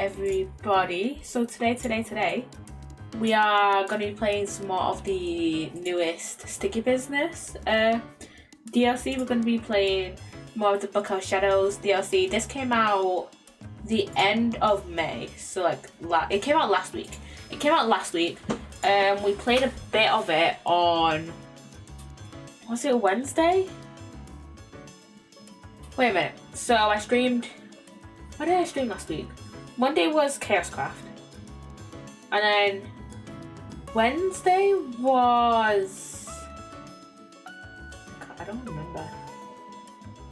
everybody. So today, we are going to be playing some more of the newest Sticky Business DLC. We're going to be playing more of the Book of Shadows DLC. This came out the end of May, so it came out last week. We played a bit of it on, was it Wednesday? Wait a minute. So I streamed, what did I stream last week? Monday was Chaoscraft. And then Wednesday was, I don't remember.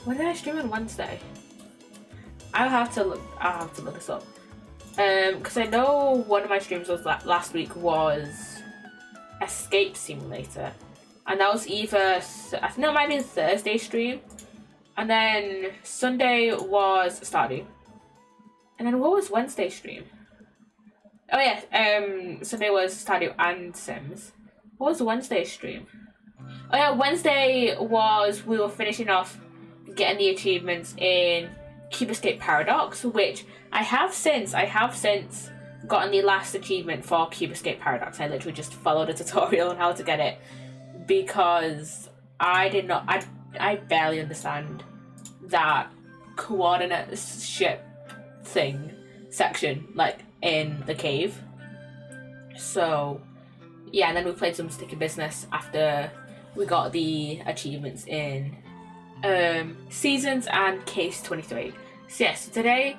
When did I stream on Wednesday? I'll have to look this up. Because I know one of my streams was last week was Escape Simulator. And that was either, I think that might be the Thursday stream. And then Sunday was Stardew. And then what was Wednesday's stream? Oh yeah, Sunday was Stardew and Sims. What was Wednesday's stream? Oh yeah, Wednesday was we were finishing off getting the achievements in Cube Escape Paradox, which I have since gotten the last achievement for Cube Escape Paradox. I literally just followed a tutorial on how to get it because I barely understand that coordinate ship thing section in the cave. So yeah, and then we played some Sticky Business after we got the achievements in Seasons and Case 23. So yes, today's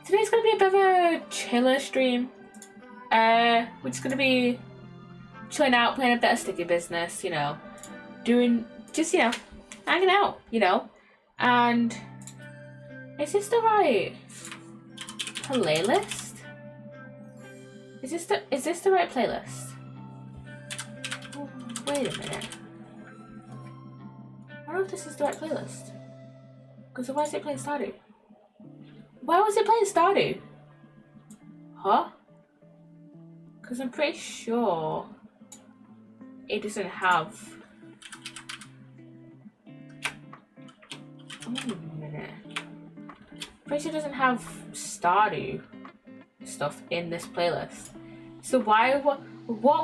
gonna be a bit of a chiller stream. We're just gonna be chilling out, playing a bit of Sticky Business, hanging out, And is this the right playlist? Is this the right playlist? Oh, wait a minute. I don't know if this is the right playlist. Because why is it playing Stardew? Why was it playing Stardew? Huh? Because I'm pretty sure it doesn't have... Wait a minute. Pretty sure it doesn't have Stardew stuff in this playlist. So what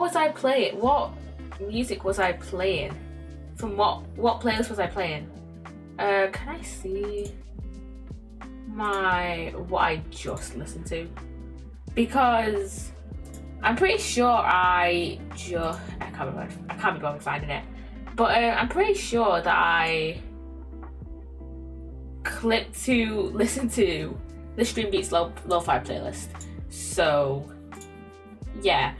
was I playing? What music was I playing? From what playlist was I playing? Can I see what I just listened to? Because I'm pretty sure I can't be bothered finding it. But I'm pretty sure that I clicked to listen to the Stream Beats Lo-Fi playlist. So yeah,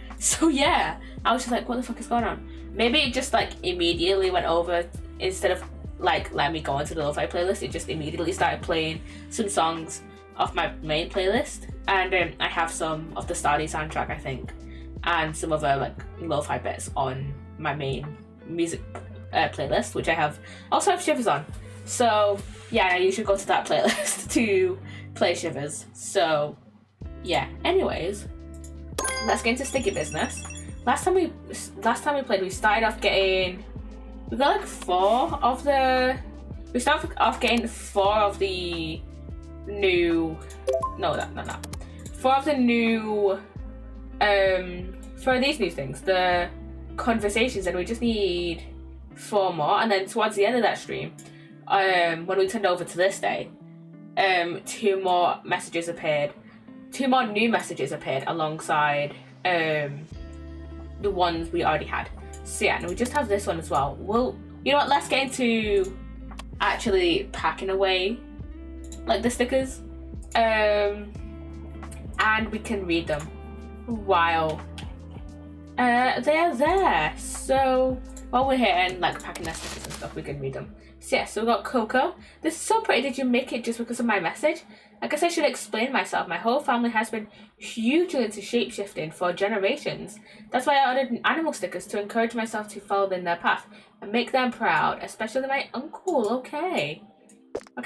I was just like, what the fuck is going on? Maybe it just immediately went over, instead of letting me go into the Lo-Fi playlist, it just immediately started playing some songs off my main playlist. And I have some of the Stardew soundtrack, I think, and some other Lo-Fi bits on my main music playlist, which I also have Shivers on. So yeah, you should go to that playlist to play Shivers. So yeah, anyways, let's get into Sticky Business. Last time we played, we started off getting, we got 4 of the, we started off getting 4 of the new, no, 4 of the new, for these new things, the conversations, and we just need 4 more. And then towards the end of that stream, when we turned over to this day, 2 more messages appeared. 2 more new messages appeared alongside the ones we already had. So yeah, and we just have this one as well. Well, you know what? Let's get into actually packing away the stickers, and we can read them while they are there. So while we're here and packing their stickers and stuff, we can read them. So yeah, so we got Coco. This is so pretty. Did you make it just because of my message? I guess I should explain myself. My whole family has been hugely into shapeshifting for generations. That's why I ordered animal stickers to encourage myself to follow in their path and make them proud, especially my uncle. Okay,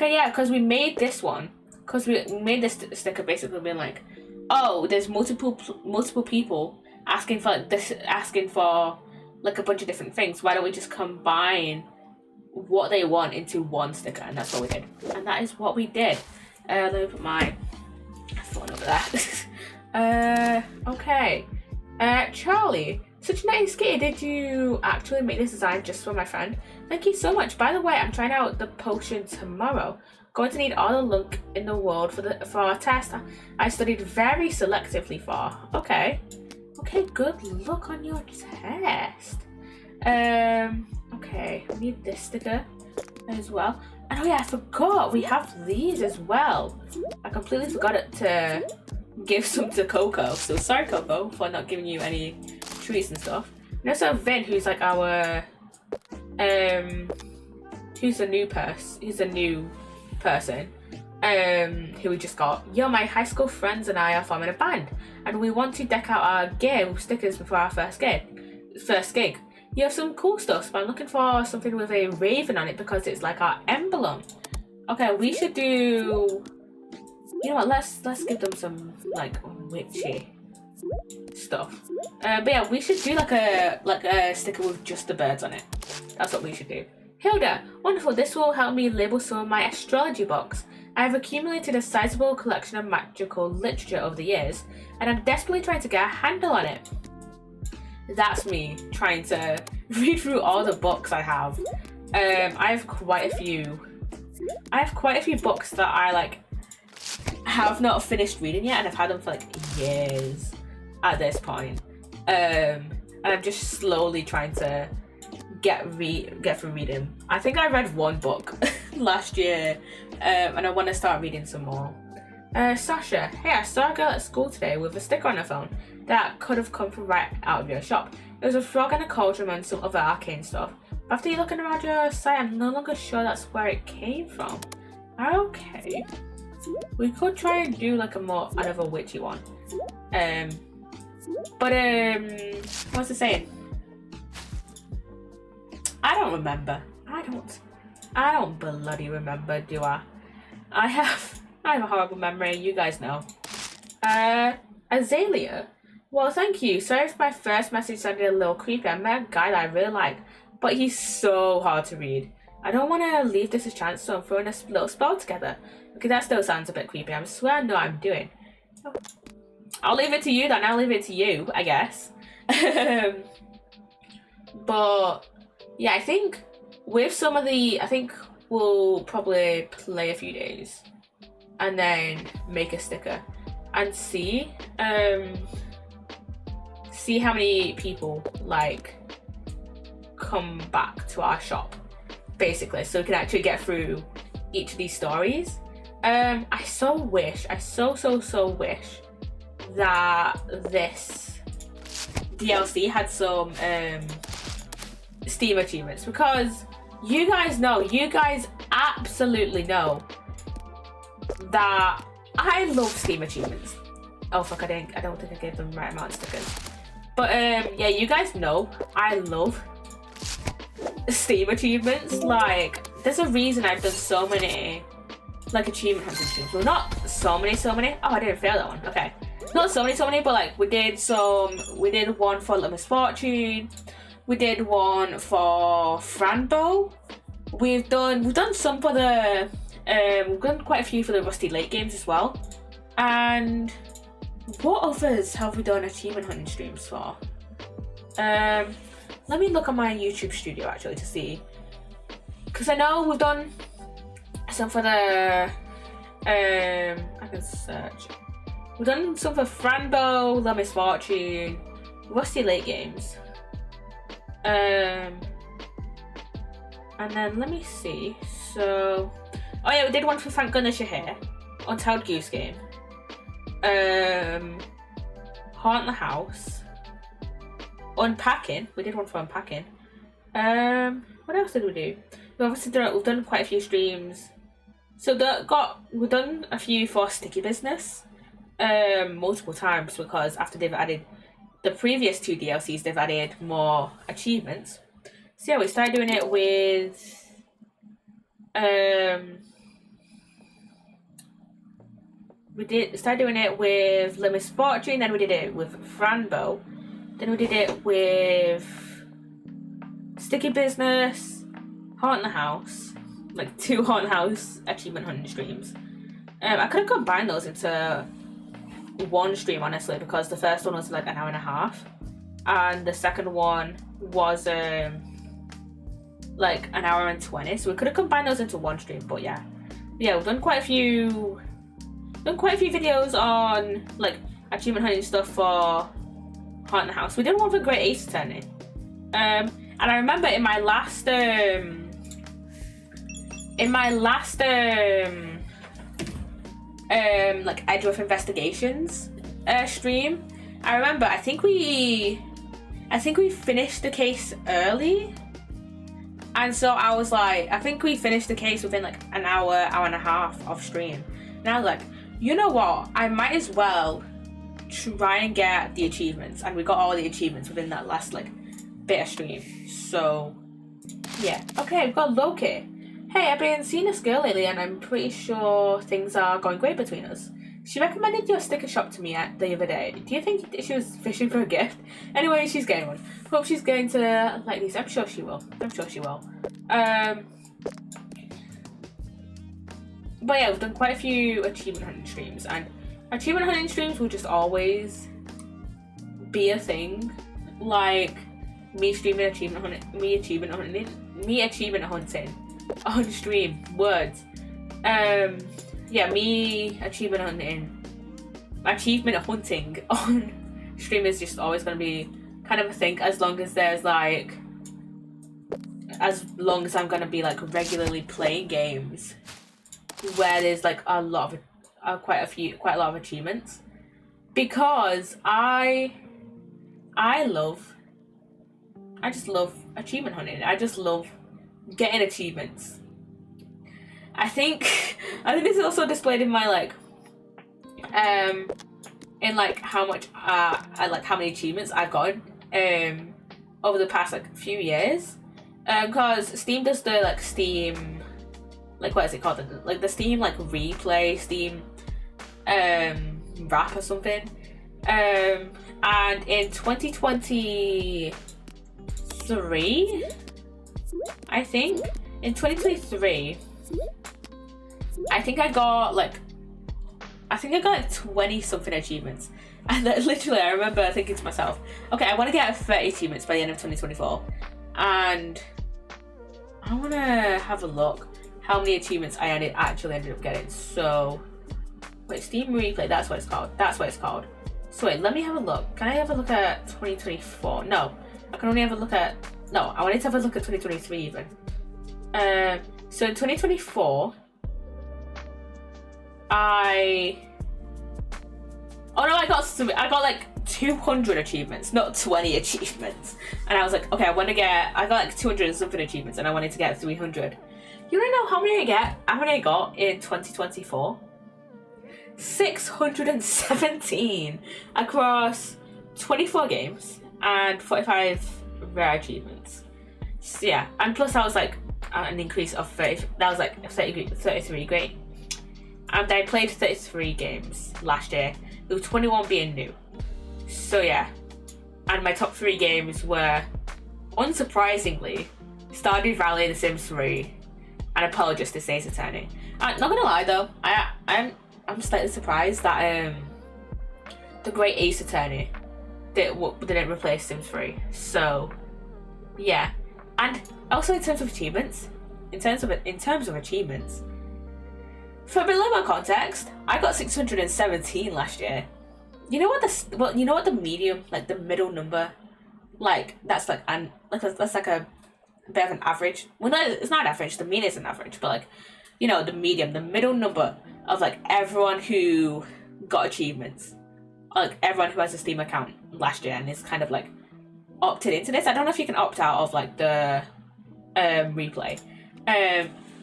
yeah, because we made this one. Because we made this sticker basically being oh, there's multiple people asking for a bunch of different things. Why don't we just combine what they want into one sticker? And that's what we did. And that is what we did. Let me put my phone over there. Okay. Charlie, such a nice kitty. Did you actually make this design just for my friend? Thank you so much. By the way, I'm trying out the potion tomorrow. Going to need all the luck in the world for our test. I studied very selectively for. Okay. Okay, good luck on your test. Okay, I need this sticker as well. And oh yeah, I forgot we have these as well. I completely forgot it to give some to Coco. So sorry, Coco, for not giving you any treats and stuff. And also Vin, who's like our who's a new person who we just got. Yo, my high school friends and I are forming a band, and we want to deck out our gear with stickers before our first gig. You have some cool stuff, but I'm looking for something with a raven on it because it's like our emblem. Okay, we should do. You know what? Let's give them some like witchy stuff. But yeah, we should do like a sticker with just the birds on it. That's what we should do. Hilda, wonderful. This will help me label some of my astrology books. I have accumulated a sizable collection of magical literature over the years, and I'm desperately trying to get a handle on it. That's me trying to read through all the books I have. I have quite a few books that I like have not finished reading yet, and I've had them for like years at this point. And I'm just slowly trying to get through reading. I think I read one book last year, and I want to start reading some more. Sasha, hey, I saw a girl at school today with a sticker on her phone that could have come from right out of your shop. It was a frog and a cauldron and some other arcane stuff. But after looking around your site, I'm no longer sure that's where it came from. Okay. We could try and do like another witchy one. What's it saying? I don't remember. I don't bloody remember, do I? I have a horrible memory, you guys know. Azalea. Well, thank you. Sorry if my first message sounded a little creepy. I met a guy that I really like, but he's so hard to read. I don't want to leave this a chance, so I'm throwing a little spell together. Okay, that still sounds a bit creepy. I swear I know what I'm doing. I'll leave it to you then. I'll leave it to you, I guess. But yeah, I think with some of I think we'll probably play a few days and then make a sticker and see how many people like come back to our shop, basically, so we can actually get through each of these stories. I so wish that this DLC had some Steam achievements, because you guys absolutely know that I love Steam achievements. Oh fuck, I don't think I gave them the right amount of stickers. But yeah, you guys know I love Steam achievements. Like, there's a reason I've done so many like achievement hunting streams. Well, not so many. Oh, I didn't fail that one. Okay. Not so many, but like we did one for Little Miss Fortune. We did one for Franbo. We've done some for the we've done quite a few for the Rusty Lake games as well. And what others have we done achievement hunting streams for? Let me look at my YouTube studio actually to see, because I know we've done some for the I can search. We've done some for Franbo, Little Miss Fortune, Rusty Lake games. And then let me see. So, oh yeah, we did one for Thank Goodness You're Here, Untitled Goose Game, Haunt the House, Unpacking. We did one for Unpacking. What else did we do? We've done quite a few streams. So we've done a few for Sticky Business, multiple times, because after they've added the previous two DLCs, they've added more achievements. So yeah, we started doing it with started doing it with Little Miss Fortune, then we did it with Franbo, then we did it with Sticky Business, Haunt the House, like 2 Haunt House achievement hunting streams. I could have combined those into one stream, honestly, because the first one was like an hour and a half, and the second one was like an hour and 20. So we could have combined those into one stream. But yeah, we've done quite a few videos on like achievement hunting stuff for Haunted House. We did one for Great Ace Attorney. And I remember in my last like Edgeworth Investigations stream, I remember I think we finished the case early, and so I was like, I think we finished the case within like an hour and a half of stream, and I was like, you know what, I might as well try and get the achievements, and we got all the achievements within that last like bit of stream. So yeah, okay, we've got Loki. Hey, I've been seeing this girl lately and I'm pretty sure things are going great between us. She recommended your sticker shop to me the other day. Do you think she was fishing for a gift? Anyway, she's getting one. Hope she's going to like these. I'm sure she will. But yeah, we've done quite a few achievement hunting streams, and achievement hunting streams will just always be a thing. Like me streaming achievement hunting on stream. Words. Me achievement hunting on stream is just always going to be kind of a thing, as long as I'm going to be like regularly playing games where there's like a lot of quite a lot of achievements, because I just love achievement hunting. I just love getting achievements. I think this is also displayed in my like in like how much how many achievements I've gotten over the past like few years, because Steam does the like Steam, like what is it called, like the Steam like replay, Steam wrap or something, and in 2023, I think in 2023, I think I got like 20 something achievements, and then literally I remember thinking to myself, okay, I want to get 30 achievements by the end of 2024, and I want to have a look how many achievements I actually ended up getting. So wait, Steam replay, that's what it's called. So wait, let me have a look. Can I have a look at 2024? No, I can only have a look at, no, I wanted to have a look at 2023 even. So in 2024, I got like 200 achievements, not 20 achievements. And I was like, okay, I got like 200 and something achievements, and I wanted to get 300. You wanna know how many I got in 2024? 617 across 24 games and 45 rare achievements. So yeah, and plus that was like an increase of 30, that was like 33 great. And I played 33 games last year, with 21 being new. So yeah, and my top 3 games were, unsurprisingly, Stardew Valley, The Sims 3, and Apologist to Ace Attorney. Not gonna lie though, I'm slightly surprised that the Great Ace Attorney didn't replace Sims 3. So yeah, and also in terms of achievements, for a bit more context, I got 617 last year. You know what the medium, like the middle number, like that's like that's like a bit of an average. Well, no, it's not average. The mean isn't average, but like, you know, the medium, the middle number of like everyone who got achievements, like everyone who has a Steam account last year and is kind of like opted into this. I don't know if you can opt out of like the replay,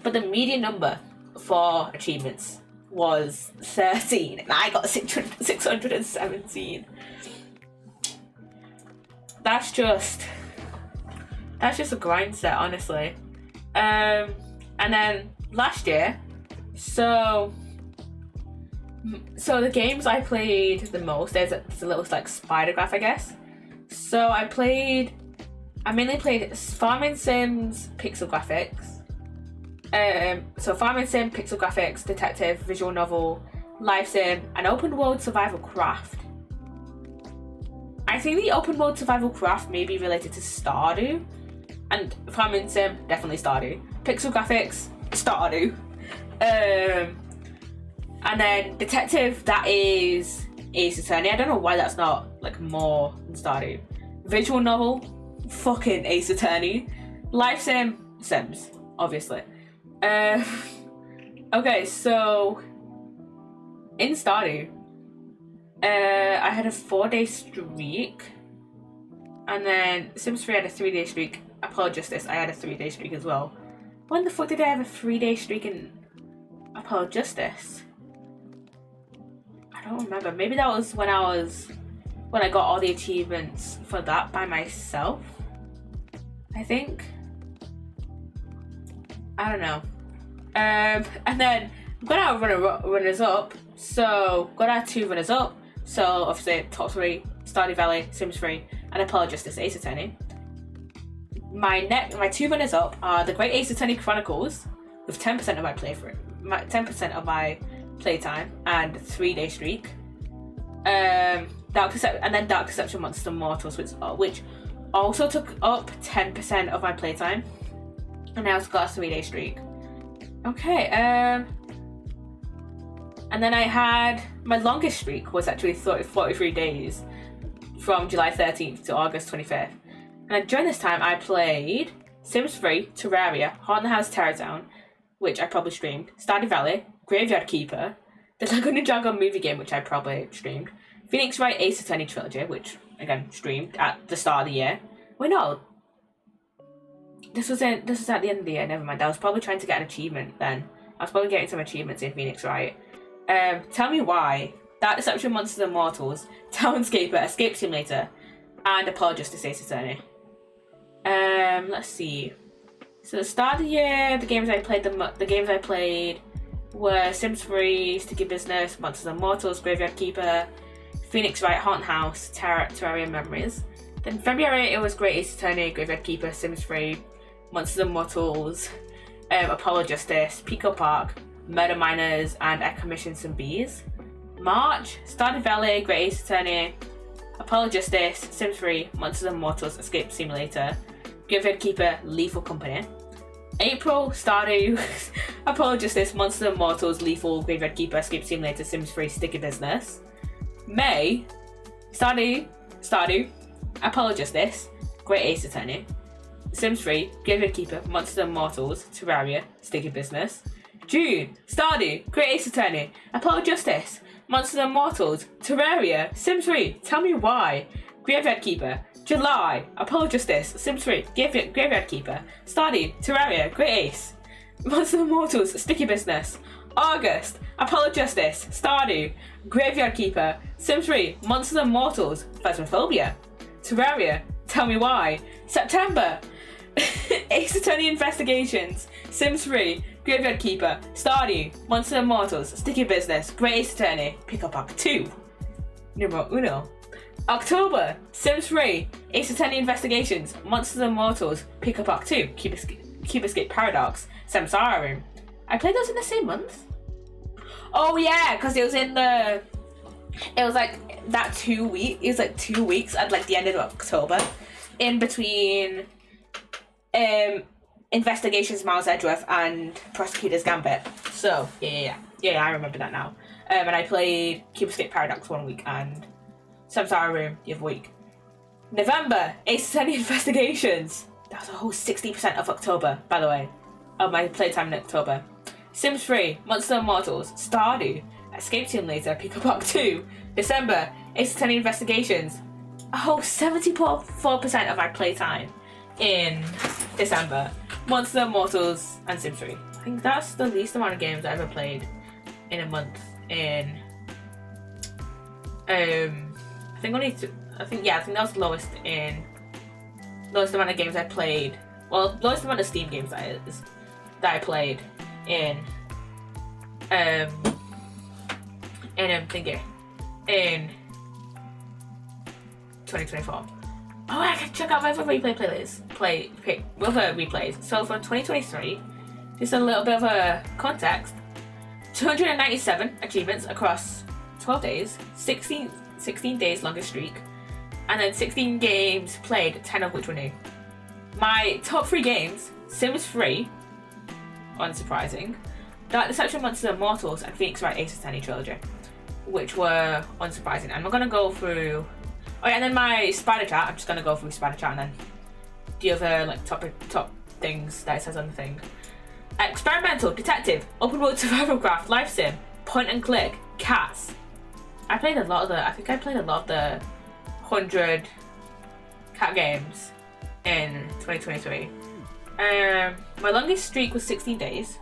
but the median number for achievements was 13, and I got 617. That's just a grind set, honestly. And then last year, so the games I played the most, there's a little like spider graph, I guess. So I mainly played Farming Sims, Pixel Graphics. So Farming Sim, Pixel Graphics, Detective, Visual Novel, life sim, and open world survival craft. I think the open world survival craft may be related to Stardew, and farming sim, definitely Stardew. Pixel graphics, Stardew. And then detective, that is Ace Attorney. I don't know why that's not like more than Stardew. Visual novel, fucking Ace Attorney. Life sim, Sims, obviously. Okay, so in Stardew, I had a 4-day streak, and then Sims 3 had a 3-day streak. Apologistics, I had a 3-day streak as well. When the fuck did I have a 3-day streak in Apologistics? I don't remember. Maybe that was when I got all the achievements for that by myself, I think. I don't know. And then got out runners up. So got out 2 runners up. So obviously top 3, Stardew Valley, Sims 3, and Apologistics, Ace Attorney. My 2 runners up are the Great Ace Attorney Chronicles with 10% of my playthrough, 10% of my playtime, and 3-day streak. And then Dark Deception Monsters and Mortals, which also took up 10% of my playtime, and now it's got a 3-day streak. Okay, and then I had my longest streak was actually 43 days, from July 13th to August 25th. And during this time, I played Sims 3, Terraria, Haunted House Terror Town, which I probably streamed, Stardew Valley, Graveyard Keeper, the Lego Ninjago movie game, which I probably streamed, Phoenix Wright Ace Attorney Trilogy, which, again, streamed at the start of the year. Wait, no. This was at the end of the year, never mind. I was probably trying to get an achievement then. I was probably getting some achievements in Phoenix Wright. Tell Me Why, Dark Deception Monsters and Mortals, Townscaper, Escape Simulator, and Apologistics Ace Attorney. Let's see. So the start of the year, the games I played were Sims 3, Sticky Business, Monsters and Mortals, Graveyard Keeper, Phoenix Wright, Haunted House, Terraria Memories. Then February it was Great Ace Attorney, Graveyard Keeper, Sims 3, Monsters and Mortals, Apologistics, Pico Park, Murder Miners, and I commissioned some bees. March, Stardew Valley, Great Ace Attorney, Apologistics, Sims 3, Monsters and Mortals, Escape Simulator, Graveyard Keeper, Lethal Company. April, Stardew, Apologistics, Monsters and Mortals, Lethal, Graveyard Keeper, Escape Simulator, Sims 3, Sticky Business. May, Stardew, Apologistics, Great Ace Attorney, Sims 3, Graveyard Keeper, Monsters and Mortals, Terraria, Sticky Business. June, Stardew, Great Ace Attorney, Apologistics, Monsters and Mortals, Terraria, Sims 3, Tell Me Why, Graveyard Keeper. July, Apologistics, Sims 3, Graveyard Keeper, Stardew, Terraria, Great Ace, Monsters and Mortals, Sticky Business. August, Apologistics, Stardew, Graveyard Keeper, Sims 3, Monsters and Mortals, Phasmophobia, Terraria, Tell Me Why. September, Ace Attorney Investigations, Sims 3, Graveyard Keeper, Stardew, Monsters and Mortals, Sticky Business, Great Ace Attorney, Pick Up Pack 2. Numero uno. October, Sims 3, Ace Attorney Investigations, Monsters and Mortals, Pick Up Pack 2, Cube Escape Paradox, Samsara Room. I played those in the same month? Oh yeah, because it was like that 2 weeks, it was like 2 weeks at like the end of October, in between Investigations Miles Edgeworth and Prosecutor's Gambit. So yeah, I remember that now. And I played Cube Escape Paradox 1 week and Samsara Room the other week. November, Ace Attorney Investigations. That was a whole 60% of October, by the way, of my playtime in October. Sims 3, Monsters and Mortals, Stardew, Escape Simulator, Pico Park 2. December, Ace Attorney Investigations. A whole 74% of my playtime in December. Monsters and Mortals and Sims 3. I think that's the least amount of games I ever played in a month in I think that was lowest amount of games I played. Well, lowest amount of Steam games that I played in in 2024. Oh, I can check out my other replay playlists. Replays. So for 2023, just a little bit of a context. 297 achievements across 12 days, 16 days longest streak, and then 16 games played, 10 of which were new. My top 3 games, Sims 3, unsurprising, Dark Deception, Monsters and Mortals, and Phoenix Wright Ace Trilogy, which were unsurprising. And we're gonna go through. Oh yeah, and then my spider chat. I'm just gonna go through spider chat and then the other like top things that it says on the thing. Experimental, detective, open world survival craft, life sim, point and click, cats. I think I played a lot of the 100 cat games in 2023. My longest streak was 16 days.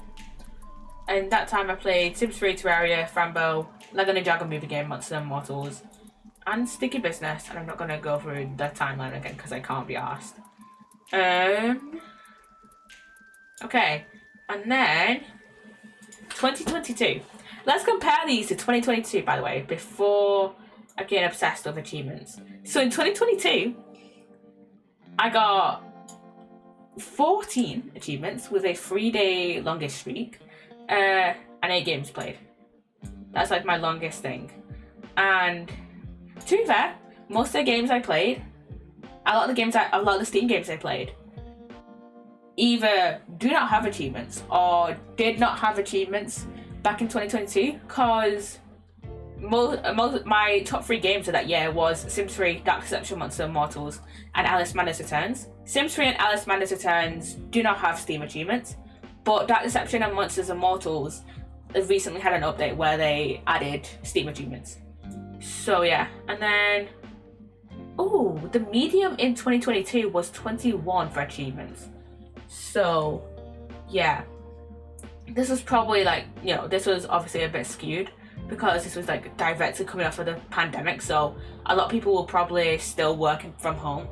And that time I played Sims 3, Terraria, Frambo, Lego Ninjago movie game, Monsters and Mortals, and Sticky Business. And I'm not gonna go through the timeline again because I can't be arsed. Okay, and then 2022. Let's compare these to 2022, by the way, before I get obsessed with achievements. So in 2022, I got 14 achievements with a 3-day longest streak. And 8 games played. That's like my longest thing. And to be fair, most of the games I played, a lot of the Steam games I played, either do not have achievements or did not have achievements back in 2022. Cause my top 3 games of that year was Sims 3, Dark Deception, Monsters and Mortals, and Alice Madness Returns. Sims 3 and Alice Madness Returns do not have Steam achievements. But Dark Deception and Monsters and Mortals have recently had an update where they added Steam achievements. So yeah, and then, the medium in 2022 was 21 for achievements. So yeah, this was probably like, this was obviously a bit skewed because this was like directly coming off of the pandemic. So a lot of people were probably still working from home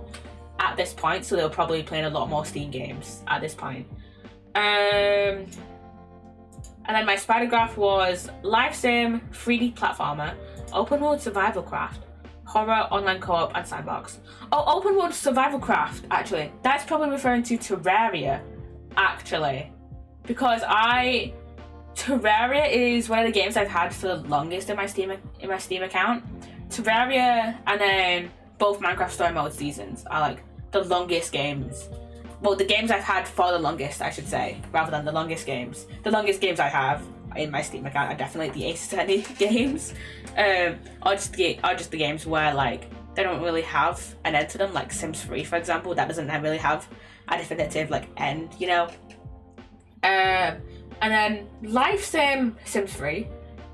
at this point. So they were probably playing a lot more Steam games at this point. And then my spider graph was live sim, 3D platformer, open world survival craft, horror, online co-op, and sandbox. Oh, open world survival craft, actually. That's probably referring to Terraria, actually. Because Terraria is one of the games I've had for the longest in my Steam account. Terraria and then both Minecraft Story Mode seasons are like the longest games. Well, the games I've had for the longest, I should say, rather than the longest games. The longest games I have in my Steam account are definitely the Ace Attorney games. Or just the games where like they don't really have an end to them, like Sims 3, for example. That doesn't really have a definitive like end, And then Life Sim, Sims 3,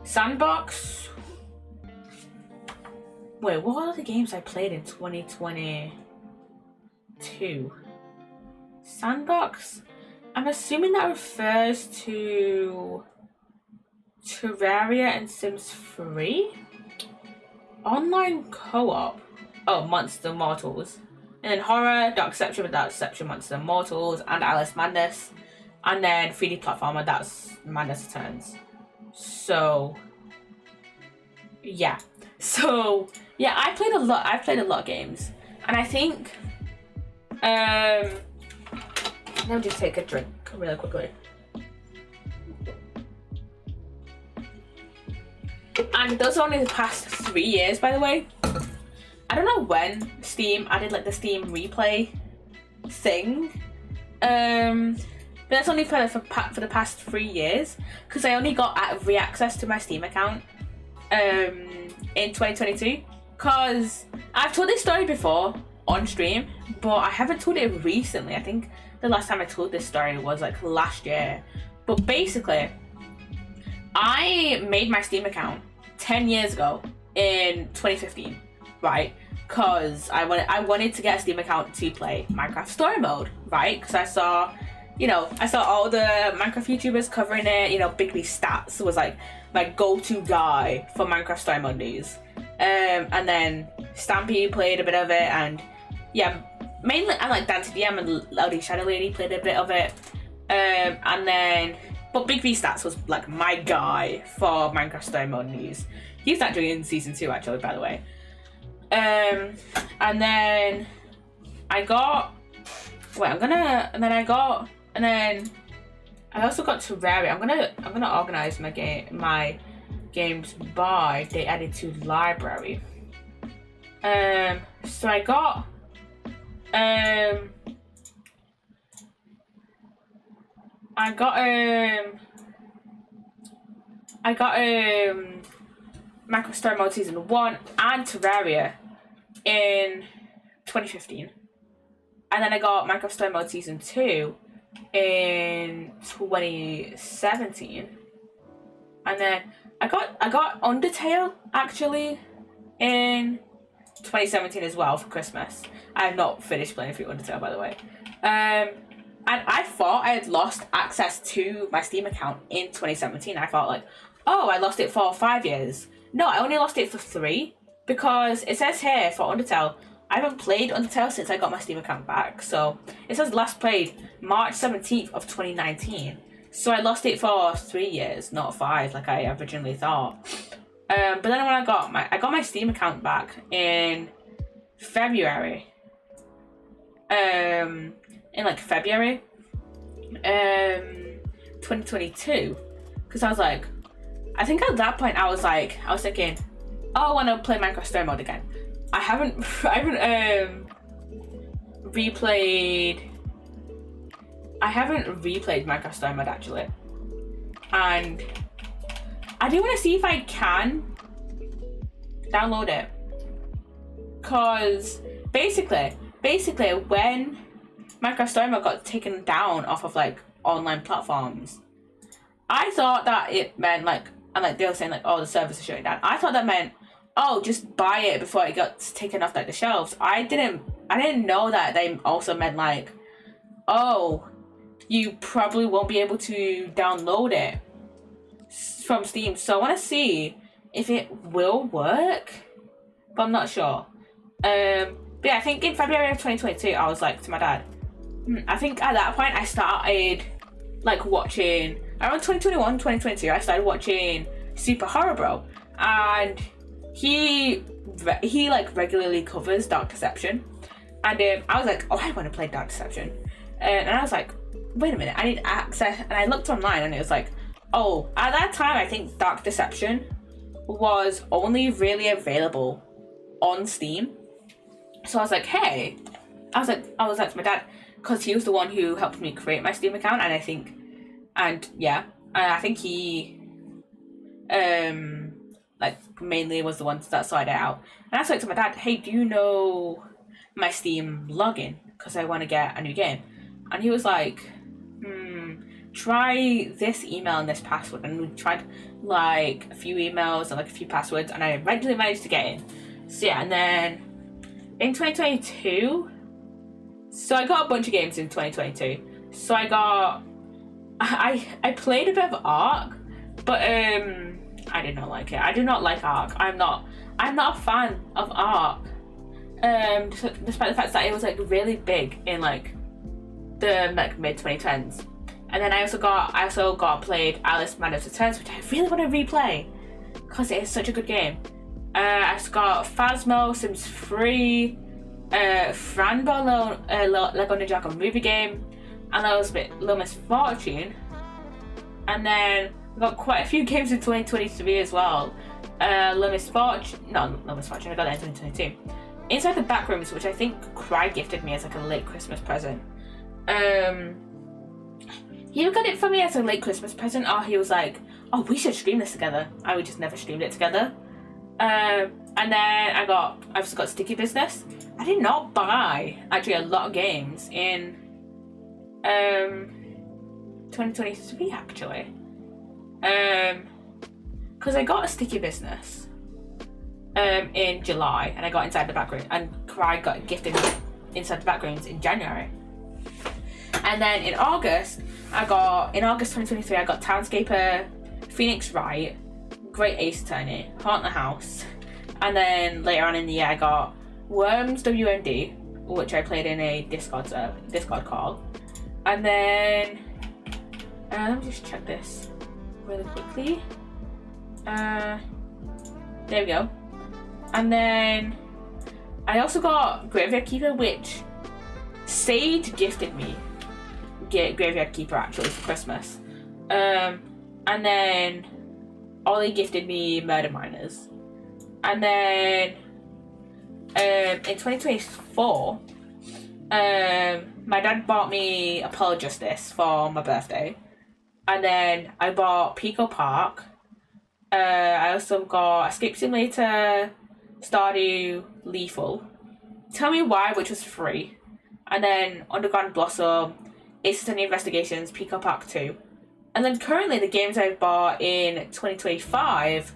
Sandbox. Wait, what are the games I played in 2022? Sandbox? I'm assuming that refers to Terraria and Sims 3? Online co-op? Oh, Monsters and Mortals. And then horror, Dark Deception, Monsters and Mortals, and Alice Madness. And then 3D platformer, that's Madness Returns. So yeah. I played a lot of games. And I think let me just take a drink really quickly. And those are only the past 3 years, by the way. I don't know when Steam added like the Steam replay thing. But that's only for the past 3 years, because I only got free access to my Steam account in 2022. Because I've told this story before on stream, but I haven't told it recently. I think the last time I told this story was like last year. But basically, I made my Steam account 10 years ago in 2015, right? Because I wanted to get a Steam account to play Minecraft Story Mode, right? Because I saw all the Minecraft YouTubers covering it. Psssttt was like my go-to guy for Minecraft Story Mode news. And then Stampy played a bit of it, and yeah, mainly I like Dante DM and Loudy Shadow Lady played a bit of it. But Psssttt was like my guy for Minecraft Story Mode news. He's actually in season 2, actually, by the way. And then I got I also got Terraria. I'm gonna organize my games by they added to library. So I got I got Minecraft Story Mode Season 1 and Terraria in 2015. And then I got Minecraft Story Mode Season 2 in 2017. And then I got Undertale actually in 2017 as well for Christmas. I have not finished playing through Undertale, by the way. And I thought I had lost access to my Steam account in 2017. I thought like, oh, I lost it for 5 years. No, I only lost it for 3 because it says here for Undertale, I haven't played Undertale since I got my Steam account back. So it says last played March 17th of 2019. So I lost it for 3 years, not 5 like I originally thought. But then when I got my Steam account back in February. In like February 2022, because I was like, I think at that point I was thinking, oh, I want to play Minecraft Story Mode again. I haven't replayed Minecraft Story Mode actually, and I do want to see if I can download it, because basically when Minecraft Story Mode got taken down off of like online platforms, I thought that it meant like, and like they were saying like, oh, the servers are shutting down. I thought that meant, oh, just buy it before it got taken off like the shelves. I didn't know that they also meant like, oh, you probably won't be able to download it from Steam. So I want to see if it will work, but I'm not sure. But yeah, I think in February of 2022, I was like to my dad, I think at that point I started like watching, around 2021, 2022, I started watching Super Horror Bro, and he like regularly covers Dark Deception, and I was like, oh, I want to play Dark Deception, and I was like, wait a minute, I need access, and I looked online and it was like, oh, at that time I think Dark Deception was only really available on Steam. So I was like, hey, I was like to my dad, because he was the one who helped me create my Steam account, and I think he like mainly was the one that sorted it out. And I was like to my dad, hey, do you know my Steam login? Because I want to get a new game. And he was like, try this email and this password. And we tried like a few emails and like a few passwords, and I eventually managed to get in. So yeah, and then in 2022, so I got a bunch of games in 2022. So I played a bit of Ark, but I did not like it. I do not like Ark. I'm not a fan of Ark. Despite the fact that it was like really big in like the like mid 2010s. And then I also played Alice Madness Returns, which I really want to replay because it is such a good game. I also got Phasmo, Sims 3, Franbo, Lego Ninjago movie game, and Little Miss Fortune. And then I got quite a few games in 2023 as well. Little Miss Fortune, I got that in 2022. Inside the Backrooms, which I think Cry gifted me as like a late Christmas present. He got it for me as a late Christmas present, or he was like, oh, we should stream this together. And we just never streamed it together. And then I also got Sticky Business. I did not buy actually a lot of games in 2023 actually. Because I got a Sticky Business in July, and I got Inside the Backrooms, and Cry got gifted Inside the Backrooms in January. And then in August 2023, I got Townscaper, Phoenix Wright, Great Ace Attorney, Haunt the House, and then later on in the year I got Worms WMD, which I played in a Discord call. And then let me just check this really quickly. There we go. And then I also got Graveyard Keeper, which Sage gifted me Graveyard Keeper actually for Christmas. And then Ollie gifted me Murder Miners. And then in 2024, my dad bought me Apollo Justice for my birthday. And then I bought Pico Park. I also got Escape Simulator, Stardew, Lethal. Tell Me Why, which was free. And then Underground Blossom, Ace Attorney Investigations, Pico Park 2. And then currently the games I've bought in 2025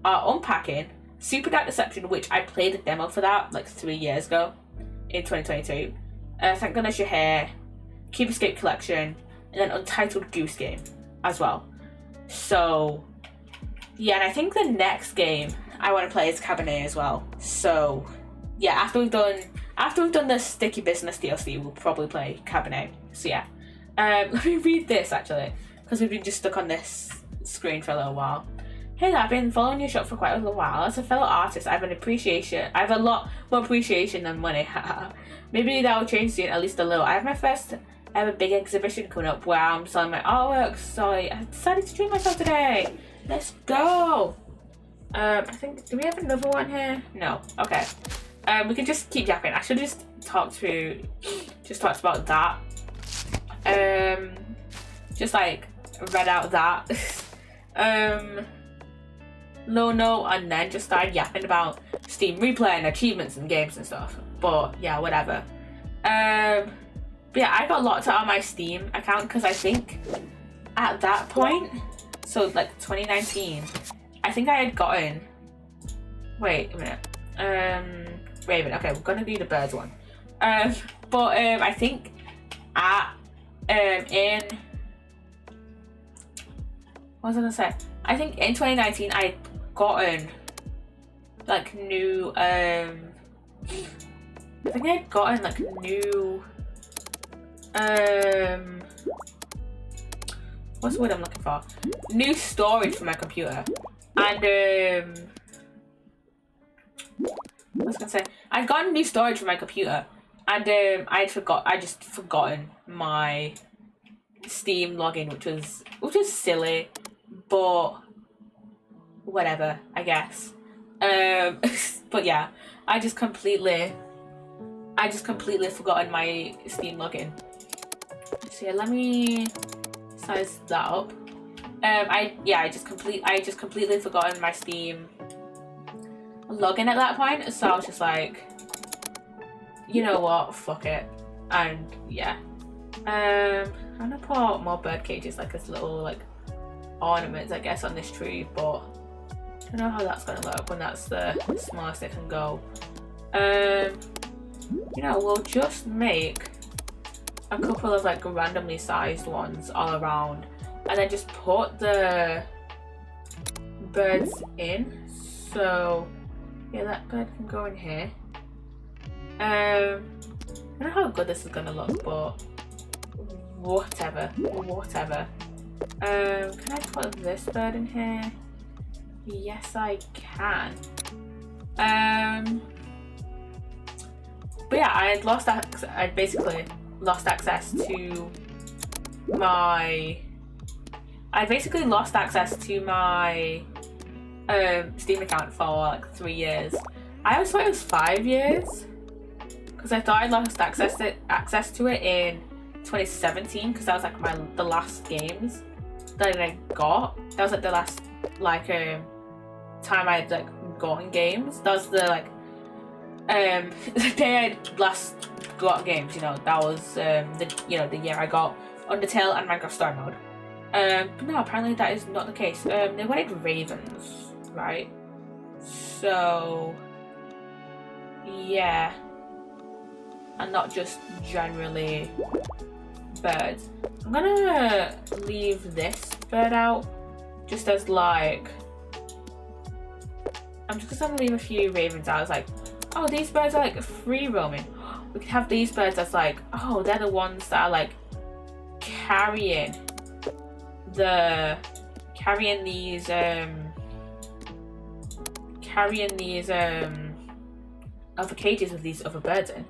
are Unpacking, Super Dark Deception, which I played the demo for that like 3 years ago in 2022. Thank Goodness You're Here, Cube Escape Collection, and then Untitled Goose Game as well. So yeah, and I think the next game I want to play is Cabernet as well. So yeah, after we've done the Sticky Business DLC, we'll probably play Cabernet. So yeah, let me read this actually, because we've been just stuck on this screen for a little while. Hey there, I've been following your shop for quite a little while. As a fellow artist, I have a lot more appreciation than money. Maybe that will change soon, at least a little. I have my first ever big exhibition coming up where I'm selling my artwork, so I decided to treat myself today. Let's go. I think, do we have another one here? No. Okay. We can just keep yapping. I should just talked about that. Just like read out that. No, and then just started yapping about Steam Replay and achievements and games and stuff. But yeah, whatever. But yeah, I got locked out of my Steam account because I think at that point, so like 2019, I think I had gotten. Wait a minute. Raven. Okay, we're gonna do the birds one. But I think in what was I gonna say? I think in 2019 I'd gotten like new what's the word I'm looking for? New storage for my computer. And I was gonna say I'd gotten new storage for my computer, and I just forgotten my Steam login, which was silly, but whatever, I guess. But yeah, I just completely forgotten my Steam login. So yeah, let me size that up. I just completely forgotten my Steam login at that point, so I was just like, you know what, fuck it. And yeah, I'm gonna put more bird cages, like as little like ornaments, I guess, on this tree, but I don't know how that's gonna look when that's the smallest it can go. You know, we'll just make a couple of like randomly sized ones all around, and then just put the birds in. So yeah, that bird can go in here. I don't know how good this is gonna look, but whatever. Can I put this bird in here? Yes, I can. But yeah, I basically lost access to my Steam account for like 3 years. I always thought it was 5 years, because I thought I lost access to it in 2017, because that was like the last games that I got. That was like the last time I'd like gotten games. That was the the day I last got games. You know, that was the year I got Undertale and Minecraft Story Mode. But no, apparently that is not the case. They wanted ravens, right? So yeah, and not just generally birds. I'm gonna leave this bird out just as like, I'm just gonna leave a few ravens out. It's like, oh, these birds are like free roaming. We could have these birds as like, oh, they're the ones that are like carrying these other cages with these other birds in.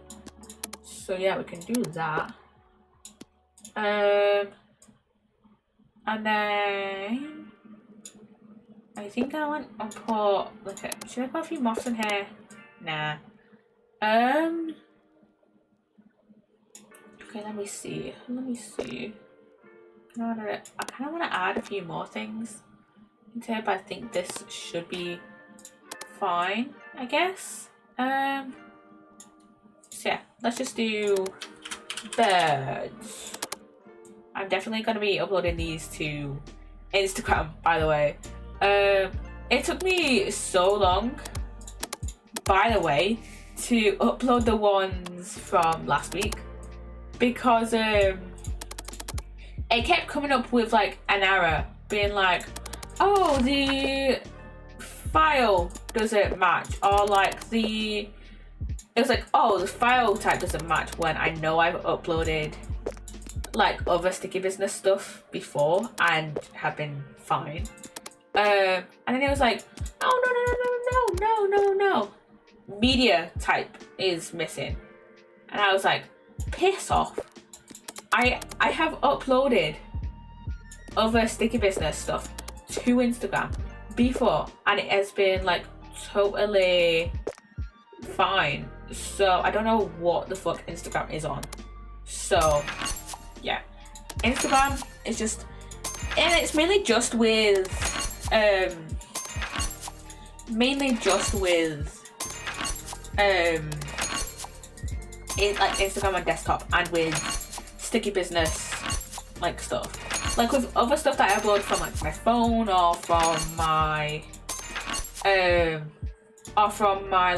So yeah, we can do that. And then I think I want to put like should I put a few moths in here? Nah. Okay, let me see. I kind of want to add a few more things into it, but I think this should be fine, I guess. So yeah, let's just do birds. I'm definitely going to be uploading these to Instagram, by the way. It took me so long, by the way, to upload the ones from last week because it kept coming up with like an error being like, oh, the file doesn't match, or like it was like, oh, the file type doesn't match, when I know I've uploaded like other sticky business stuff before and have been fine. And then it was like, oh no, media type is missing, and I was like, piss off. I have uploaded other sticky business stuff to Instagram before and it has been like totally fine, so I don't know what the fuck Instagram is on. So yeah, Instagram is just, and it's mainly just with it like Instagram on desktop and with sticky business like stuff, like with other stuff that I upload from like my phone or from my from my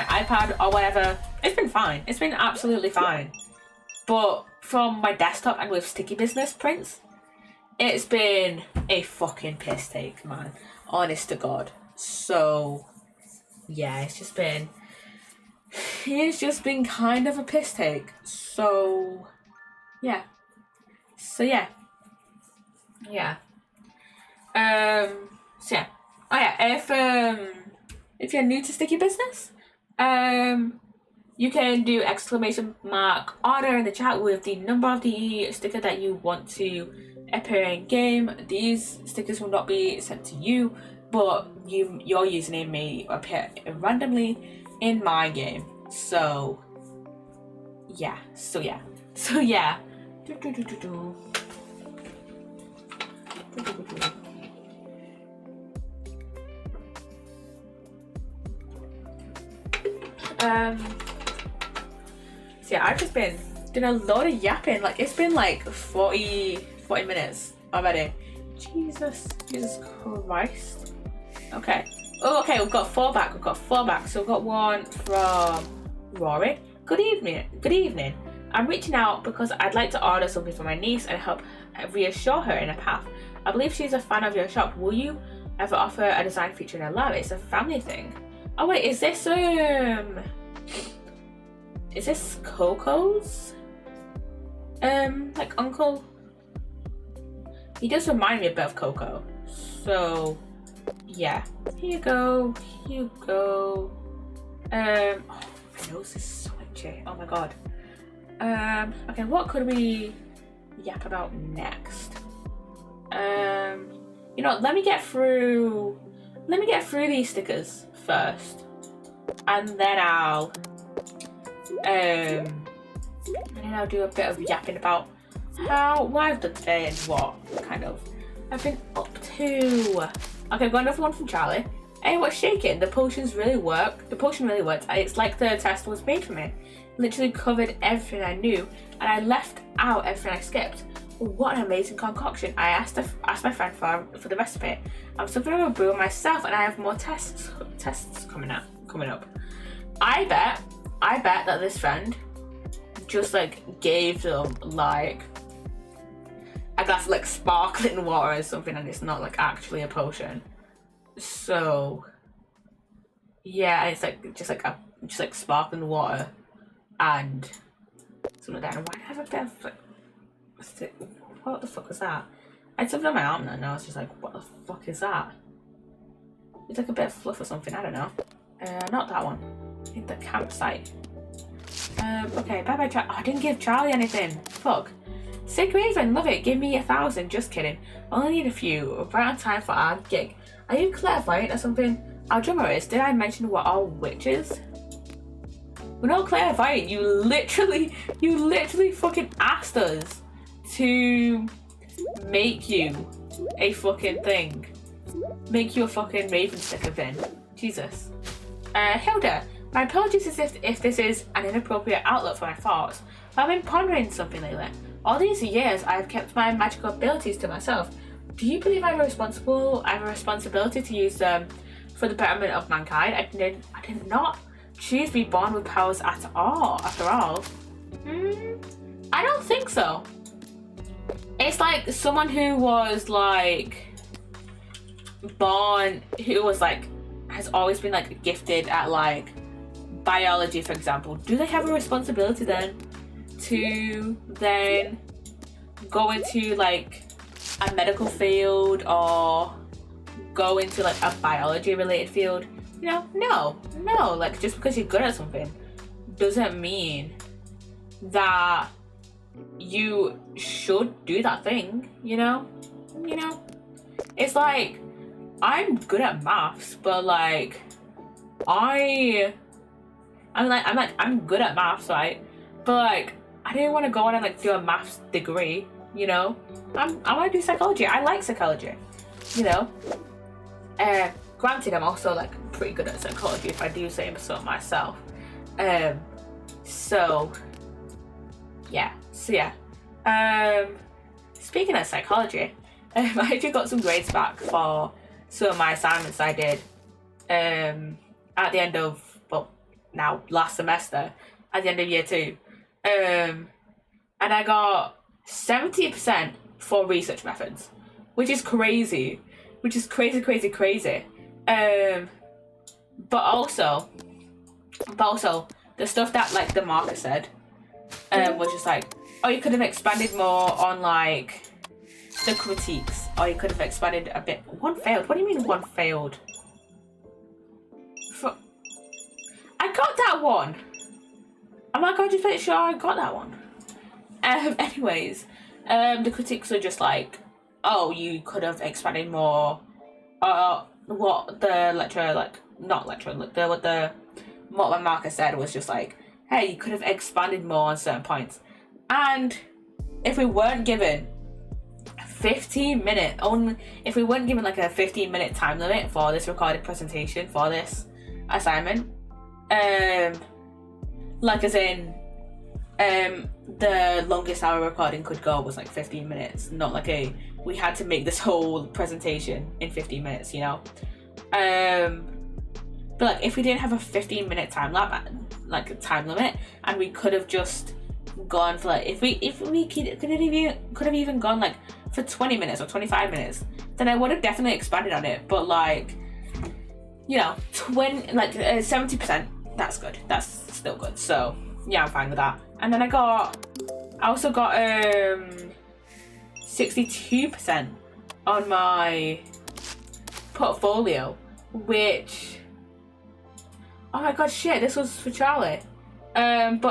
iPad or whatever. It's been fine. It's been absolutely fine. But from my desktop and with sticky business prints, it's been a fucking piss take, man. Honest to God. So yeah, it's just been kind of a piss take. So yeah. So yeah. So yeah. Oh yeah, if you're new to sticky business, you can do =order in the chat with the number of the sticker that you want to appear in game. These stickers will not be sent to you, but your username may appear randomly in my game. So yeah. So yeah, I've just been doing a lot of yapping. Like it's been like 40 minutes already. Jesus Christ. Okay. Oh, okay, we've got four back. So we've got one from Rory. Good evening. I'm reaching out because I'd like to order something for my niece and help reassure her in a path. I believe she's a fan of your shop. Will you ever offer a design feature in her lab? It's a family thing. Oh wait, is this Coco's? Like uncle? He does remind me a bit of Coco. So yeah. Here you go. Oh, my nose is so itchy. Oh my god. Okay, what could we yap about next? You know, let me get through these stickers first, and then I'll do a bit of yapping about what I've done today and what kind of I've been up to. Okay, I've got another one from Charlie. Hey, what's shaking? The potion really worked. It's like the test was made for me. Literally covered everything I knew, and I left out everything I skipped. What an amazing concoction. I asked my friend for the recipe. I'm something of a brewer myself, and I have more tests coming up. I bet that this friend just like gave them like a glass of like sparkling water or something, and it's not like actually a potion. So yeah, it's like just like sparkling water and something like that. And why do I have a bit of like, what the fuck was that? I had something on my arm and I was just like, what the fuck is that? It's like a bit of fluff or something, I don't know. Not that one. I think the campsite. Okay, bye bye, Charlie. Oh, I didn't give Charlie anything. Fuck. Sick Raven, love it. Give me 1,000. Just kidding. Only need a few. Right on time for our gig. Are you clairvoyant or something? Our drummer is. Did I mention we're all witches? We're not clairvoyant. You literally fucking asked us to make you a fucking thing. Make you a fucking raven sticker thing. Jesus. Hilda, my apologies if this is an inappropriate outlet for my thoughts. I've been pondering something lately. All these years I've kept my magical abilities to myself. Do you believe I have a responsibility to use them for the betterment of mankind? I did not choose to be born with powers at all, after all. I don't think so. It's like someone who was like born, who was like, has always been like gifted at like biology, for example. Do they have a responsibility then to then go into like a medical field or go into like a biology related field? You know, no, like just because you're good at something doesn't mean that you should do that thing, you know? It's like, I'm good at maths, but like I'm good at maths, right? But like I didn't want to go on and like do a maths degree, you know? I want to do psychology. I like psychology, you know? Granted, I'm also like pretty good at psychology, if I do say so myself. So yeah. Speaking of psychology, I actually got some grades back for some of my assignments I did at the end of, last semester, at the end of year 2. And I got 70% for research methods, which is crazy. Crazy. But also, the stuff that like the marker said was just like, oh, you could have expanded more on like the critiques, or you could have expanded a bit. One failed. What do you mean one failed? I got that one. I'm like, I just make sure I got that one. Anyways, the critiques are just like, oh, you could have expanded more. What the lecturer, like, not lecturer, what my marker said was just like, hey, you could have expanded more on certain points. And if we weren't given 15-minute, if we weren't given like a 15-minute time limit for this recorded presentation, for this assignment, like as in, the longest our recording could go was like 15 minutes, not like we had to make this whole presentation in 15 minutes, you know? But like if we didn't have a 15-minute time limit, and we could have just gone for like, if we could have even gone like for 20 minutes or 25 minutes, then I would have definitely expanded on it. But like, you know, 70%, that's good. That's still good. So yeah, I'm fine with that. And then I also got 62% on my portfolio, which, oh my god, shit, this was for Charlie. We've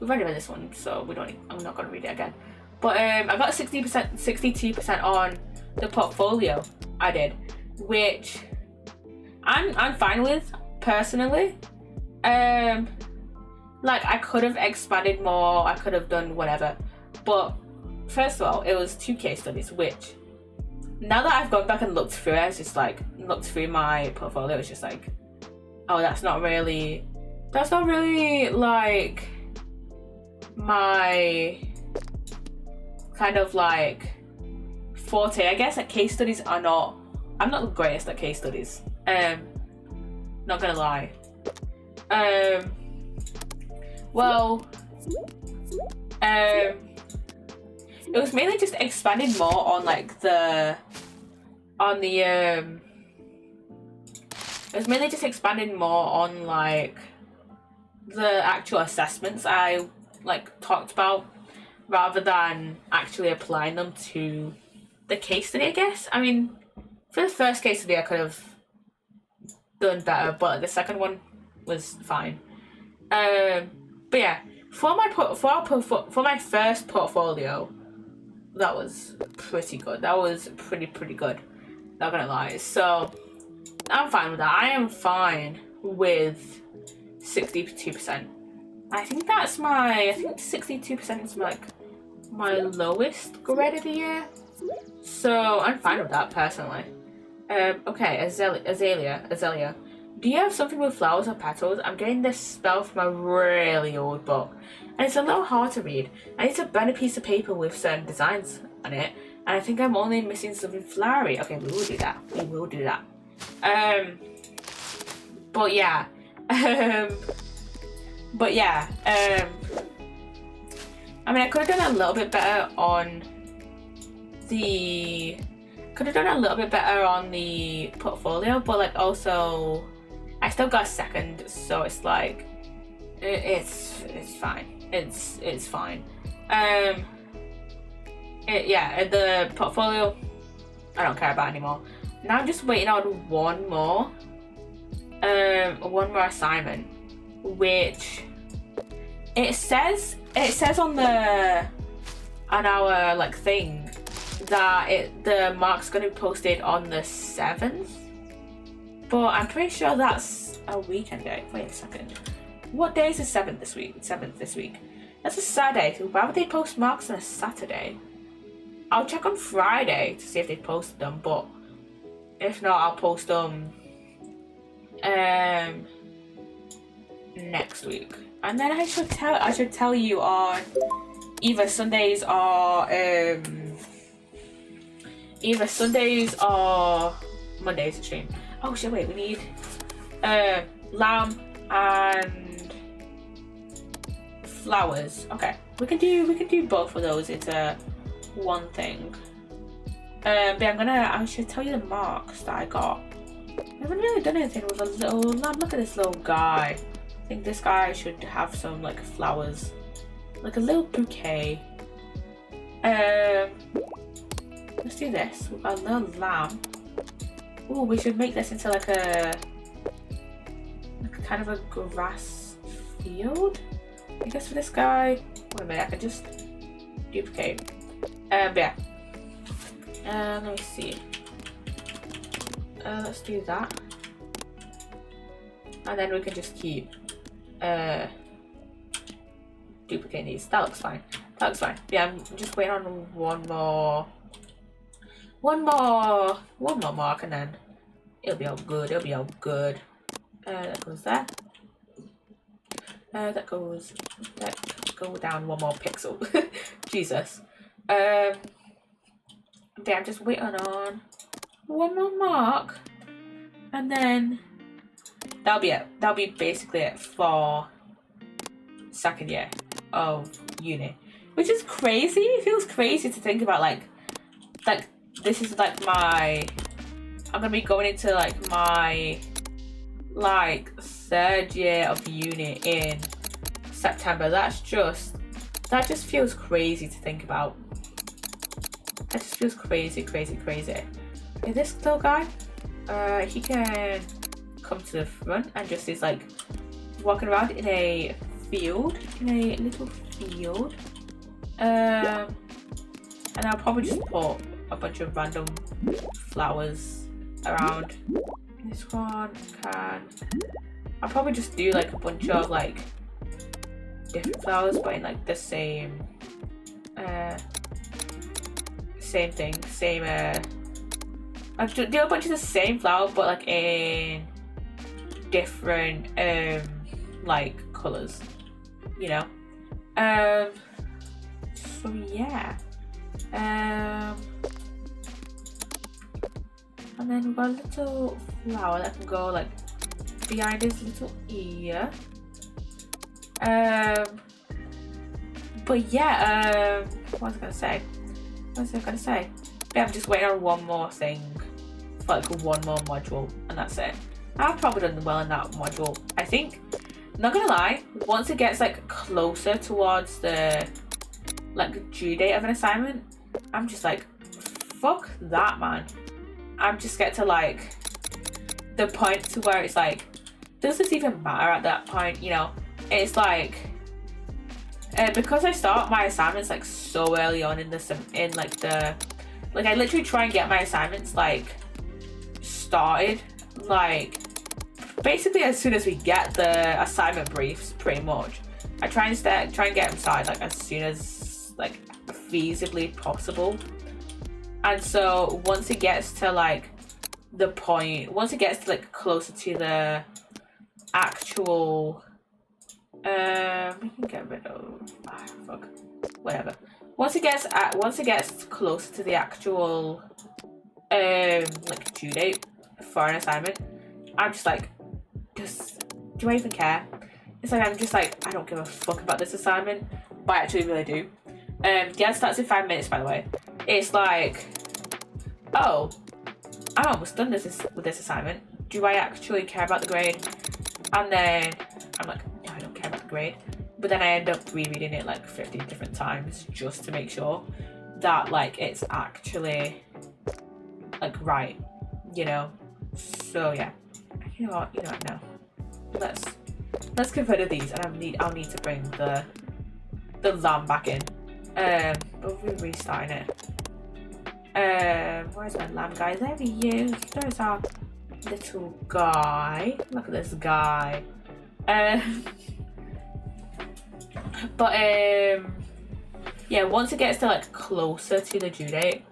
already read this one, so I'm not gonna read it again. But I got 62% on the portfolio I did, which I'm fine with personally. Like I could have expanded more, I could have done whatever. But first of all, it was 2 case studies, which now that I've gone back and looked through it, I was just like looked through my portfolio, it's just like, oh, that's not really like my kind of like forte. I guess like case studies I'm not the greatest at case studies. Not gonna lie. It was mainly just expanding more on like it was mainly just expanding more on like the actual assessments I like talked about, rather than actually applying them to the case study, I guess. I mean, for the first case study, I could have done better, but the second one was fine. But yeah, for my first portfolio, that was pretty good. That was pretty good. Not gonna lie. So I'm fine with that. I am fine with 62%. I think 62% is my lowest grade of the year. So I'm fine with that personally. Okay, Azalea. Do you have something with flowers or petals? I'm getting this spell from a really old book, and it's a little hard to read. I need to burn a piece of paper with certain designs on it, and I think I'm only missing something flowery. Okay, we will do that. But yeah. I mean, I could have done a little bit better on the portfolio, but like also I still got a second, so it's like it's fine. It's fine. The portfolio I don't care about anymore. Now I'm just waiting on one more assignment, which it says on our like thing that the mark's gonna be posted on the 7th, but I'm pretty sure that's a weekend day. Wait a second, what day is the 7th this week? That's a Saturday, so why would they post marks on a Saturday? I'll check on Friday to see if they posted them, but if not, I'll post them next week, and then I should tell you on either Sundays or Mondays stream. Oh shit! Wait, we need lamb and flowers. Okay, we can do both of those into one thing. But I should tell you the marks that I got. I haven't really done anything with a little lamb. Look at this little guy. I think this guy should have some like flowers, like a little bouquet. Let's do this. We've got a little lamb. Oh, we should make this into like a kind of a grass field, I guess, for this guy. Wait a minute, I can just duplicate. Yeah. Let me see. Let's do that, and then we can just keep duplicating these. That looks fine. Yeah, I'm just waiting on one more mark, and then it'll be all good. That goes there. That go down one more pixel. Jesus. Yeah, I'm just waiting on one more mark, and then that'll be it. That'll be basically it for second year of uni, which is crazy. It feels crazy to think about, like this is like I'm gonna be going into like my third year of uni in September. That just feels crazy to think about. That just feels crazy. Okay, this little guy, he can come to the front and just is like walking around in a little field. And I'll probably just put a bunch of random flowers around. This one I'll probably just do like a bunch of like different flowers, but in like the same thing. I'll do a bunch of the same flower, but like in different like colours, you know. So yeah. And then we've got a little flower that can go like behind his little ear. But yeah, what was I gonna say? Yeah, I'm just waiting on one more thing, for like one more module, and that's it. I've probably done well in that module. I think, not gonna lie, once it gets like closer towards the like due date of an assignment, I'm just like, fuck that, man. I'm just get to like the point to where it's like, does this even matter at that point? You know, it's like, because I start my assignments like so early on in like I literally try and get my assignments like started like basically as soon as we get the assignment briefs, pretty much. I try and get them started like as soon as like feasibly possible. And so once it gets to like the point, once it gets to like closer to the actual we can get rid of fuck, whatever. Once it gets closer to the actual like due date for an assignment, I'm just like, do I even care? It's like I'm just like, I don't give a fuck about this assignment, but I actually really do. Yeah, it starts in 5 minutes, by the way. It's like, oh, I'm almost done with this assignment. Do I actually care about the grade? And then I'm like, no, I don't care about the grade. But then I end up rereading it like 15 different times just to make sure that like it's actually like right, you know. So yeah, you know what? No, let's get rid of these, and I'll need to bring the lamb back in. But we're restarting it. Where's my lamb guy? There he is. There's our little guy. Look at this guy. But yeah, once it gets to like closer to the due date,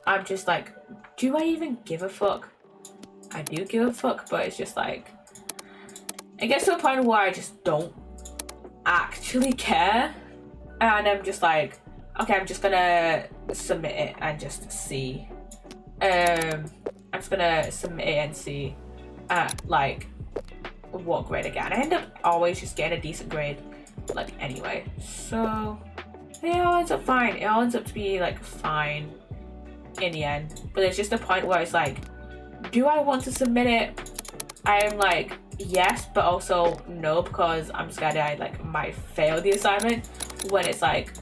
I'm just like, do I even give a fuck? I do give a fuck, but it's just like, it gets to a point where I just don't actually care, and I'm just like, okay, I'm just gonna submit it and just see. I'm just gonna submit it and see like what grade I get. And I end up always just getting a decent grade, like anyway. So it all ends up fine. It all ends up to be like fine in the end. But there's just a point where it's like, do I want to submit it? I'm like, yes, but also no, because I'm scared I like might fail the assignment. When it's like,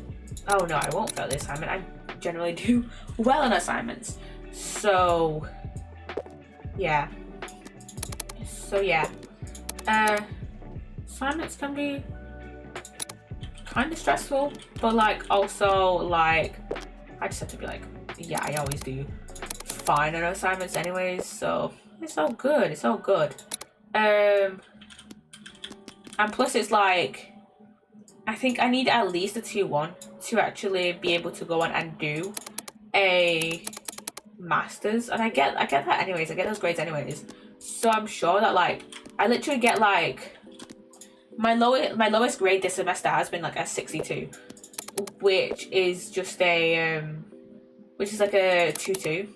oh no, I won't fail the assignment. I generally do well in assignments. So yeah. Assignments can be kind of stressful, but like also like I just have to be like, yeah, I always do fine on assignments anyways, so it's all good. And plus it's like, I think I need at least a 2-1 to actually be able to go on and do a master's, and I get that anyways. I get those grades anyways, so I'm sure that like I literally get like my lowest grade this semester has been like a 62, which is just a which is like a 2-2,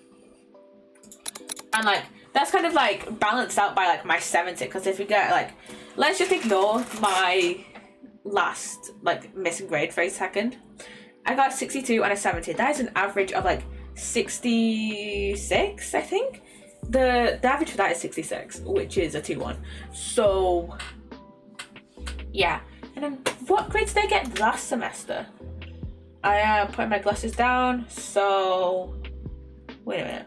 and like that's kind of like balanced out by like my 70, because if you get like, let's just ignore my last like missing grade for a second. I got 62 and a 70. That is an average of like 66, I think. The average for that is 66, which is a 2-1. So yeah. And then what grades did I get last semester? I am putting my glasses down. So wait a minute.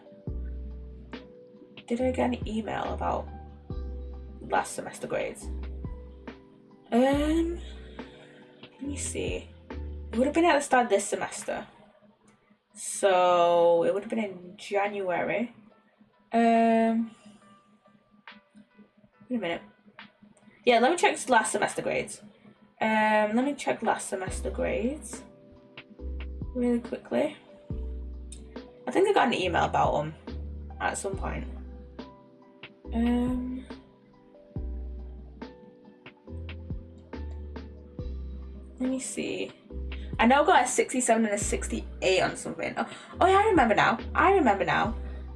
Did I get an email about last semester grades? Let me see. It would have been at the start of this semester. So it would have been in January. Wait a minute. Yeah, let me check last semester grades. Let me check last semester grades really quickly. I think I got an email about them at some point. Let me see. I know I got a 67 and a 68 on something. Oh yeah, I remember now.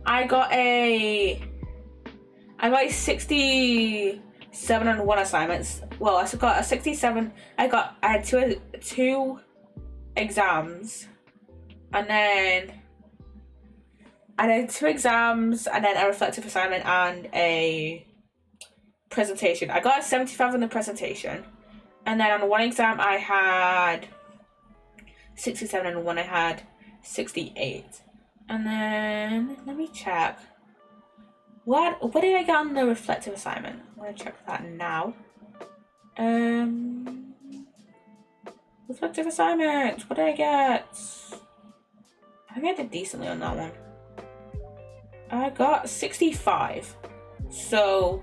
I got a 67 on one assignments. Well, I got a 67. I had two exams, and then I did 2 exams, and then a reflective assignment and a presentation. I got a 75 on the presentation, and then on one exam I had 67 and one I had 68. And then let me check. What did I get on the reflective assignment? I'm gonna check that now. Reflective assignment. What did I get? I think I did decently on that one. I got 65. So,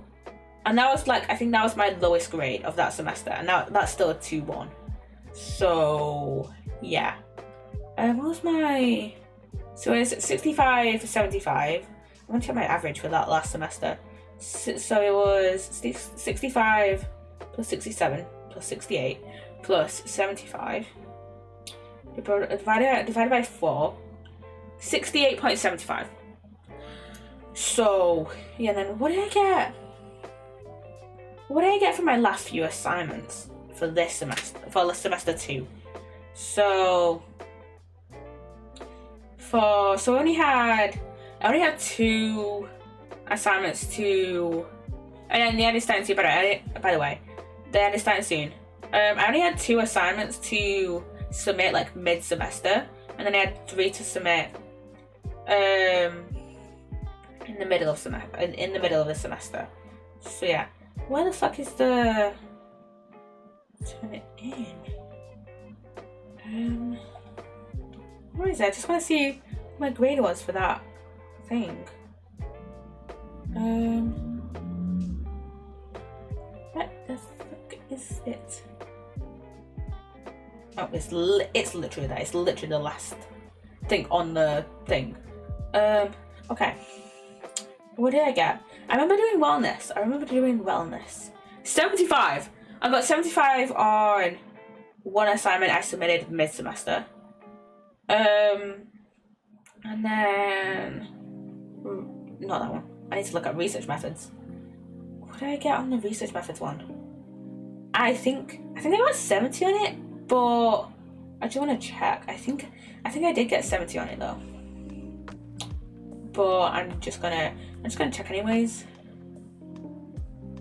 and that was like, I think that was my lowest grade of that semester, and that's still a 2-1. So yeah. What was my? So it's 65, 75. I'm gonna check my average for that last semester. So it was 65 plus 67 plus 68 plus 75 divided by 4. 68.75. So yeah, then what did I get? What did I get for my last few assignments for this semester, for semester 2? So I only had 2 assignments to, and then the end is starting soon. By the way, the end is starting soon. I only had 2 assignments to submit like mid-semester, and then I had 3 to submit in the middle of the semester. So yeah, where the fuck is the turn it in? Where is it? I just want to see what my grade was for that thing. What the fuck is it? Oh, it's literally that. It's literally the last thing on the thing. Okay. What did I get? I remember doing wellness. 75. I got 75 on one assignment I submitted mid-semester. And then not that one. I need to look at research methods. What did I get on the research methods one? I think I got 70 on it, but I just want to check. I think I did get 70 on it though. But I'm just gonna check anyways.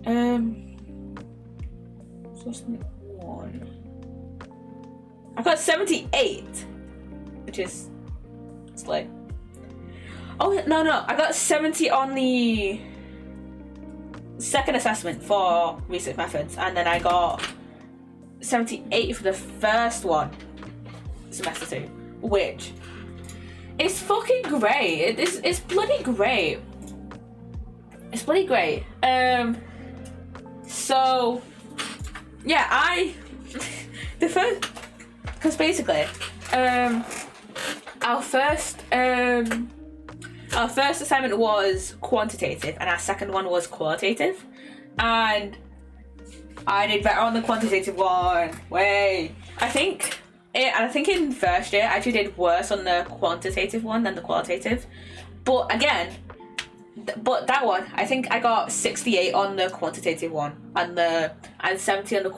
So what's the one? I got 78, which is like. Oh no! I got 70 on the second assessment for research methods, and then I got 78 for the first one, semester 2, which is fucking great. It's bloody great. It's bloody great. So yeah, the first, because basically, our first assignment was quantitative, and our second one was qualitative, and I did better on the quantitative one. I think in first year I actually did worse on the quantitative one than the qualitative, but that one, I think I got 68 on the quantitative one and 70 on the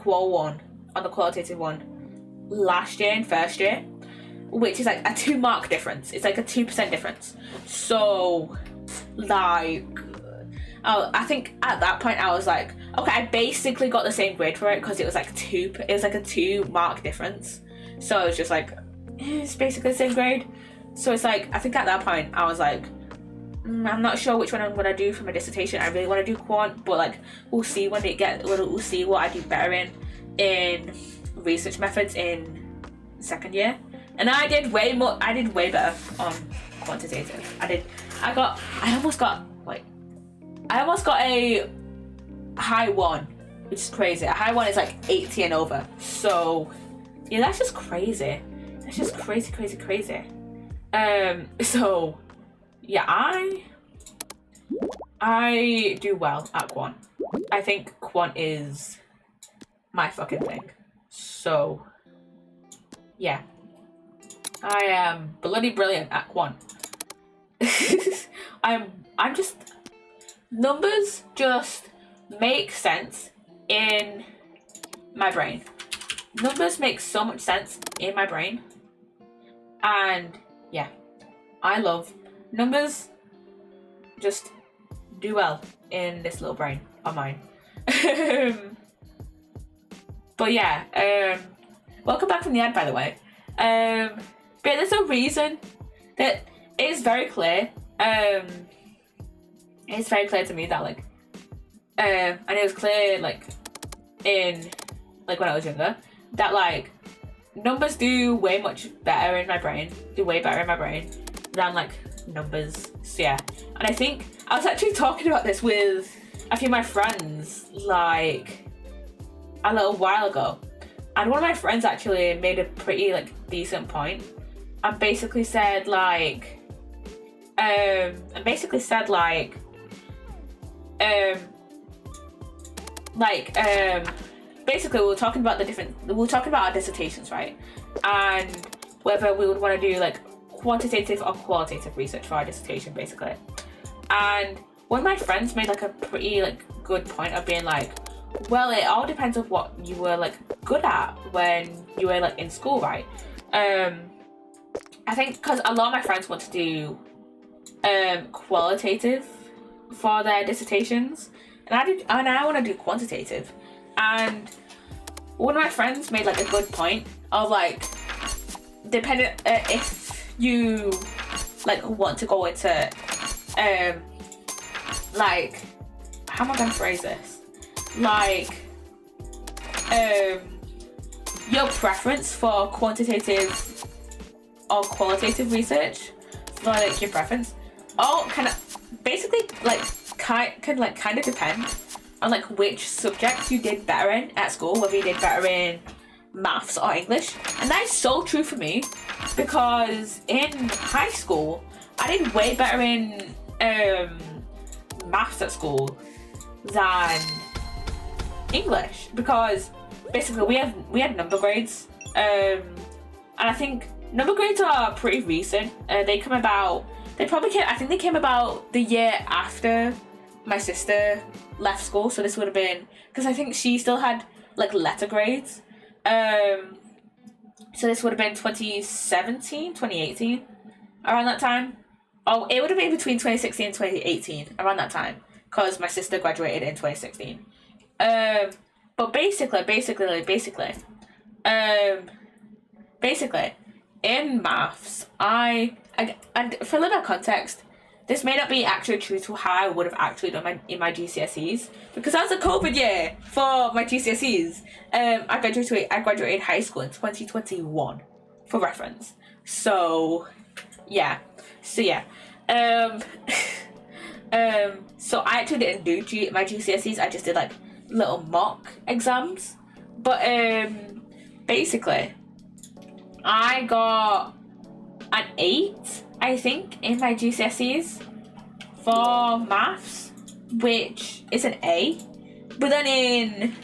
qualitative one last year in first year, which is like a 2-mark difference. It's like a 2% difference. So like, I think at that point I was like, okay, I basically got the same grade for it because it was like a 2-mark difference. So it was just like, it's basically the same grade. So it's like, I think at that point I was like, I'm not sure which one I'm gonna do for my dissertation. I really want to do quant, but like we'll see we'll see what I do better in research methods in second year. And I did way better on quantitative. I almost got a high 1, which is crazy. A high 1 is like 80 and over. So yeah, that's just crazy. That's just crazy. So yeah, I do well at quant. I think quant is my fucking thing. So yeah, I am bloody brilliant at quant. I'm just, numbers just make sense in my brain. Numbers make so much sense in my brain, and yeah, I love numbers. Just do well in this little brain of mine. But yeah, welcome back from the ad, by the way. But there's a reason that it is very clear it's very clear to me that like, and it was clear like in like when I was younger that like numbers do way better in my brain than like numbers. So yeah, and I think I was actually talking about this with a few of my friends like a little while ago, and one of my friends actually made a pretty like decent point and basically said like basically we were talking about our dissertations, right, and whether we would want to do like quantitative or qualitative research for our dissertation basically. And one of my friends made like a pretty like good point of being like, well, it all depends on what you were like good at when you were like in school, right? I think because a lot of my friends want to do qualitative for their dissertations, and I want to do quantitative. And one of my friends made like a good point of like, depending if you like want to go into like, how am I gonna phrase this? Like your preference for quantitative or qualitative research, for like your preference, all kind of basically like kind of depend on like which subjects you did better in at school, whether you did better in maths or English. And that is so true for me, because in high school I did way better in maths at school than English, because basically we had number grades, and I think number grades are pretty recent. They came about the year after my sister left school, so this would have been, because I think she still had like letter grades, so this would have been 2017, 2018, around that time. Oh, it would have been between 2016 and 2018, around that time, because my sister graduated in 2016. But basically, in maths, and for a little context, this may not be actually true to how I would have actually done in my GCSEs, because that was a COVID year for my GCSEs. I graduated high school in 2021, for reference. So I actually didn't do my GCSEs. I just did like little mock exams. But basically, I got an 8, I think, in my GCSEs for maths, which is an A. But then in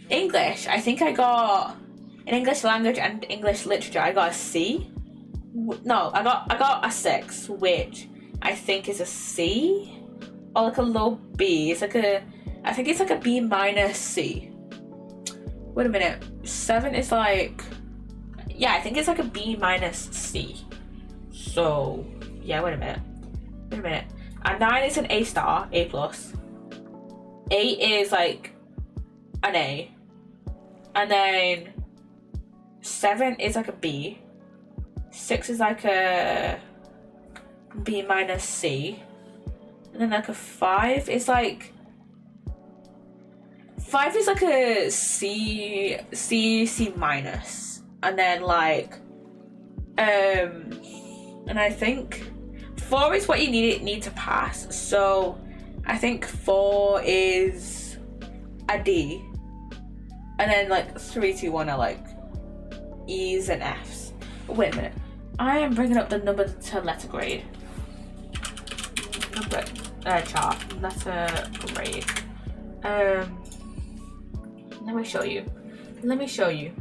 English, I think I got, in English language and English literature, I got a C. No, I got a 6, which I think is a C or like a low B. It's like I think it's like a B minus C. Wait a minute, 7 is like, yeah, I think it's like a B minus C. So yeah, wait a minute. A 9 is an A star, A plus. 8 is like an A, and then 7 is like a B. 6 is like a B minus C, and then like a 5 is like a C minus, and then like and I think 4 is what you need to pass. So I think 4 is a D, and then like 3, 2, 1 are like E's and F's. Wait a minute. I am bringing up the number to letter grade. Chart. Letter grade. Let me show you. Let me show you.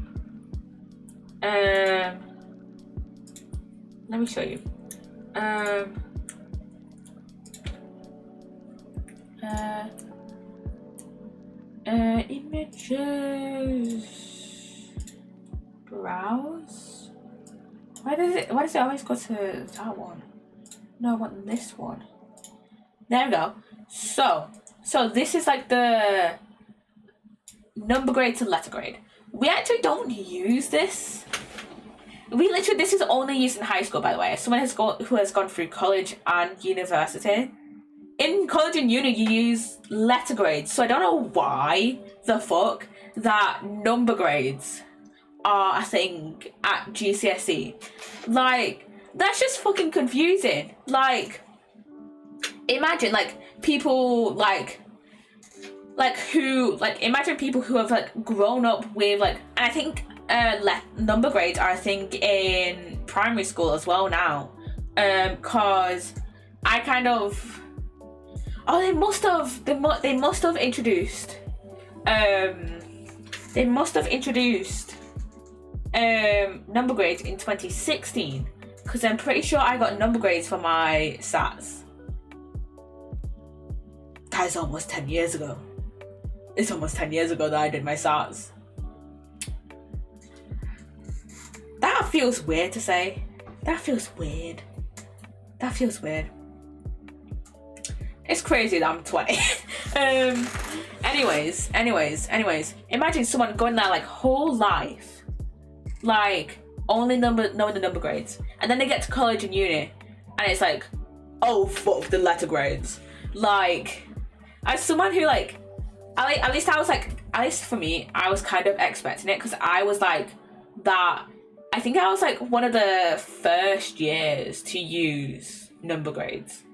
Images. Browse. Why does it always go to that one? No, I want this one. There we go. So this is like the number grade to letter grade. We actually don't use this. This is only used in high school, by the way. As someone who has gone through college and university. In college and uni, you use letter grades. So I don't know why the fuck that number grades are a thing at GCSE. Like, that's just fucking confusing. Like, imagine, like, people, imagine people who have, like, grown up with, like, and I think number grades are a thing in primary school as well now. Cause I kind of, they must have introduced number grades in 2016, because I'm pretty sure I got number grades for my SATs. That is almost 10 years ago. It's almost 10 years ago that I did my SATs. That feels weird to say. That feels weird. It's crazy that I'm 20. Anyways. Imagine someone going their like whole life, like only knowing the number grades, and then they get to college and uni, and it's like, oh fuck the letter grades. Like, as someone who like, at least for me, I was kind of expecting it, because I was like that. I think I was like one of the first years to use number grades.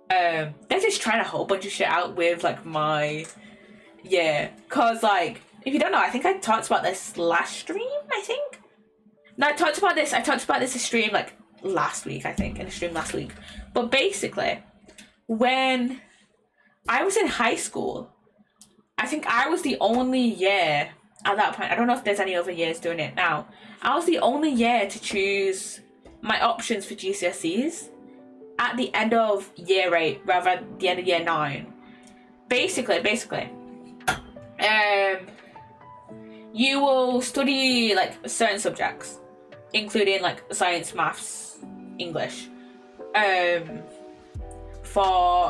They're just trying a whole bunch of shit out with like my, cause like, if you don't know, I think I talked about this last stream, I think. No, I talked about this in stream like last week, I think, in a stream last week. But basically, when I was in high school, I think I was the only year at that point, I don't know if there's any other years doing it now, I was the only year to choose my options for GCSEs at the end of year 8 rather than the end of year 9. Basically, you will study like certain subjects, including like science, maths, English.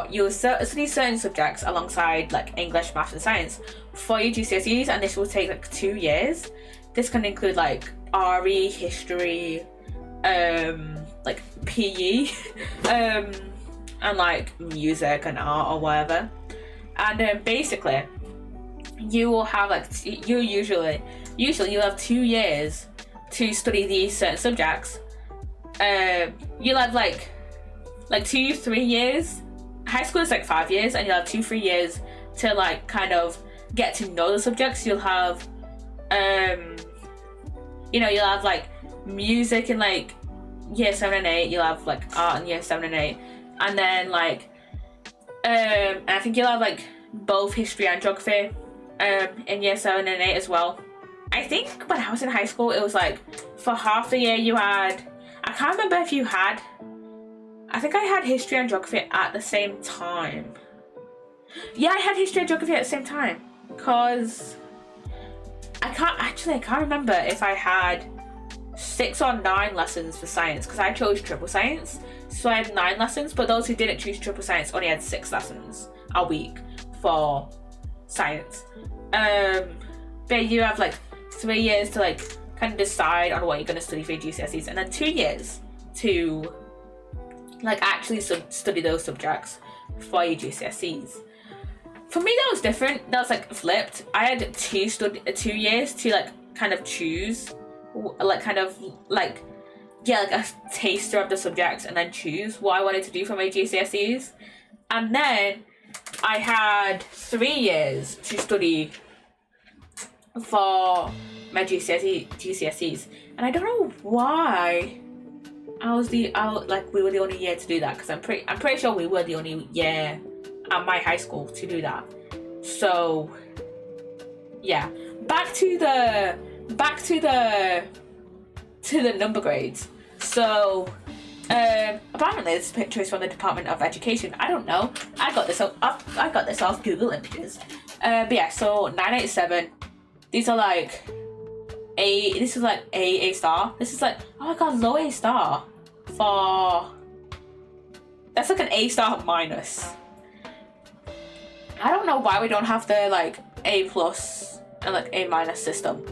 You'll study certain subjects alongside like English, maths and science for your GCSEs, and this will take like 2 years. This can include like RE, history, like PE, and like music and art or whatever. And basically, you will have like usually you'll have 2 years to study these certain subjects. You'll have like 2-3 years. High school is like 5 years, and you'll have 2-3 years to like kind of get to know the subjects. You'll have you'll have like music in like year 7 and 8. You'll have like art in year 7 and 8, and then like I think you'll have like both history and geography in year 7 and 8 as well. I think when I was in high school, it was like for half the year you had, I can't remember if you had, I think I had history and geography at the same time. Yeah, I had history and geography at the same time, because I can't remember if I had 6 or 9 lessons for science, because I chose triple science, so I had 9 lessons, but those who didn't choose triple science only had 6 lessons a week for science. But you have like 3 years to like kind of decide on what you're going to study for your GCSEs, and then 2 years to like actually study those subjects for your GCSEs. For me, that was different. That was like flipped. I had 2 years to like kind of choose, like kind of like like a taster of the subjects, and then choose what I wanted to do for my GCSEs. And then I had 3 years to study for my GCSEs, and I don't know why we were the only year to do that, because I'm pretty sure we were the only year at my high school to do that. So yeah, back to the number grades. So apparently this picture is from the Department of Education. I don't know. I got this off Google Images. But yeah, so 987. These are like this is like A star. This is like, oh my god, low A star. That's like an A star minus. I don't know why we don't have the like A plus and like A minus system.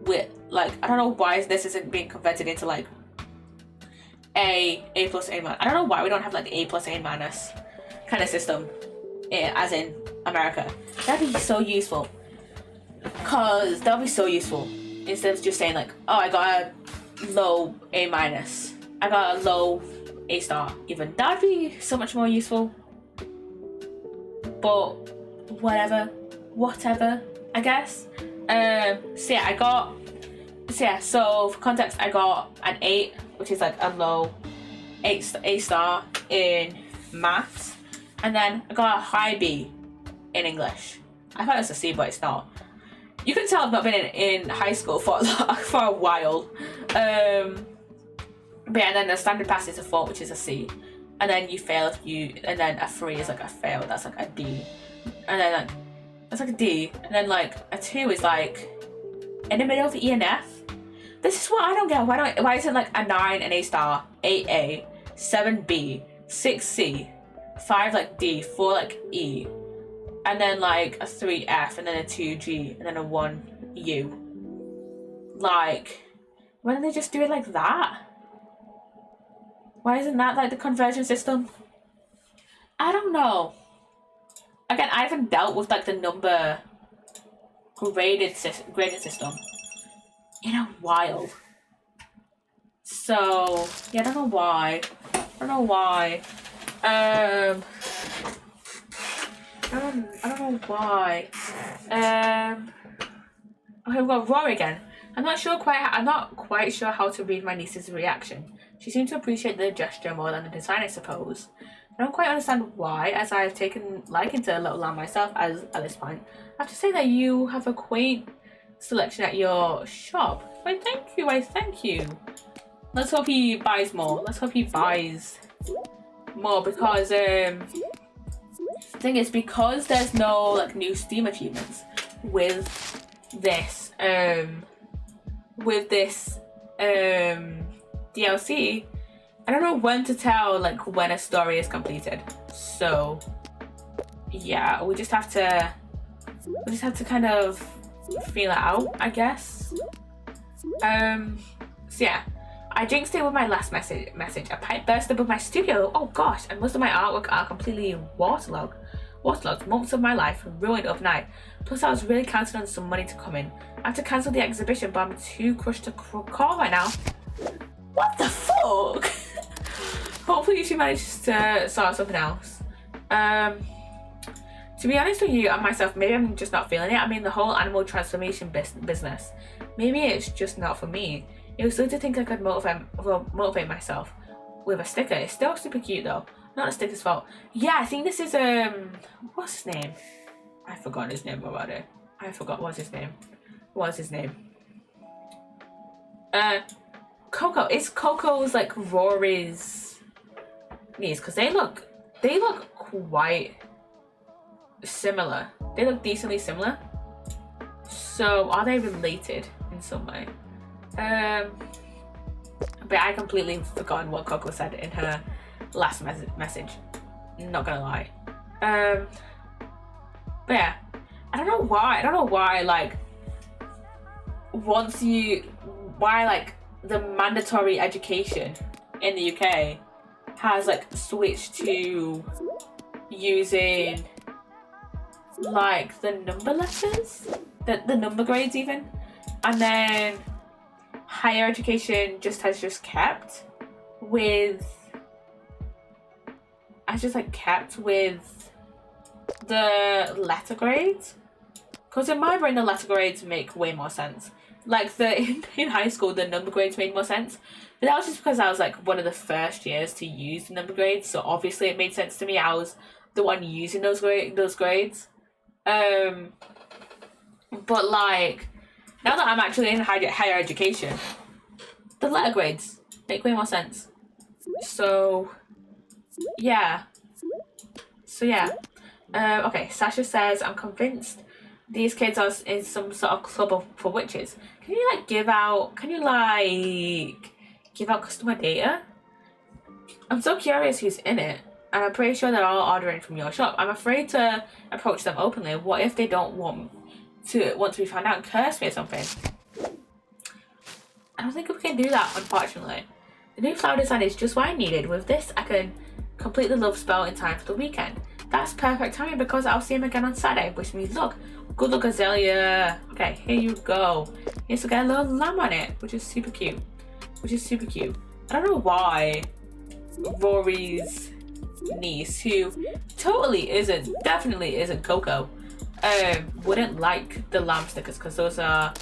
With like, I don't know why this isn't being converted into like A plus A minus. I don't know why we don't have like A plus A minus kind of system as in America. That'd be so useful. Cause that'd be so useful. Instead of just saying like, oh, I got a low A minus. I got a low A star even. That'd be so much more useful. But whatever, I guess. So for context, I got an 8, which is like a low A star in maths, and then I got a high B in English. I thought it was a C, but it's not. You can tell I've not been in high school for a while. But yeah, and then the standard pass is a 4, which is a C, and then you fail if you, and then a 3 is like a fail. That's like a D, and then like that's like a D, and then like a 2 is like in the middle of E and F. This is what I don't get. Why isn't like a 9 an A star, 8A, 7B, 6C, 5 like D, 4 like E, and then like a 3F, and then a 2G, and then a 1U. Like, why don't they just do it like that? Why isn't that like the conversion system? I don't know. Again, I haven't dealt with like the number grading system in a while. So yeah, I don't know why. I don't know why. I don't know why. Okay, we've got Rory again. I'm not quite sure how to read my niece's reaction. She seemed to appreciate the gesture more than the design, I suppose. I don't quite understand why, as I have taken liking to Little Lamb myself at this point. I have to say that you have a quaint selection at your shop. Why, thank you. Let's hope he buys more. Because the thing is, because there's no like new Steam achievements with this DLC, I don't know when to tell like when a story is completed. So yeah, we just have to kind of feel it out, I guess. So yeah, I jinxed it with my last message. A pipe burst above my studio. Oh gosh, and most of my artwork are completely waterlogged. Months of my life ruined overnight. Plus I was really counting on some money to come in. I have to cancel the exhibition, but I'm too crushed to call right now. What the fuck? Hopefully she manages to sort out something else. To be honest with you and myself, maybe I'm just not feeling it. I mean, the whole animal transformation business, maybe it's just not for me. It was good to think I could motivate myself with a sticker. It's still super cute though. Not the sticker's fault. Yeah, I think this is what's his name? I forgot his name already. What's his name? Coco. It's Coco's like Rory's niece, because they look quite similar. They look decently similar. So are they related in some way? But I completely forgotten what Coco said in her last message. Not gonna lie. But yeah, I don't know why like the mandatory education in the UK has like switched to using like the number letters, the number grades even, and then higher education has kept with the letter grades. Because in my brain the letter grades make way more sense. Like in high school the number grades made more sense, but that was just because I was like one of the first years to use the number grades, so obviously it made sense to me. I was the one using those grades. But like now that I'm actually in higher education, the letter grades make way more sense. So yeah. Okay, Sasha says, I'm convinced these kids are in some sort of club for witches. Can you give out customer data? I'm so curious who's in it, and I'm pretty sure they're all ordering from your shop. I'm afraid to approach them openly. What if they don't want to be found out and curse me or something? I don't think we can do that, unfortunately. The new flower design is just what I needed. With this, I can complete the love spell in time for the weekend. That's perfect timing because I'll see him again on Saturday, which means look, good luck Azalea. Okay, here you go. Here's to get a little lamb on it, which is super cute. I don't know why Rory's niece, who definitely isn't Coco, wouldn't like the lamb stickers because those are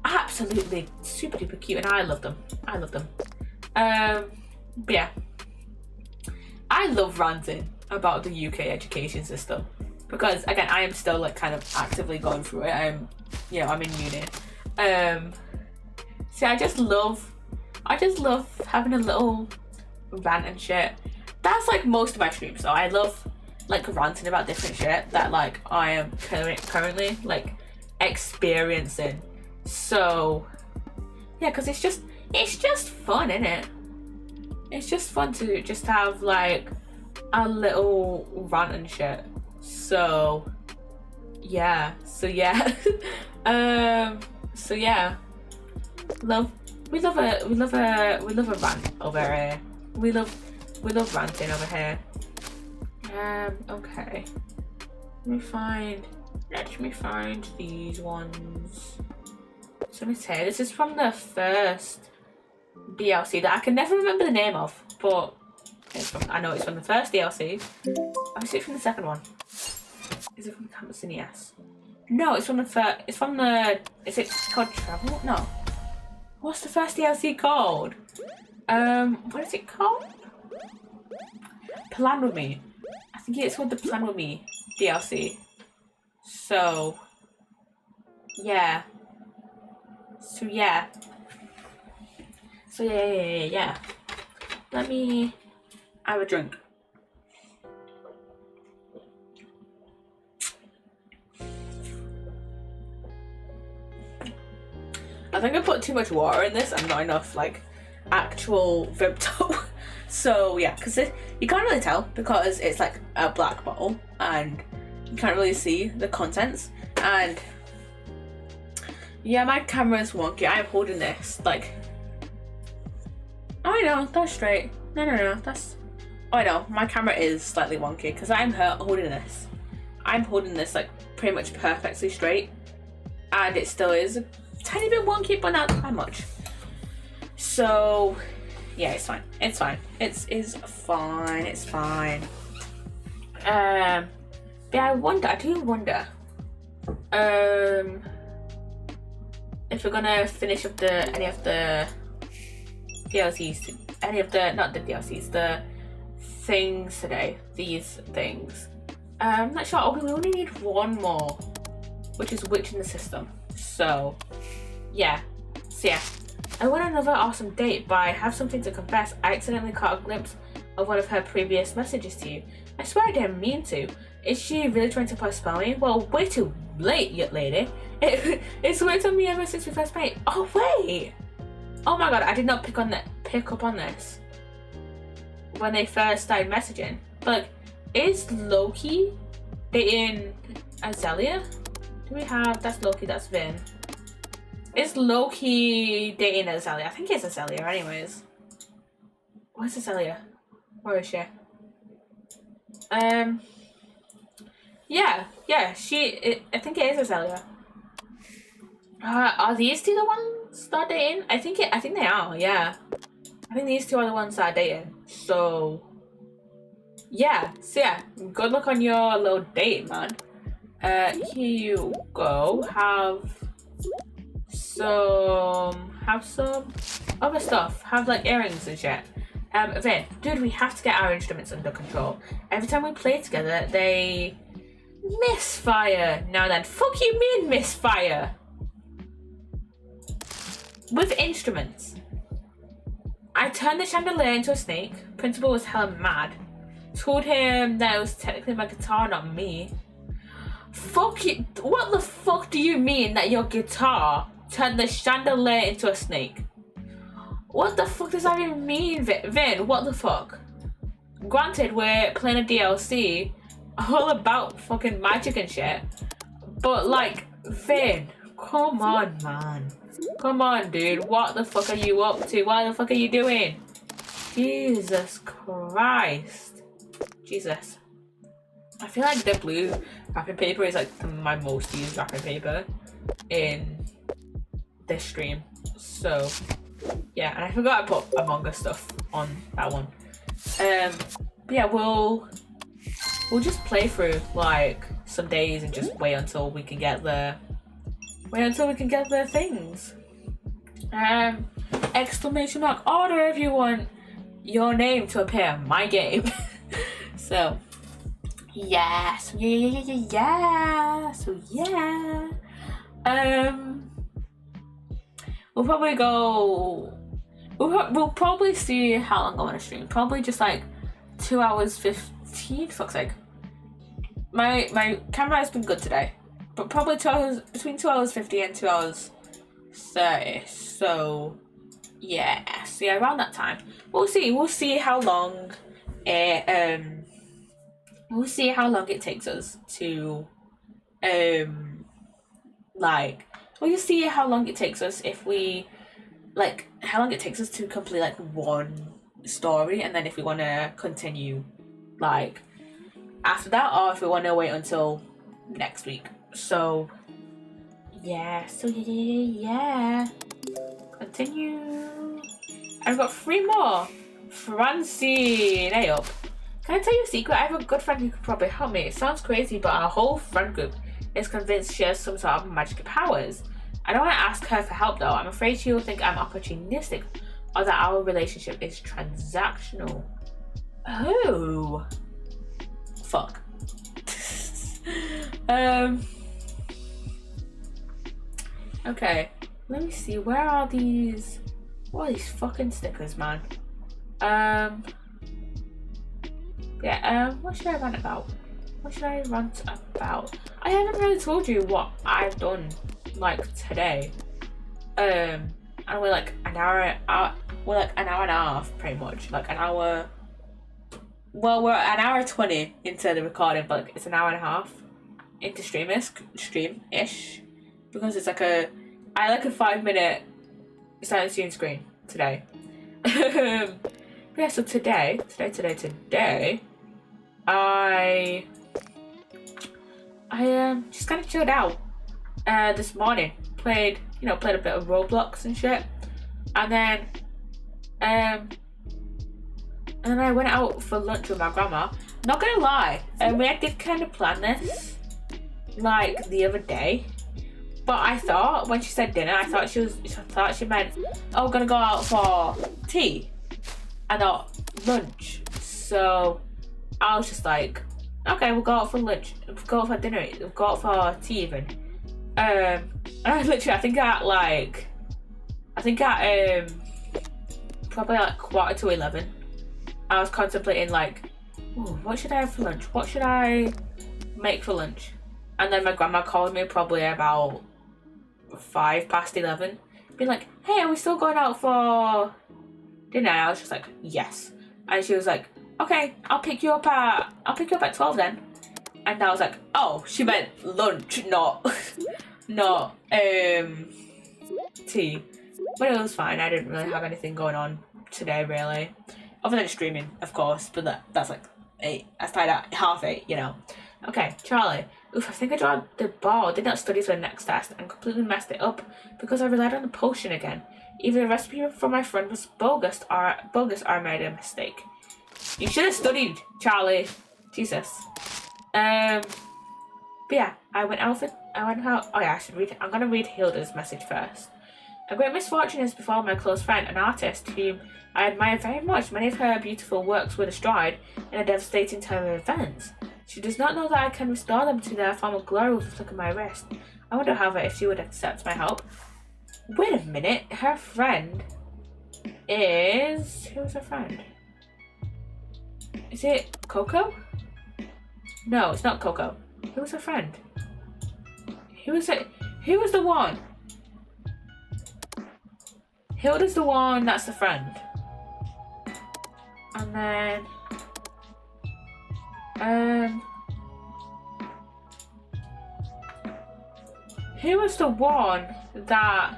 absolutely super duper cute and I love them. But yeah, I love ranting about the UK education system because again I am still like kind of actively going through it. I'm in uni. So I just love having a little rant and shit. That's like most of my streams, so I love like ranting about different shit that like I am currently like experiencing. So yeah, because it's just fun, isn't it? It's just fun to just have like a little rant and shit. So yeah. We love a rant over here. We love ranting over here. Okay. Let me find these ones. So let me say, this is from the first DLC that I can never remember the name of, but I know it's from the first DLC. Oh, is it from the second one? Is it from the Campus NES? No, it's from the first. It's from the. Is it called Travel? No. What's the first DLC called? What is it called? Plan With Me. I think it's called the Plan With Me DLC. So yeah. Let me have a drink. I think I put too much water in this and not enough like actual Vimto. So yeah, because you can't really tell because it's like a black bottle and you can't really see the contents. And yeah, my camera's wonky. I am holding this like. Oh, I know, that's straight. No, that's. Oh, I know, my camera is slightly wonky because I'm holding this. I'm holding this like pretty much perfectly straight, and it still is a tiny bit wonky, but not that much. So yeah, it's fine. It's fine. It's fine. But I do wonder. If we're gonna finish up any of the DLCs, not the DLCs, the things today, these things. I'm not sure. Oh, we only need one more, which is Witch in the System. So yeah. I won another awesome date, but I have something to confess. I accidentally caught a glimpse of one of her previous messages to you. I swear I didn't mean to. Is she really trying to spell me? Well, way too late, you lady. It's worked on me ever since we first met. Oh wait! Oh my god, I did not pick up on this when they first started messaging. But is Loki dating Azalea? Do we have? That's Loki. That's Vin. Is Loki dating Azalea? I think it's Azalea, anyways. Where's Azalea? Where is she? Yeah. I think it is Azalea. Are these two the ones that are dating? I think they are. Yeah. I think these two are the ones that are dating. So yeah. Good luck on your little date, man. Here you go. Have some other stuff. Have like earrings and shit. Vin, dude, we have to get our instruments under control. Every time we play together, they misfire. Now then, fuck you mean misfire? With instruments. I turned the chandelier into a snake. Principal was hella mad. Told him that it was technically my guitar, not me. Fuck you. What the fuck do you mean that your guitar turned the chandelier into a snake? What the fuck does that even mean, Vin? What the fuck? Granted, we're playing a DLC all about fucking magic and shit, but like, Vin, come on, man. Come on, dude. What the fuck are you up to? What the fuck are you doing? Jesus Christ. Jesus. I feel like the blue wrapping paper is like my most used wrapping paper in this stream. So yeah, and I forgot I put Among Us stuff on that one. But yeah, we'll just play through like some days and just wait until we can get the things. Exclamation mark order if you want your name to appear in my game. So yes, yeah. So yeah. We'll probably go. We'll probably see how long I want to stream. Probably just like 2 hours 15. Fuck's sake. My camera has been good today, but probably 2 hours, between 2 hours 50 and 2 hours 30. So yeah, so yeah, around that time. We'll see how long it we'll see how long it takes us to like we'll just see how long it takes us if we like how long it takes us to complete like one story, and then if we want to continue like after that, or if we want to wait until next week. So yeah, continue. I've got 3 more. Francine, hey up. Can I tell you a secret? I have a good friend who could probably help me. It sounds crazy, but our whole friend group is convinced she has some sort of magic powers. I don't want to ask her for help though. I'm afraid she will think I'm opportunistic or that our relationship is transactional. Oh. Fuck. Okay. Let me see. Where are these? What are these fucking stickers, man? Yeah, what should I rant about? I haven't really told you what I've done, like, today. And we're like an hour and a half, pretty much. Like an hour. Well, we're an hour 20 into the recording, but like, it's an hour and a half into stream-ish. Because it's like I like a 5-minute silent screen today. Yeah, so today, I just kind of chilled out. This morning, played a bit of Roblox and shit, and then I went out for lunch with my grandma. Not gonna lie, we did kind of plan this like the other day, but I thought when she said dinner, I thought she meant, oh, we're gonna go out for tea and not lunch. So I was just like, okay, we'll go out for lunch, we'll go out for dinner, we'll go out for tea even. And I literally, I think at probably like 11:15, I was contemplating like, ooh, what should I have for lunch? What should I make for lunch? And then my grandma called me probably about 11:05, being like, hey, are we still going out for dinner? And I was just like, yes. And she was like, okay, I'll pick you up at 12 then. And I was like, oh, she meant lunch, not tea. But it was fine. I didn't really have anything going on today, really, other than streaming, of course. But that's like 8. I started at 8:30, you know. Okay, Charlie. Oof, I think I dropped the ball. Did not study for the next test and completely messed it up because I relied on the potion again. Either the recipe from my friend was bogus or I made a mistake. You should have studied, Charlie. Jesus. But yeah, I went out. Oh yeah, I should read. I'm gonna read Hilda's message first. A great misfortune has befallen my close friend, an artist whom I admire very much. Many of her beautiful works were destroyed in a devastating turn of events. She does not know that I can restore them to their former glory with a flick of my wrist. I wonder, however, if she would accept my help. Wait a minute, her friend is... Who's her friend? Is it Coco? No, it's not Coco. Who was her friend? Who was it? Who was the one? Hilda's the one that's the friend. And then... who was the one that...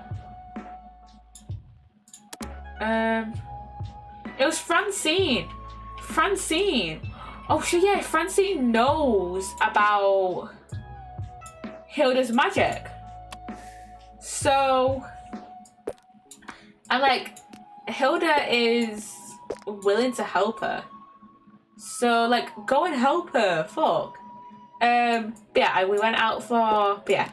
it was Francine. Oh shit, yeah, Francine knows about Hilda's magic. So, I'm like, Hilda is willing to help her. So, like, go and help her, fuck. But yeah, we went out for, but yeah.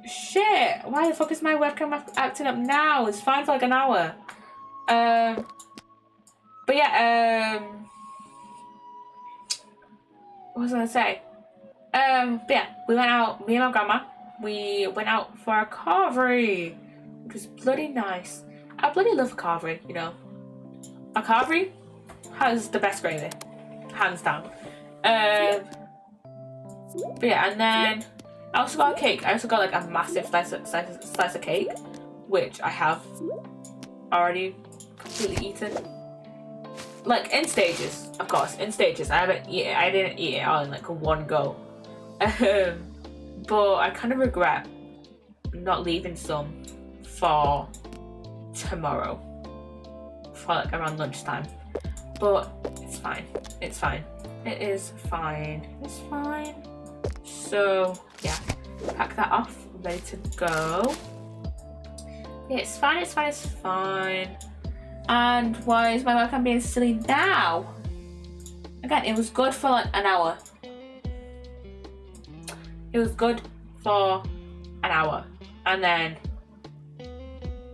Shit, why the fuck is my webcam acting up now? It's fine for like an hour. But yeah, what was I gonna say? But yeah, we went out, me and my grandma, we went out for a carvery, which was bloody nice. I bloody love a carvery, you know. A carvery has the best gravy, hands down. But yeah, and then I also got a cake. I also got like a massive slice of cake, which I have already completely eaten. Like in stages, of course, in stages. I didn't eat it all in like one go. But I kind of regret not leaving some for tomorrow, for like around lunchtime. But it's fine. It's fine. It is fine. It's fine. So yeah, pack that off, ready to go. Yeah, it's fine. It's fine. It's fine. And why is my webcam being silly now? Again, it was good for like an hour. It was good for an hour, and then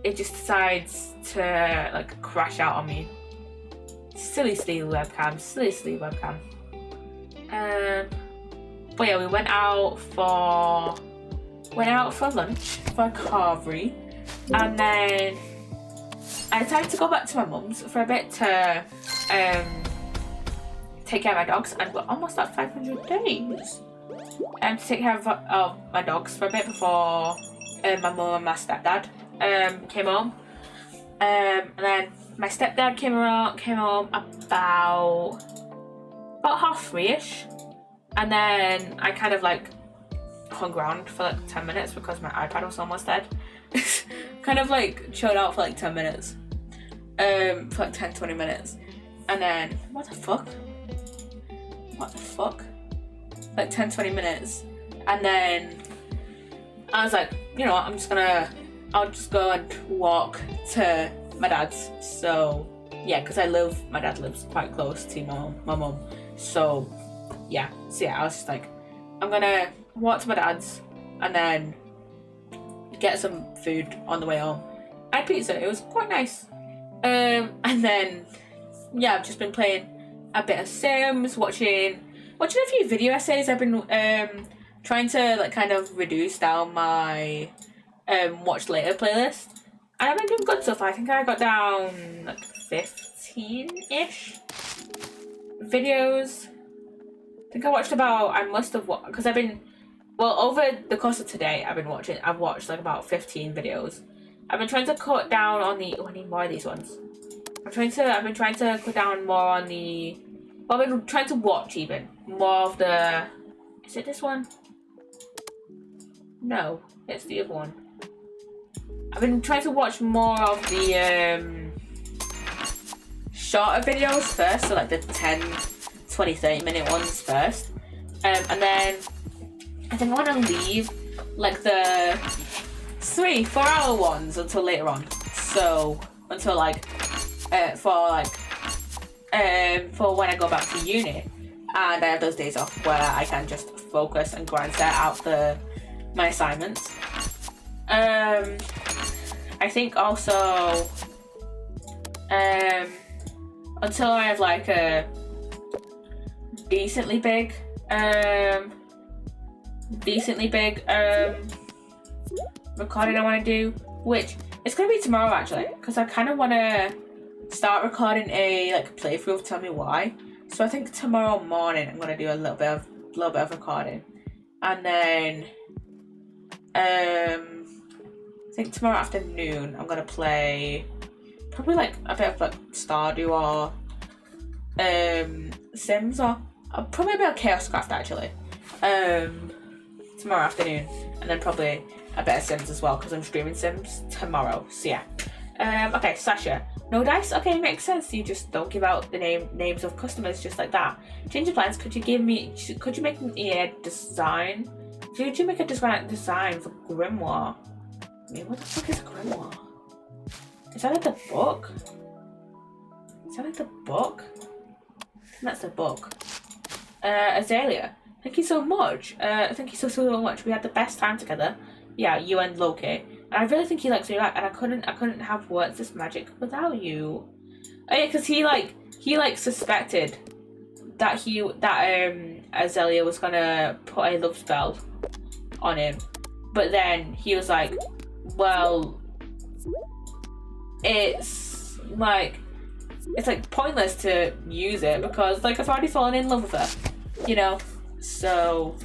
it just decides to like crash out on me. Silly webcam. But yeah, we went out for lunch for a carvery, and then I decided to go back to my mum's for a bit to take care of my dogs, and we're almost at 500 days. To take care of my dogs for a bit before my mum and my stepdad came home. And then my stepdad came home about 3:30ish, and then I kind of like hung around for like 10 minutes because my iPad was almost dead. Kind of like chilled out for like 10 minutes, for like 10-20 minutes, and then what the fuck, like 10-20 minutes, and then I was like, you know what, I'll just go and walk to my dad's. So yeah, because my dad lives quite close to my mum. So yeah, I was just like, I'm gonna walk to my dad's and then get some food on the way home. I had pizza, it was quite nice. And then yeah, I've just been playing a bit of Sims, watching a few video essays. I've been trying to like kind of reduce down my watch later playlist, and I've been doing good so far. I think I got down like 15-ish videos. I think I watched because I've been, over the course of today, I've watched like about 15 videos. I've been trying to cut down on the, I need more of these ones. I've been trying to cut down more on the, I've been trying to watch even more of the, is it this one? No, it's the other one. I've been trying to watch more of the shorter videos first, so like the 10, 20, 30 minute ones first. And then I think I want to leave like the 3-4 hour ones until later on. So until like for when I go back to uni and I have those days off where I can just focus and grind set out my assignments. I think also until I have like a decently big recording I want to do, which it's gonna be tomorrow actually, because I kind of want to start recording a like playthrough of Tell Me Why. So I think tomorrow morning I'm gonna do a little bit of recording, and then I think tomorrow afternoon I'm gonna play probably like a bit of like Stardew or Sims, or probably a bit of Chaoscraft actually, tomorrow afternoon, and then probably a bit of Sims as well because I'm streaming Sims tomorrow. So yeah. Okay, Sasha, No dice? Okay, makes sense. You just don't give out the names of customers just like that. Change of plans. Could you make me a design? Could you make a design for grimoire? I mean, what the fuck is a grimoire? Is that like the book? Is that like the book? That's the book. Azalea, thank you so much. Thank you so much. We had the best time together. Yeah, you and Loki. And I really think he likes me back, and I couldn't have worked this magic without you. Oh yeah, because he suspected that Azalea was gonna put a love spell on him, but then he was like, well, it's like pointless to use it because like I've already fallen in love with her, you know. So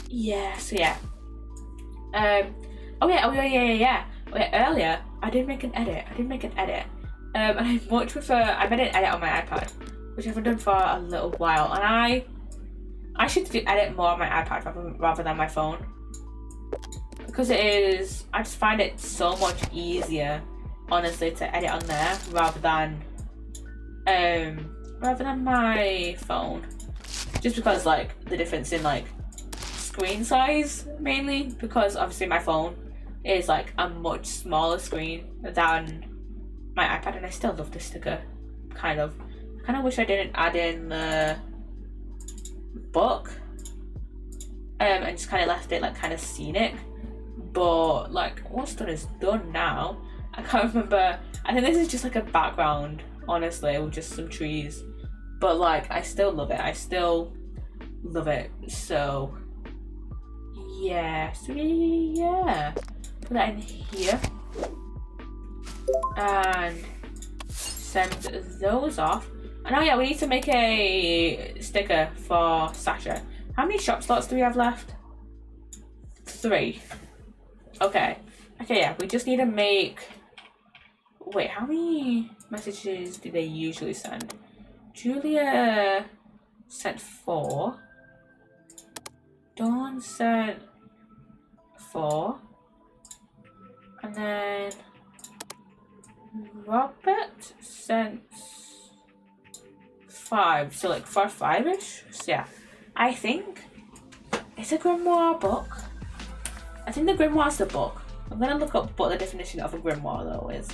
yeah. Oh yeah. Earlier I did make an edit. And I much prefer. I made an edit on my iPad, which I haven't done for a little while, and I should edit more on my iPad rather than my phone, because I just find it so much easier, honestly, to edit on there rather than my phone, just because like the difference in like screen size, mainly because obviously my phone is like a much smaller screen than my iPad, and I still love this sticker. I kind of wish I didn't add in the book and just kind of left it like kind of scenic, but like what's done is done now. I can't remember. I think this is just like a background, honestly, with just some trees, but like I still love it. So yeah, put that in here and send those off. And oh yeah, we need to make a sticker for Sasha. How many shop slots do we have left? 3. Okay, yeah, we just need to make... Wait, how many messages do they usually send? Julia sent 4. Dawn sent 4. And then Robert sent 5. So like 5-ish. So yeah, I think it's a grimoire book. I think the grimoire's the book. I'm gonna look up what the definition of a grimoire though is,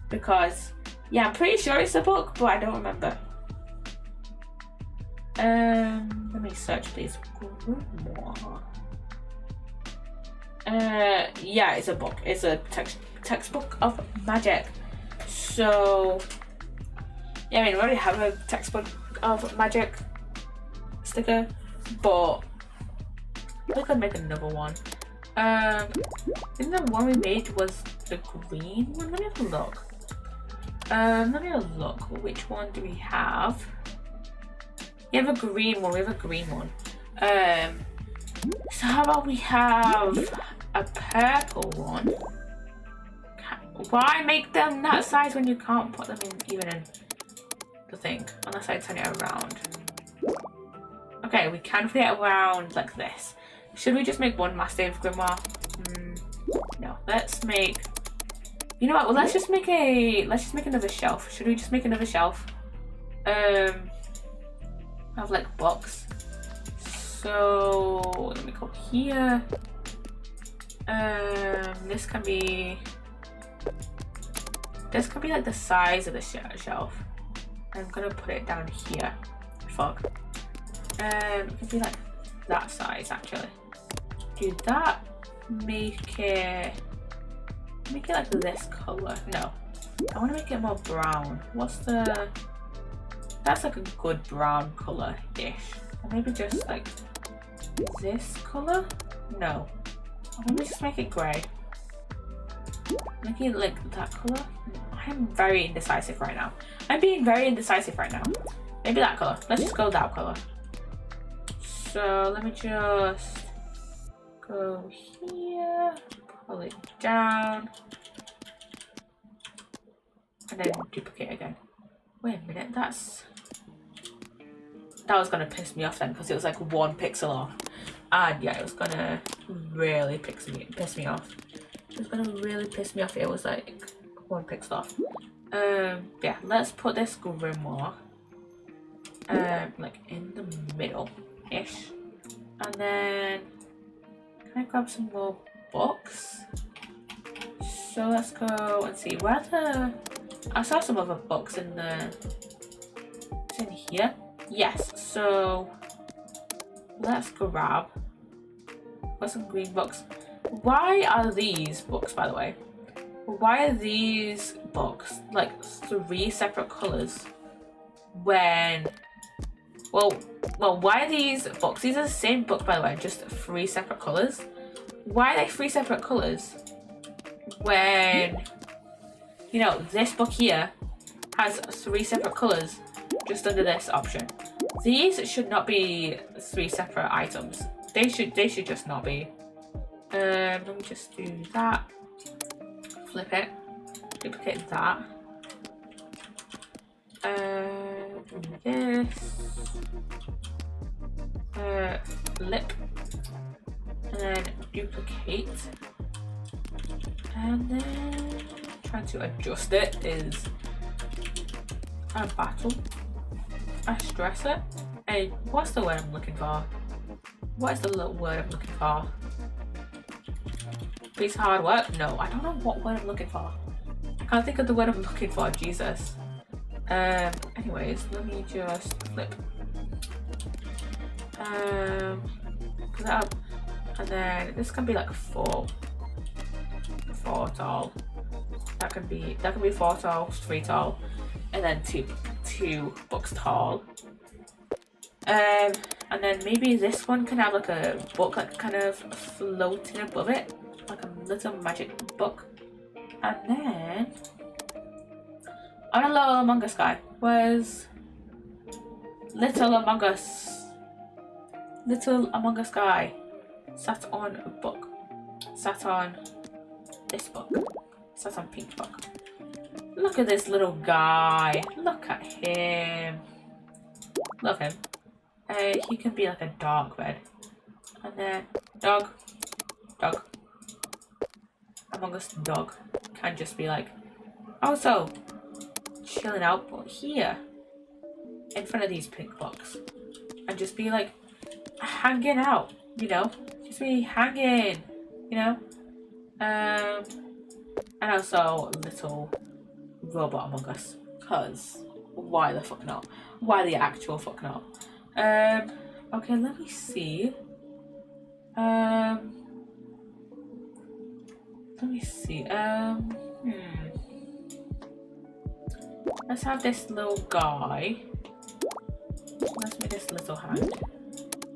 because yeah, I'm pretty sure it's a book, but I don't remember. Let me search please. Grimoire. Yeah, it's a book. It's a textbook of magic. So yeah, I mean, we already have a textbook of magic sticker, but I could make another one. I think the one we made was the green one. Let me have a look. Which one do we have? We have a green one. So how about we have a purple one? Why make them that size when you can't put them in even in the thing? Unless I turn it around. Okay, we can fit it around like this. Should we just make one massive grimoire? No, let's make... You know what? Well, let's just make another shelf. Should we just make another shelf? Have like books. So let me go here. This can be like the size of the shelf. I'm gonna put it down here. Fuck. It can be like that size actually. Do that. Make it like this color. No, I want to make it more brown. That's like a good brown color ish. Or maybe just like this color. No, let me just make it grey. Make it like that color. I'm very indecisive right now. I'm being very indecisive right now. Maybe that color. Let's just go that color. So let me just go here, pull it down, and then duplicate again. Wait a minute, that was gonna piss me off then, because it was like 1 pixel off, and yeah, it was gonna really piss me off. It was gonna really piss me off. It was like 1 pixel off. Yeah, let's put this grimoire like in the middle-ish. And then can I grab some more books? So let's go and see where I saw some other books in the it's in here. Yes, so let's grab some green books. Why are these books, by the way? Why are these books like 3 separate colours when well why are these books? These are the same book, by the way, just 3 separate colours. Why are they 3 separate colours when, you know, this book here has 3 separate colours just under this option? These should not be 3 separate items. They should just not be. Let me just do that. Flip it. Duplicate that. Do this. Flip. And then duplicate. And then trying to adjust it is a battle. I stress it. Hey, what's the word I'm looking for? What is the little word I'm looking for? Please hard work? No, I don't know what word I'm looking for. I can't think of the word I'm looking for, Jesus. Anyways, let me just flip. Put that up. And then this can be like 4 tall. That can be 4 tall, 3 tall, and then two books tall. And then maybe this one can have like a book like kind of floating above it, like a little magic book. And then on a little Among Us guy was Little Among Us guy sat on a book, sat on this book, sat on pink book. Look at this little guy, look at him, love him. He can be like a dark red. And then dog. Among Us dog can just be like also chilling out, but here in front of these pink blocks, and just be like hanging out, you know, just be hanging, you know. And also little robot Among Us, cause why the fuck not? Why the actual fuck not? Okay, let me see. Let's have this little guy. Let's make this little hand.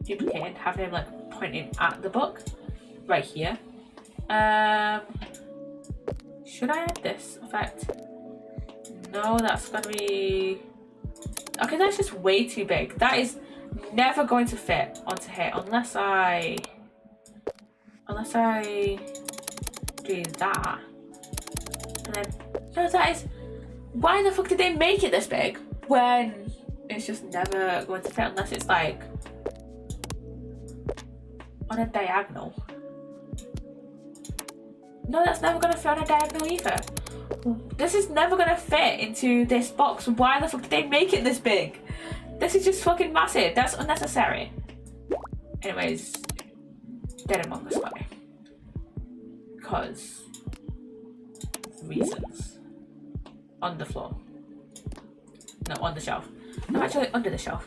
Duplicate and have him like pointing at the book. Right here. Should I add this effect? No, that's gonna be... Okay, that's just way too big. That is never going to fit onto here unless I do that. And then no, that is... Why the fuck did they make it this big when it's just never going to fit unless it's like on a diagonal? No, that's never going to fit on a diagonal either. This is never going to fit into this box. Why the fuck did they make it this big? This is just fucking massive. That's unnecessary. Anyways, Dead Among Us guy. Because reasons. On the floor. No, on the shelf. No, actually under the shelf.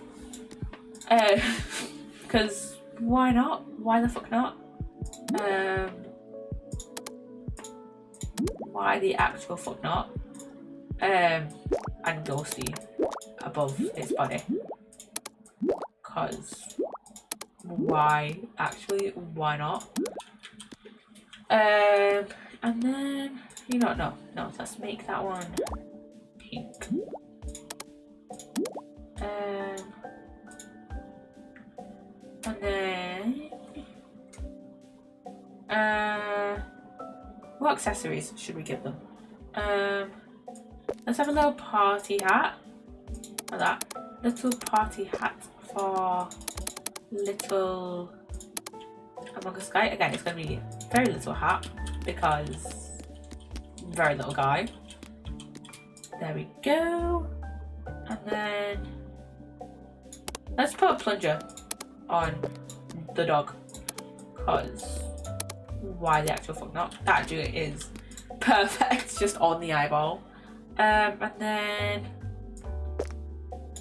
Because why not? Why the fuck not? Why the actual fuck not? And ghosty above its body. Cause why? Actually, why not? And then you know, no, let's make that one pink. And then what accessories should we give them? Let's have a little party hat. Like that. Little party hat for little Among Us guy. Again, it's going to be very little hat because very little guy. There we go. And then let's put a plunger on the dog. Cause why the actual fuck not? That dude is perfect, just on the eyeball. And then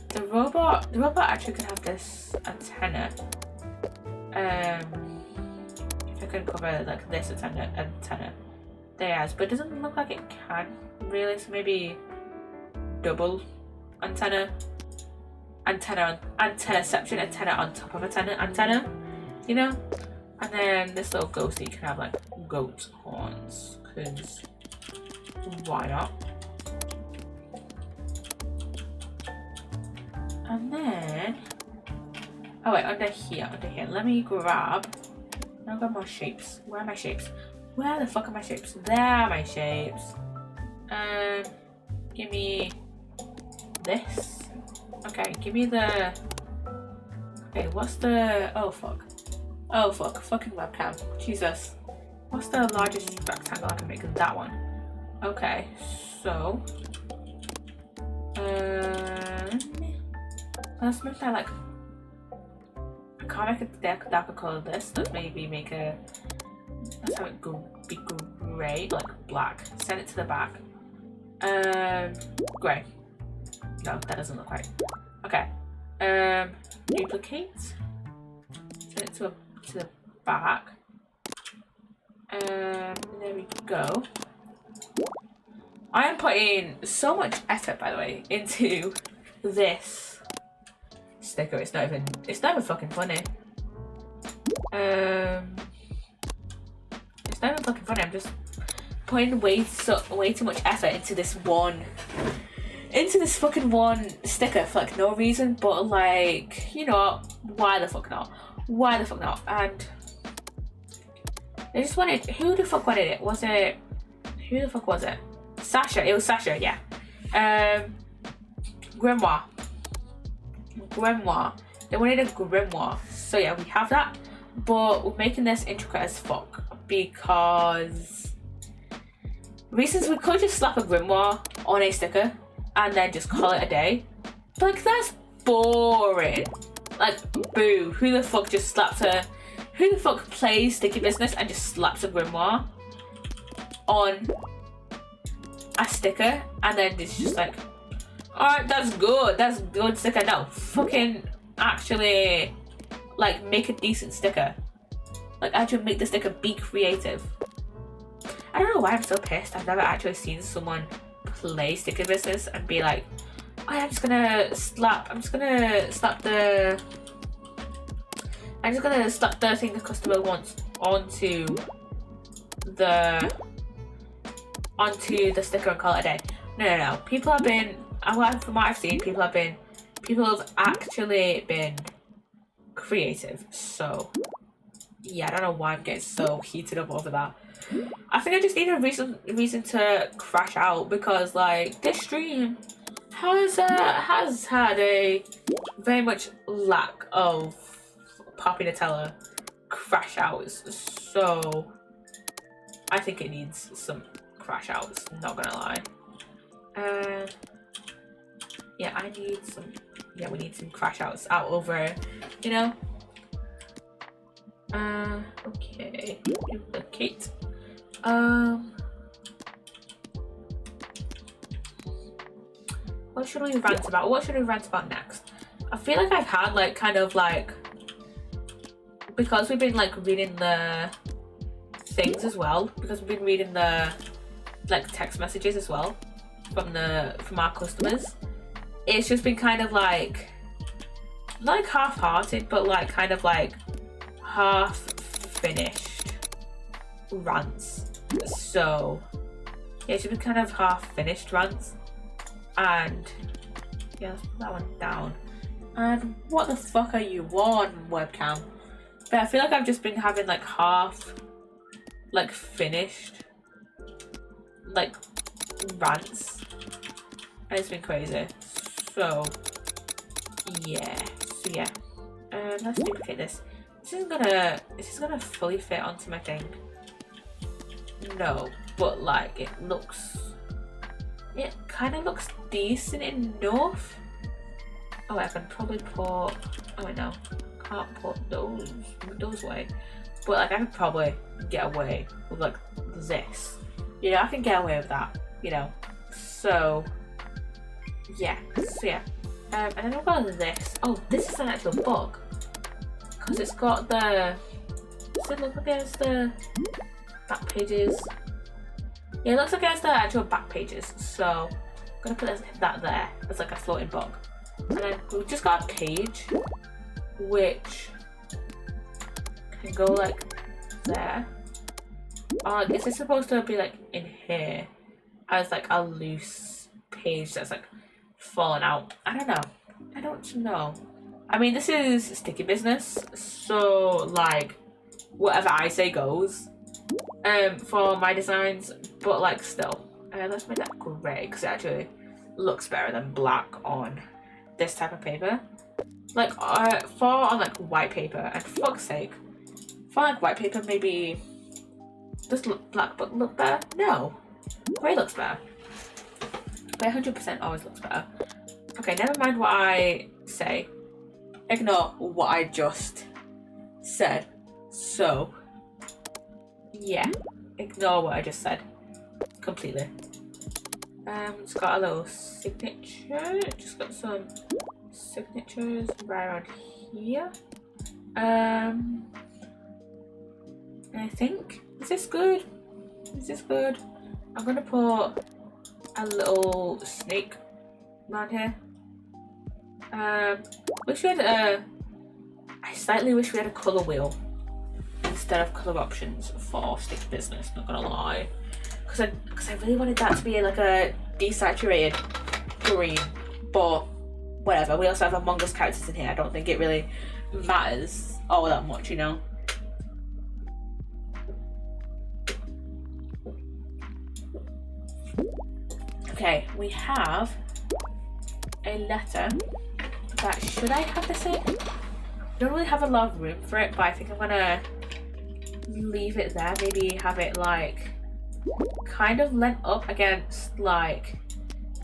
the robot actually can have this antenna. If I can cover like this antenna there, but it doesn't look like it can really, so maybe double antennaception, antenna on top of antenna, you know? And then this little ghosty can have like goat horns, because why not? And then, oh wait, under here, let me grab more shapes. Where are my shapes? Where the fuck are my shapes? There are my shapes. Give me this. Okay, give me the, okay, what's the, oh fuck, fucking webcam, Jesus. What's the largest rectangle I can make? That one. Okay, so let's make that like, I can't make a darker color this. Let's maybe make a, let's have it be grey, like black. Send it to the back. Grey. No, that doesn't look right. Okay. Duplicate. Send it to the back. There we go. I am putting so much effort, by the way, into this sticker. It's not even fucking funny. It's not even fucking funny. I'm just putting way too much effort into this fucking one sticker for like no reason, but like, you know, why the fuck not? And they just wanted, who the fuck wanted it? Who the fuck was it? Sasha, it was Sasha, yeah. Grimoire. They wanted a grimoire. So yeah, we have that, but we're making this intricate as fuck because reasons. We could just slap a grimoire on a sticker and then just call it a day. But like, that's boring. Like, boo, who the fuck just slaps who the fuck plays sticky business and just slaps a grimoire on a sticker and then it's just like, alright, that's good sticker. No, fucking actually like make a decent sticker. Like, actually make the sticker be creative. I don't know why I'm so pissed. I've never actually seen someone play sticker business and be like, oh, I'm just gonna slap the thing the customer wants onto the sticker and call it a day. No. People have been, from what I've seen, people have actually been creative. So yeah, I don't know why I'm getting so heated up over that. I think I just need a reason to crash out, because like this stream has had a very much lack of Poppy Nutella crash outs, so I think it needs some crash outs, not gonna lie. Yeah, we need some crash outs out over, you know. Okay, duplicate. What should we rant about? What should we rant about next? I feel like I've had like kind of like, because we've been like reading the things as well, because we've been reading the like text messages as well from our customers. It's just been kind of like, not like half-hearted, but like kind of like half-finished rants. So yeah, it should be kind of half-finished rants. And yeah, let's put that one down. And what the fuck are you on, webcam? But I feel like I've just been having like half like finished like rants, and it's been crazy. So yeah, let's duplicate this. Is this gonna fully fit onto my thing? No, but like it looks it kind of looks decent enough. Oh, I can probably put, oh wait, no, can't put those away. But like I could probably get away with like this. You know, I can get away with that, you know. So yeah, and then I've got this. Oh, this is an actual book. Because it's got the, does it look like it has the back pages? Yeah, it looks like it has the actual back pages. So I'm gonna put that there as like a floating book. And then we've just got a page which can go like there. Or is it supposed to be like in here as like a loose page that's like fallen out? I don't know. I mean, this is sticky business, so like whatever I say goes for my designs, but like still, let's make that grey because it actually looks better than black on this type of paper. Like for on like white paper, and for fuck's sake, for like white paper maybe does black book look better? No, grey looks better. Grey 100% always looks better. Okay, never mind what I say. Ignore what I just said. So yeah, ignore what I just said completely. It's got a little signature. Just got some signatures right around here. I think, is this good? I'm gonna put a little snake around here. Wish we had I slightly wish we had a colour wheel instead of colour options for stick business, not gonna lie. Because I really wanted that to be like a desaturated green, but whatever. We also have Among Us characters in here. I don't think it really matters all that much, you know. Okay, we have a letter that, should I have this in? I don't really have a lot of room for it, but I think I'm gonna leave it there. Maybe have it like kind of lent up against like,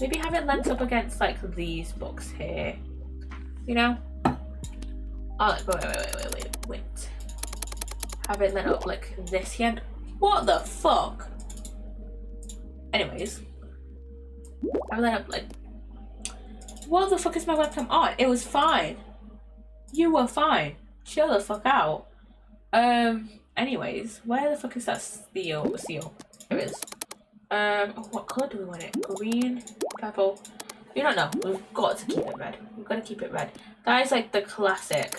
maybe have it lent up against like these books here, you know. Oh, wait. Have it lent up like this here. And what the fuck? Anyways, have it lent up like, what the fuck is my webcam on? It was fine. You were fine. Chill the fuck out. Anyways, where the fuck is that seal? There it is. What colour do we want it? Green, purple. We don't know. We've got to keep it red. We've got to keep it red. That is like the classic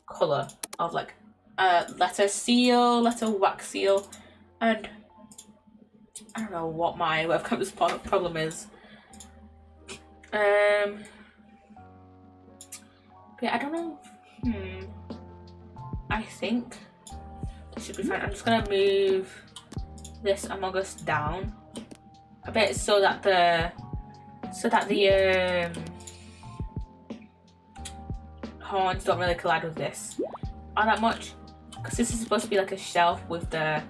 colour of like letter seal, letter wax seal, and I don't know what my webcam's problem is. Yeah, I don't know. I think it should be fine. I'm just gonna move this Among Us down a bit so that the horns don't really collide with this all that much, because this is supposed to be like a shelf with the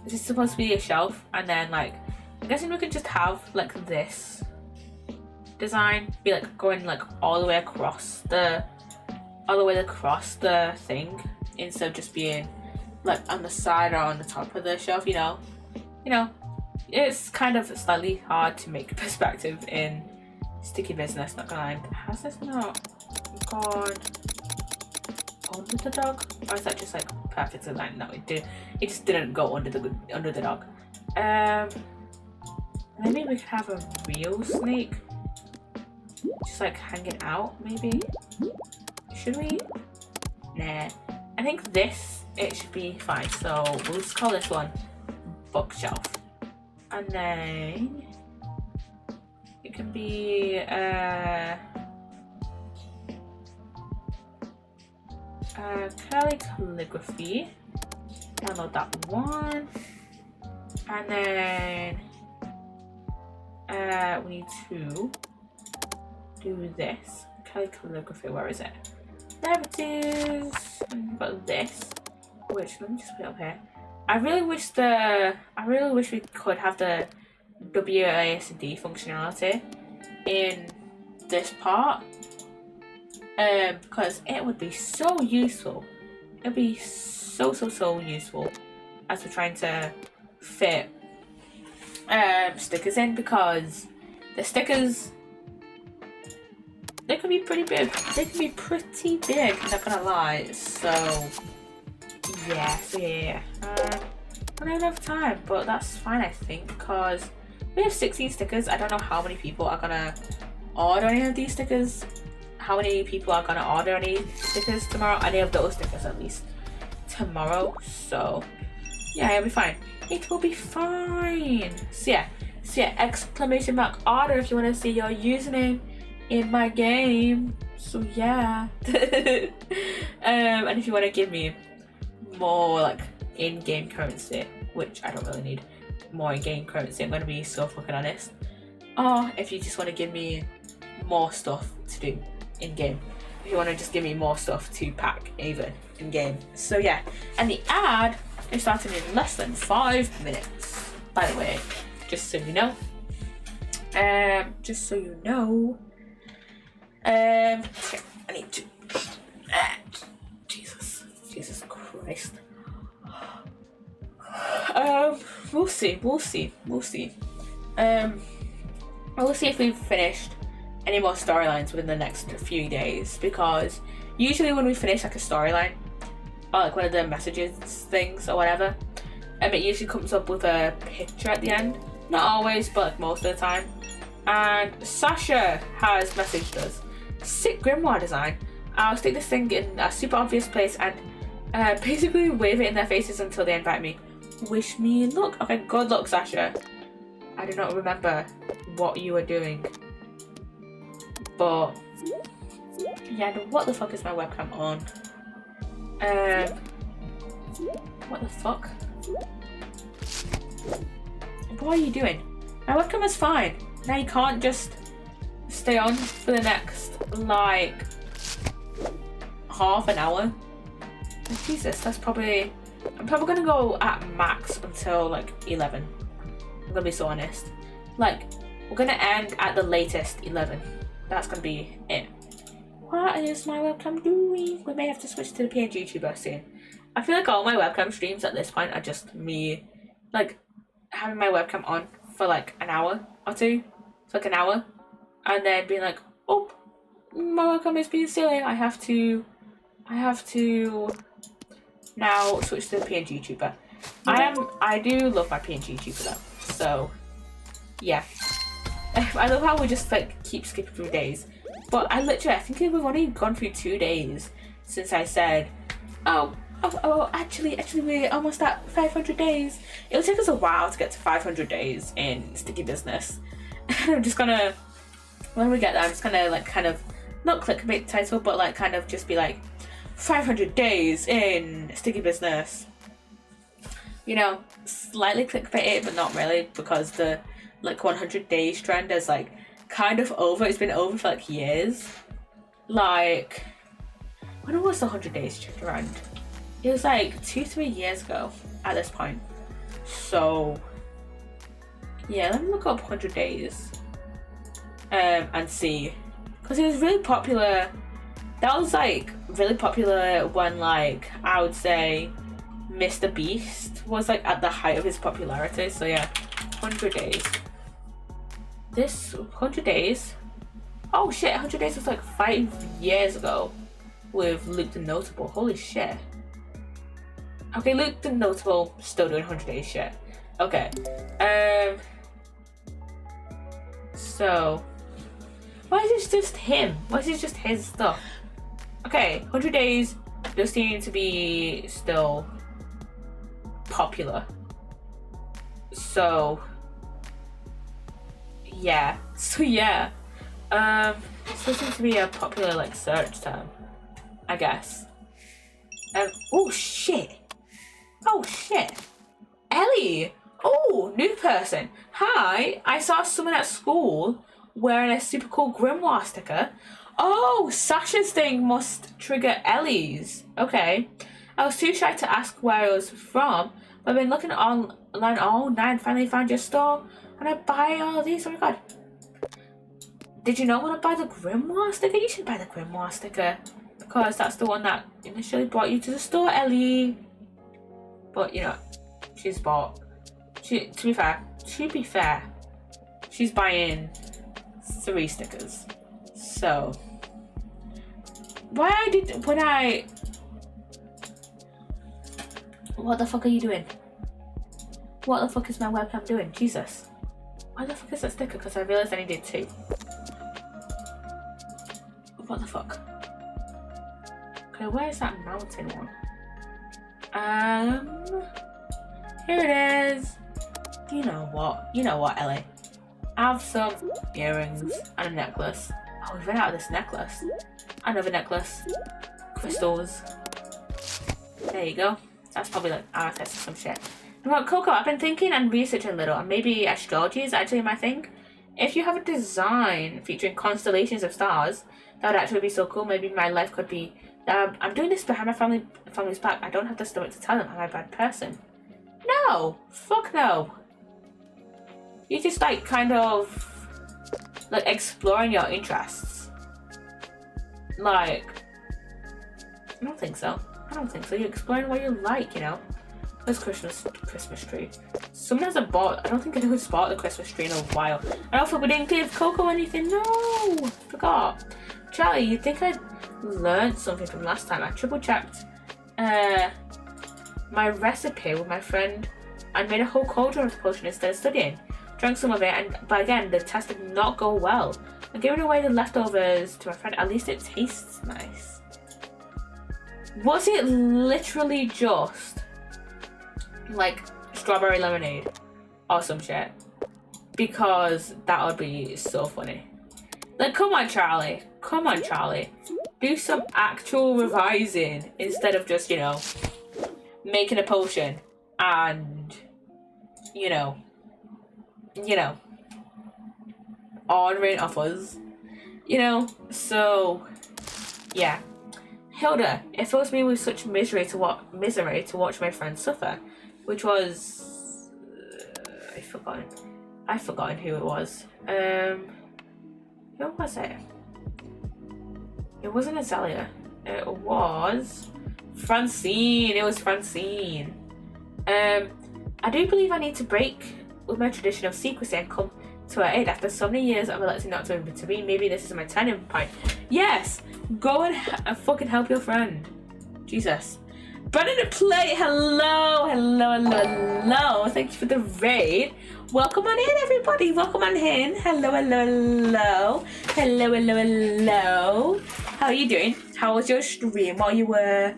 this is supposed to be a shelf, and then like I'm guessing we could just have like this design be like going like all the way across the thing, instead of just being like on the side or on the top of the shelf, you know. It's kind of slightly hard to make perspective in sticky business, not gonna lie. Has this not gone under the dog, or is that just like perfect design? No, it just didn't go under the dog. Maybe we could have a real snake just like hanging out, maybe. Should we? Nah, I think it should be fine. So we'll just call this one bookshelf, and then it can be Curly calligraphy. Download that one, and then we need to do this Curly calligraphy. Where is it? There it is. And we've got this, which let me just put it up here. I really wish we could have the WASD functionality in this part, because it would be so useful. It would be so useful as we're trying to fit stickers in, because the stickers, they can be pretty big. They can be pretty big, not gonna lie. So yeah. I don't have enough time, but that's fine, I think, because we have 16 stickers. I don't know how many people are gonna order any of these stickers. How many people are gonna order any stickers tomorrow? Any of those stickers, at least, tomorrow. So yeah, it'll be fine. It will be fine. So yeah, exclamation mark order if you want to see your username in my game. So yeah. And if you want to give me more like in-game currency, which I don't really need more in-game currency, I'm gonna be so fucking honest. Or if you just want to give me more stuff to do in-game, if you want to just give me more stuff to pack even in-game. So yeah, and the ad is starting in less than 5 minutes, by the way, just so you know. Okay, I need to Jesus Christ. We'll see. We'll see if we've finished any more storylines within the next few days, because usually when we finish like a storyline or like one of the messages things or whatever, it usually comes up with a picture at the end. Not always, but like most of the time. And Sasha has messaged us, sick grimoire design. I'll stick this thing in a super obvious place and basically wave it in their faces until they invite me. Wish me luck. Okay, good luck, Sasha. I do not remember what you were doing, but yeah, what the fuck is my webcam on? What the fuck? What are you doing? My webcam is fine. Now you can't just stay on for the next like half an hour. Jesus, that's probably, I'm probably gonna go at max until like 11. I'm gonna be so honest. Like, we're gonna end at the latest 11. That's gonna be it. What is my webcam doing? We may have to switch to the PNG tuber soon. I feel like all my webcam streams at this point are just me, like, having my webcam on for like an hour or two. It's like an hour. And then being like, oh, my webcam is being silly. I have to now switch to the PNG tuber. I do love my PNG tuber though. So yeah. I love how we just like keep skipping through days. But I think we've only gone through 2 days since I said, actually we're almost at 500 days. It'll take us a while to get to 500 days in Sticky Business. I'm just gonna, when we get there, I'm just gonna like kind of, not clickbait title, but like kind of just be like, 500 days in Sticky Business. You know, slightly clickbait, but not really, because the like 100 days trend is like kind of over. It's been over for like years. Like, when was the 100 days trend? It was like 2-3 years ago at this point. So yeah, let me look up 100 days and see, because it was really popular. That was like really popular when, like, I would say Mr. Beast was like at the height of his popularity. So yeah, 100 days. This 100 days. Oh shit, 100 days was like 5 years ago with Luke the Notable. Holy shit. Okay, Luke the Notable still doing 100 days shit. Okay. So why is it just him? Why is it just his stuff? Okay, 100 days does seem to be still popular. So yeah. So it seems to be a popular like search term, I guess. Oh shit. Ellie! Oh, new person. Hi, I saw someone at school wearing a super cool grimoire sticker. Oh, Sasha's thing must trigger Ellie's. Okay. I was too shy to ask where it was from, but I've been looking online all night and finally found your store, and I buy all these. Oh my god. Did you not want to buy the Grimoire sticker? You should buy the Grimoire sticker, because that's the one that initially brought you to the store, Ellie. But, you know, she's bought... to be fair, she's buying 3 stickers. So... What the fuck are you doing? What the fuck is my webcam doing? Jesus. Why the fuck is that sticker? Because I realised I needed 2. What the fuck? Okay, where's that mountain one? Here it is. You know what, Ellie? I have some earrings and a necklace. Oh, we've run out of this necklace. Another necklace. Crystals. There you go. That's probably like amethyst or some shit. Well, Coco, I've been thinking and researching a little, and maybe astrology is actually my thing. If you have a design featuring constellations of stars, that would actually be so cool. Maybe my life could be... I'm doing this behind my family's back. I don't have the stomach to tell them I'm a bad person. No! Fuck no. You just like kind of like exploring your interests. Like, I don't think so. You're exploring what you like, you know. There's Christmas tree. Someone hasn't bought... I don't think anyone's bought the Christmas tree in a while. I don't think we didn't give Coco anything. No! Forgot. Charlie, you think I learned something from last time? I triple checked my recipe with my friend and made a whole cauldron of the potion instead of studying. Drank some of it, but again, the test did not go well. I'm giving away the leftovers to my friend. At least it tastes nice. Was it literally just like strawberry lemonade or some shit? Because that would be so funny. Like, come on, Charlie. Do some actual revising instead of just, you know, making a potion and, you know, ordering off us, you know. So, yeah. Hilda, it fills me with such misery to watch my friend suffer, which was I've forgotten who it was. Who was it? It wasn't Azalea. It was Francine. I do believe I need to break with my tradition of secrecy and come to her aid after so many years of electing not to intervene. Maybe this is my turning point. Yes, go and fucking help your friend. Jesus. Brennan at Play, hello. Thank you for the raid. Welcome on in, everybody. Welcome on in. Hello. How are you doing? How was your stream while you were...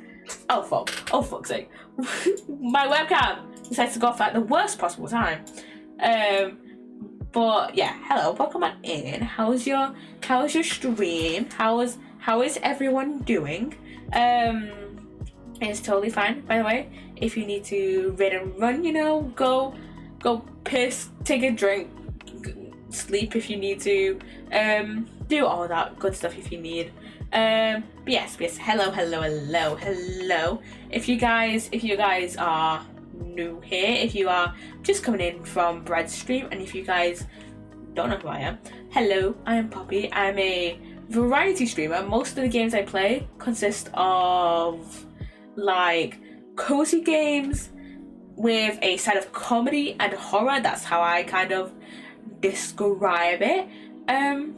Oh, fuck's sake. My webcam decides to go off at the worst possible time. But yeah, hello. Welcome on in. How's your stream? How is everyone doing? It's totally fine, by the way. If you need to raid and run, you know, go piss, take a drink, sleep if you need to, do all that good stuff if you need. But yes, hello. If you guys are new here, if you are just coming in from Brad's stream, and if you guys don't know who I am, hello, I am Poppy. I'm a variety streamer. Most of the games I play consist of like cozy games with a side of comedy and horror. That's how I kind of describe it. And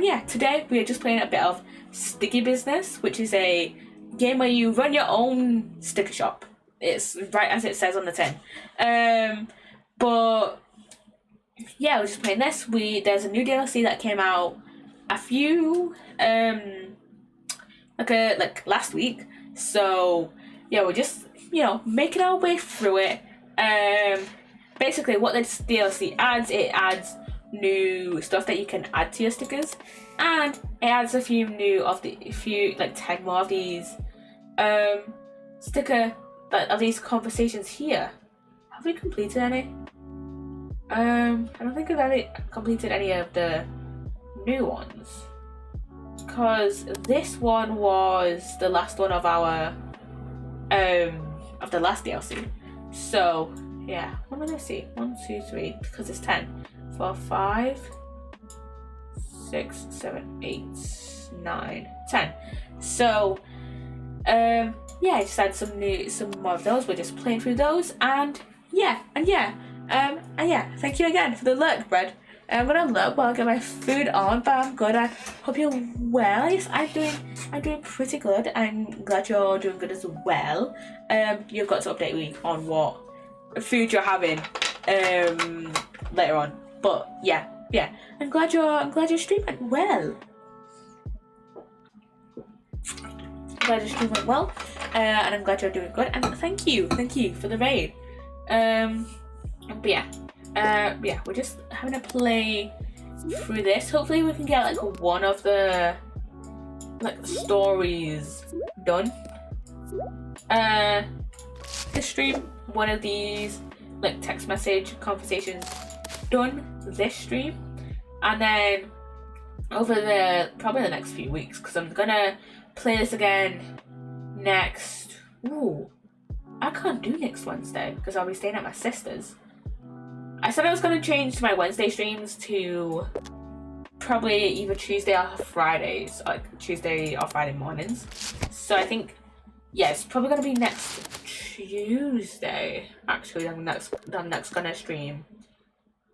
yeah, today we are just playing a bit of Sticky Business, which is a game where you run your own sticker shop. It's right as it says on the tin. But yeah, we're just playing this. There's a new DLC that came out a few like last week. So yeah, we're just, you know, making our way through it. Basically what this DLC adds, it adds new stuff that you can add to your stickers, and it adds a few like 10 more of these of these conversations here. Have we completed any? I don't think we've ever completed any of the new ones, because this one was the last one of our of the last DLC. So yeah, what am I see? 1, 2, 3, because it's 10. 4, 5, 6, 7, 8, 9, 10. So yeah, I just had some more of those. We're just playing through those, and yeah, thank you again for the lurk bread. I'm gonna look while I get my food on, but I'm good. I hope you're well. Yes, I'm doing pretty good. I'm glad you're doing good as well. You've got to update me on what food you're having later on. But yeah. I'm glad you're streaming well. I'm glad your stream went well, and I'm glad you're doing good. And thank you for the raid. But yeah, we're just having a play through this. Hopefully we can get like one of the like stories done. This stream, one of these like text message conversations done this stream, and then over probably the next few weeks, because I'm gonna play this again next. Ooh, I can't do next Wednesday because I'll be staying at my sister's. I said I was going to change my Wednesday streams to probably either Tuesday or Fridays, like Tuesday or Friday mornings. So I think, yeah, it's probably going to be next Tuesday. Actually, I'm next going to stream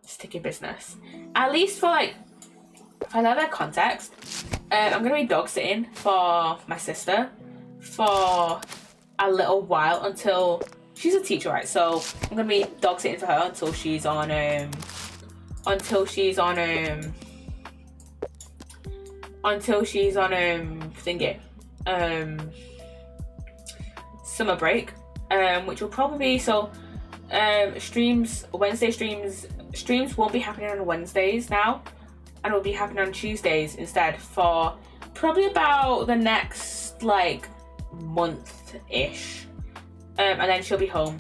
Sticky Business. At least for like, if I know their context, I'm going to be dog sitting for my sister for a little while until she's a teacher, right? So I'm gonna be dog sitting for her until she's on summer break, which will probably be Wednesday streams won't be happening on Wednesdays now, and will be happening on Tuesdays instead for probably about the next like month-ish. And then she'll be home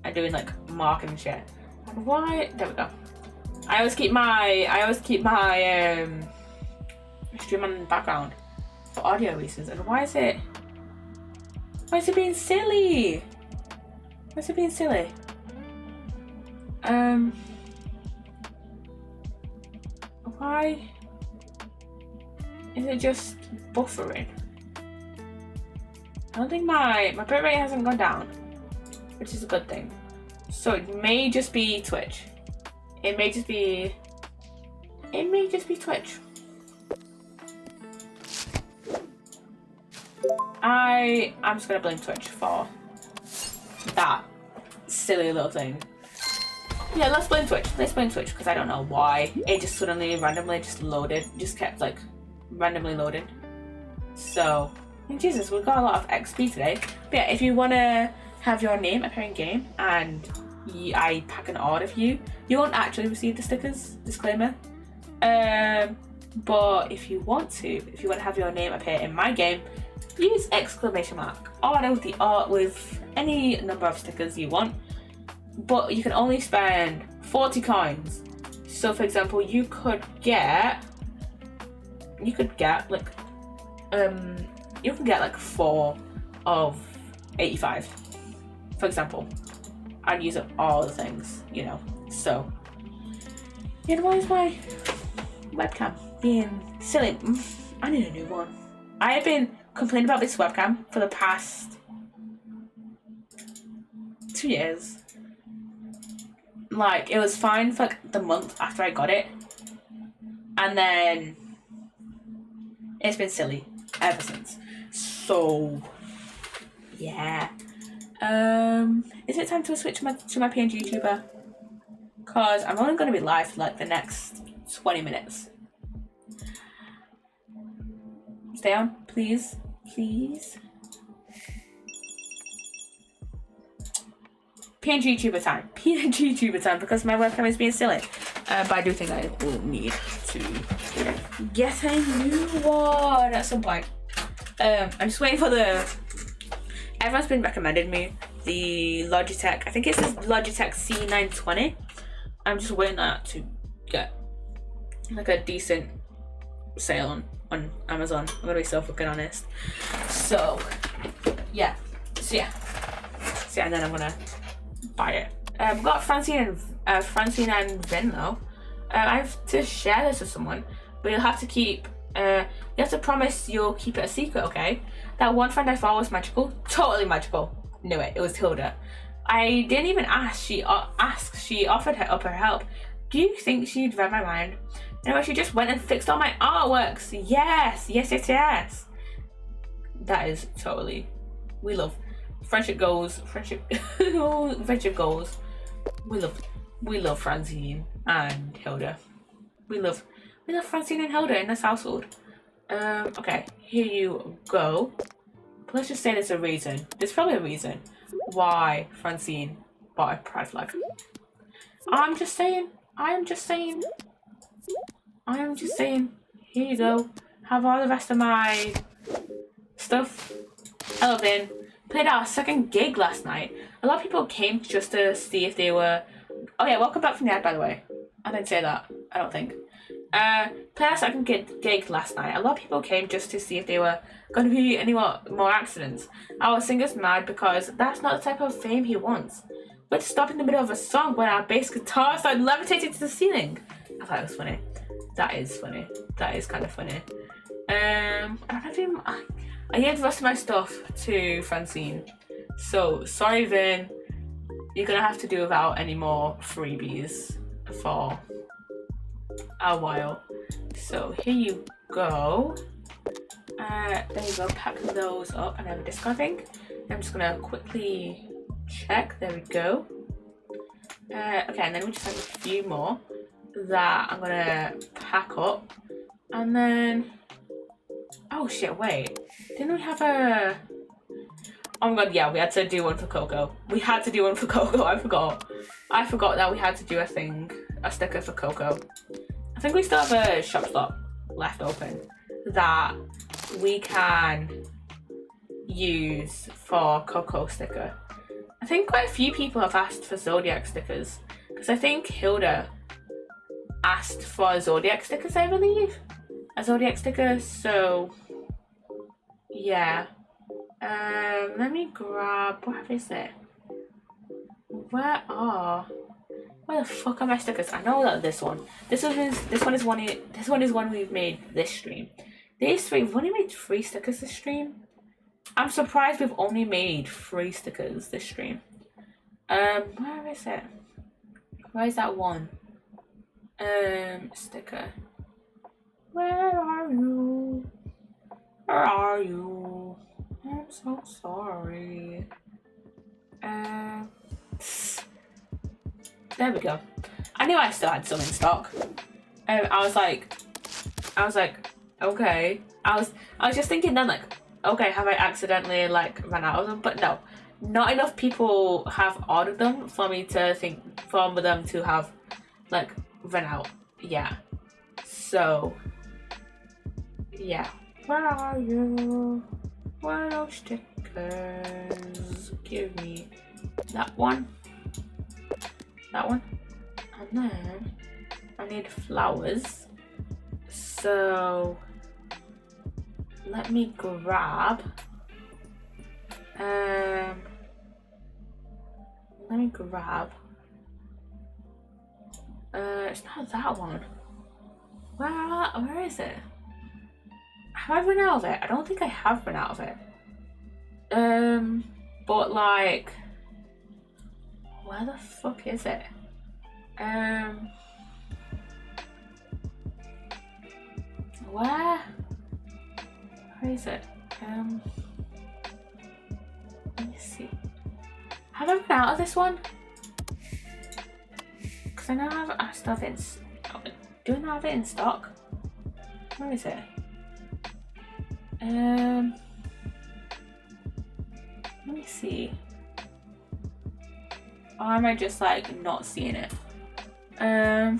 and doing like marking and shit. And why? There we go. I always keep my stream on the background for audio reasons. And why is it being silly? Why is it being silly? Why is it just buffering? I don't think my bitrate rate hasn't gone down, which is a good thing. So it may just be Twitch. It may just be Twitch. I'm just gonna blame Twitch for that silly little thing. Yeah, let's blame Twitch. Because I don't know why it just suddenly randomly just loaded. Just kept like randomly loading. So. Jesus, we've got a lot of XP today. But yeah, if you want to have your name appear in game and I pack an order for you, you won't actually receive the stickers, disclaimer. But if you want to have your name appear in my game, use exclamation mark order with any number of stickers you want. But you can only spend 40 coins. So for example, you could get like 4 of 85, for example, and use up all the things, you know. So, yeah, why is my webcam being silly? I need a new one. I have been complaining about this webcam for the past 2 years. Like, it was fine for like the month after I got it, and then it's been silly ever since. So yeah, is it time to switch to my PNG YouTuber? Cause I'm only gonna be live for like the next 20 minutes. Stay on, please. PNG YouTuber time because my webcam is being silly. But I do think I will need to get a new one at some point. I'm just waiting for everyone's been recommending me the Logitech, I think it's this Logitech C920. I'm just waiting that to get like a decent sale on Amazon. I'm gonna be so fucking honest. So yeah, So yeah, and then I'm gonna buy it. We've got Francine and Vin though. I have to share this with someone, but you'll have to keep. You have to promise you'll keep it a secret, okay? That one friend I thought was magical, totally magical. Knew it. It was Hilda. I didn't even ask. She offered up her help. Do you think she'd read my mind? Anyway, she just went and fixed all my artworks. Yes. That is totally. We love friendship goals. Friendship goals. We love Francine and Hilda. We love Francine and Hilda in this household. Okay, here you go. Let's just say there's a reason. There's probably a reason why Francine bought a pride flag. I'm just saying. Here you go. Have all the rest of my stuff. Hello, Vin. Played our second gig last night. A lot of people came just to see if they were. Oh yeah, welcome back from the ad, by the way. I didn't say that. I don't think. Played our second gig last night. A lot of people came just to see if they were going to be any more accidents. Our singer's mad because that's not the type of fame he wants. We had to stop in the middle of a song when our bass guitar started levitating to the ceiling. I thought it was funny. That is funny. That is kind of funny. I gave the rest of my stuff to Francine. So, sorry Vin. You're going to have to do without any more freebies for a while. So, here you go. There you go. Pack those up and have a discarding. I'm just going to quickly check. There we go. Okay, and then we just have a few more that I'm going to pack up. And then... Oh shit, wait. Didn't we have a... Oh my god, yeah, we had to do one for Coco. I forgot that we had to do a sticker for Coco. I think we still have a shop slot left open that we can use for Coco sticker. I think quite a few people have asked for Zodiac stickers because I think Hilda asked for Zodiac stickers, I believe. A Zodiac sticker, so yeah. Let me grab, what is it? Where the fuck are my stickers? I know that this one is one we've made this stream. We've only made 3 stickers this stream. I'm surprised we've only made 3 stickers this stream. Where is it? Where is that one? Sticker. Where are you? I'm so sorry. There we go. I knew I still had some in stock. I was like, okay. I was just thinking then, like, okay, have I accidentally like run out of them? But no, not enough people have ordered them for me to think for them to have like run out. Yeah. So yeah. Where are you? Where are those stickers? Give me that one. That one. And then I need flowers. So let me grab it's not that one. Where is it? Have I run out of it? I don't think I have run out of it. But like, where the fuck is it? Where is it? Let me see. Have I run out of this one? Because I know I still have it in stock. Do I not have it in stock? Where is it? Let me see. Or am I just like not seeing it? Let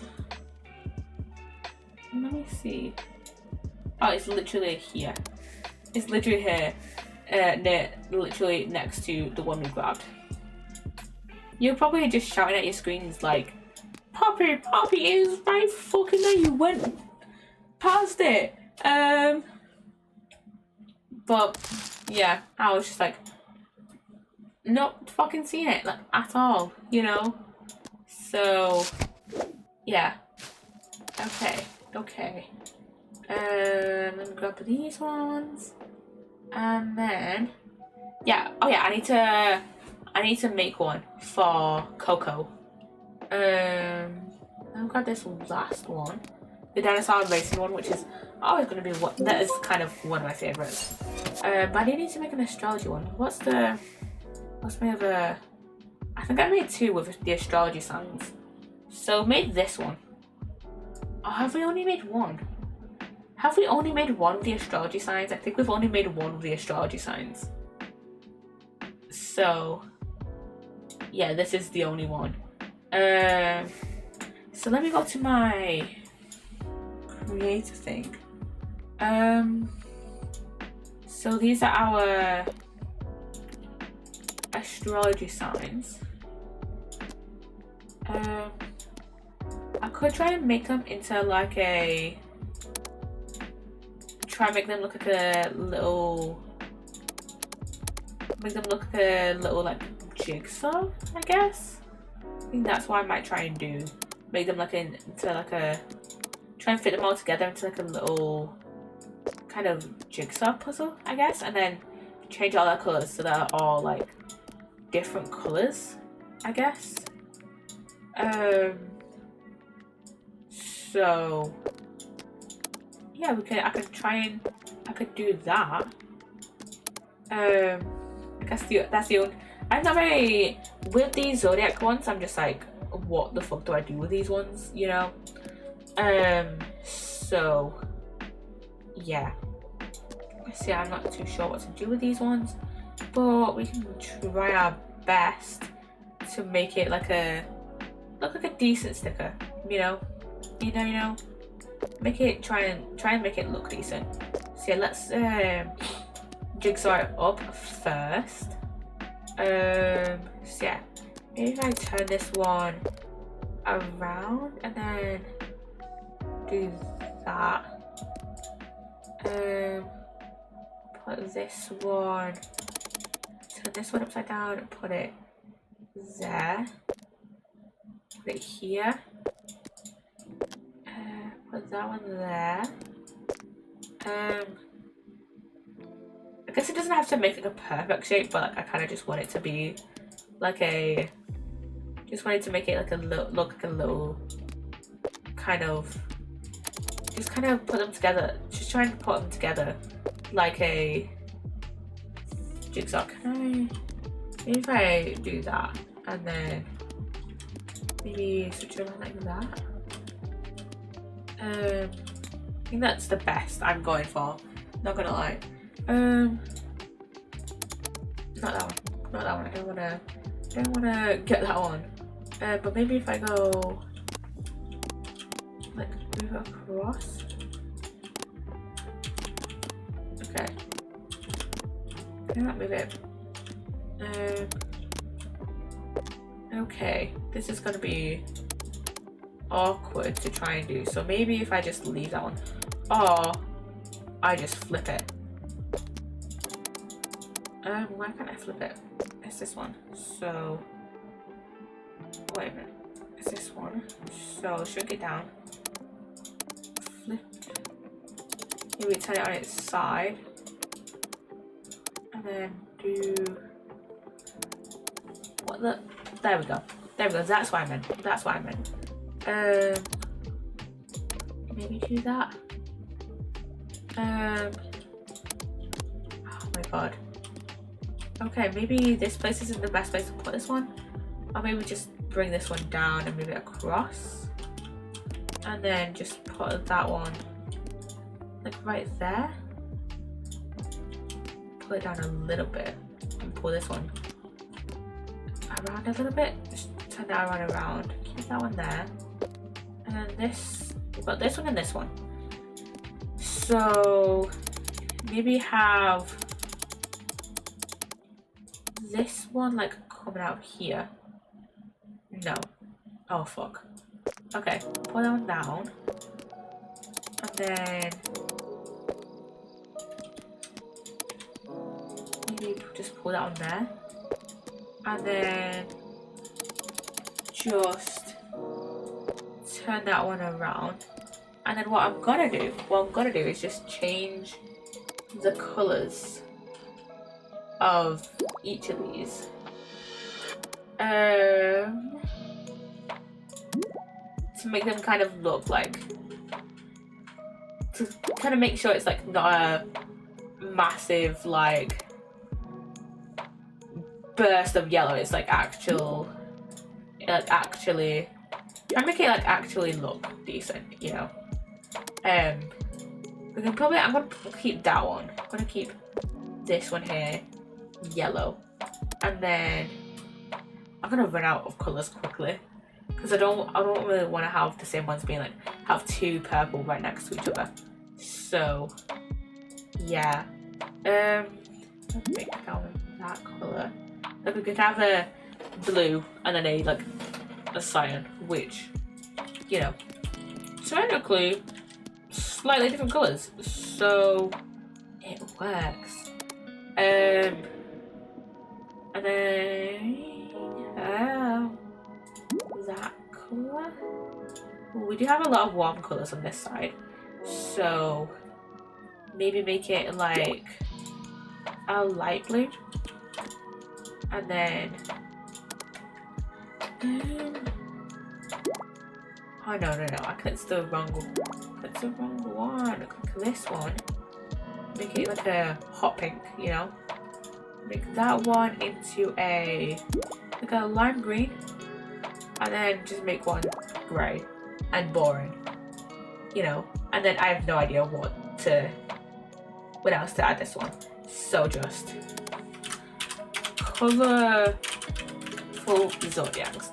me see. Oh, it's literally here. It's literally here. Literally next to the one we grabbed. You're probably just shouting at your screens like, Poppy is right fucking there. You went past it. But yeah, I was just like, not fucking seeing it like at all, you know. So yeah. Okay. Let me grab these ones, and then yeah. Oh yeah, I need to make one for Coco. I've got this last one, the dinosaur racing one, which is always going to be what that is kind of one of my favorites. But I do need to make an astrology one. What's my other? I think I made two with the astrology signs. So made this one. Oh, have we only made one? Have we only made one with the astrology signs? I think we've only made one with the astrology signs. So yeah, this is the only one. So let me go to my creator thing. So these are our astrology signs. I could try and make them into like a. Try and make them look like a little. Make them look like a little like jigsaw, I guess. I think that's what I might try and do. Make them like into like a. Try and fit them all together into like a little kind of jigsaw puzzle, I guess, and then change all their colors so they're all like different colors, I guess. So yeah, I could do that. I guess that's the only. I'm not very with these zodiac ones. I'm just like, what the fuck do I do with these ones? You know. So yeah. See, I'm not too sure what to do with these ones, but we can try our best to make it look like a decent sticker. You know. Make it try and make it look decent. So yeah, let's jigsaw it up first. So yeah, maybe if I turn this one around and then do that. Put this one, turn this one upside down and put it there. Put it here. Put that one there. I guess it doesn't have to make like a perfect shape, but like, I kind of just want it to be like a. Just wanted to make it like a little look like a little kind of. Just kind of put them together. Just trying to put them together like a jigsaw. Maybe if I do that and then maybe switch it around like that. I think that's the best I'm going for. Not gonna lie. Not that one. I don't wanna get that one. But maybe if I go like move across. Okay. Can I not move it? Okay. This is gonna be awkward to try and do. So maybe if I just leave that one, or I just flip it. Why can't I flip it? It's this one. So wait a minute. It's this one. So shrink it down. Flip. Maybe turn it on its side. And then do what the there we go. That's what I meant. Maybe do that. Oh my god. Okay, maybe this place isn't the best place to put this one. Or maybe just bring this one down and move it across. And then just put that one like right there. Pull it down a little bit and pull this one around a little bit. Just turn that around. Keep that one there. And then this, we've got this one and this one. So maybe have this one like coming out here. No. Oh fuck. Okay, pull that one down. And then maybe just pull that one there. and then just turn that one around. And then what I'm gonna do is just change the colours of each of these. To make them kind of look like, to kind of make sure it's like not a massive like burst of yellow, it's like actually I make it like actually look decent, you know. We can probably, I'm gonna keep that one. I'm gonna keep this one here yellow, and then I'm gonna run out of colours quickly because I don't really want to have the same ones being like have two purple right next to each other. So yeah, let's make down that colour. Like we could have a blue and then a like a cyan, which, you know, technically slightly different colours, so it works. And then that colour. We do have a lot of warm colours on this side, so maybe make it like a light blue, and then oh no, I clicked the wrong one. I clicked this one. Make it like a hot pink, you know. Make that one into a like a lime green, and then just make one grey and boring, you know. And then I have no idea what else to add this one. So just colourful zodiacs,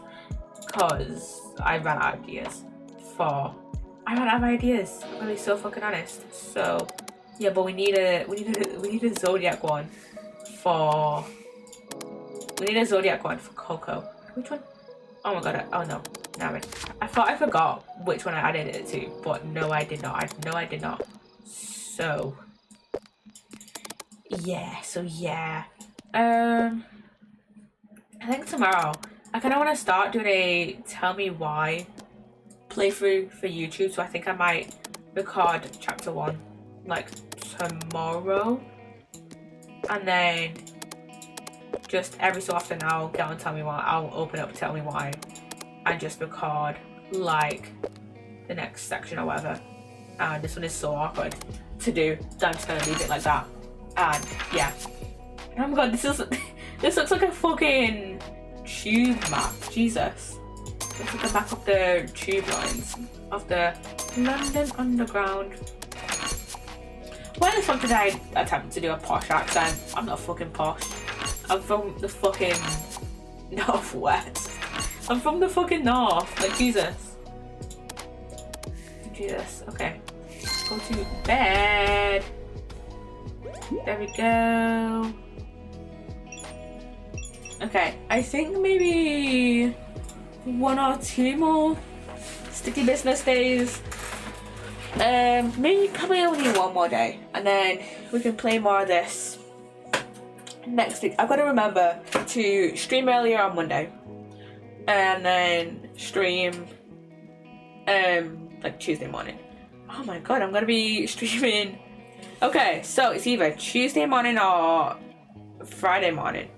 cause I ran out of ideas. I'm gonna be so fucking honest. So yeah, but we need a zodiac one for Coco. Which one? Oh my god! Oh no, no. I thought I forgot which one I added it to, but no, I did not. I did not. So yeah. I think tomorrow I kind of want to start doing a tell me why playthrough for YouTube. So I think I might record chapter 1 like tomorrow, and then just every so often I'll get on tell me why. I'll open up tell me why and just record like the next section or whatever. And this one is so awkward to do that I'm just gonna leave it like that. And yeah, oh my god, this looks like a fucking tube map. Jesus, looks like the map of the tube lines of the London Underground. Why the fuck did I attempt to do a posh accent? I'm not fucking posh. I'm from the fucking northwest. I'm from the fucking north. Like Jesus. Okay. Go to bed. There we go. Okay, I think maybe 1 or 2 more sticky business days. Maybe probably only 1 more day, and then we can play more of this next week. I've got to remember to stream earlier on Monday, and then stream like Tuesday morning. Oh my god, I'm gonna be streaming. Okay, so it's either Tuesday morning or Friday morning.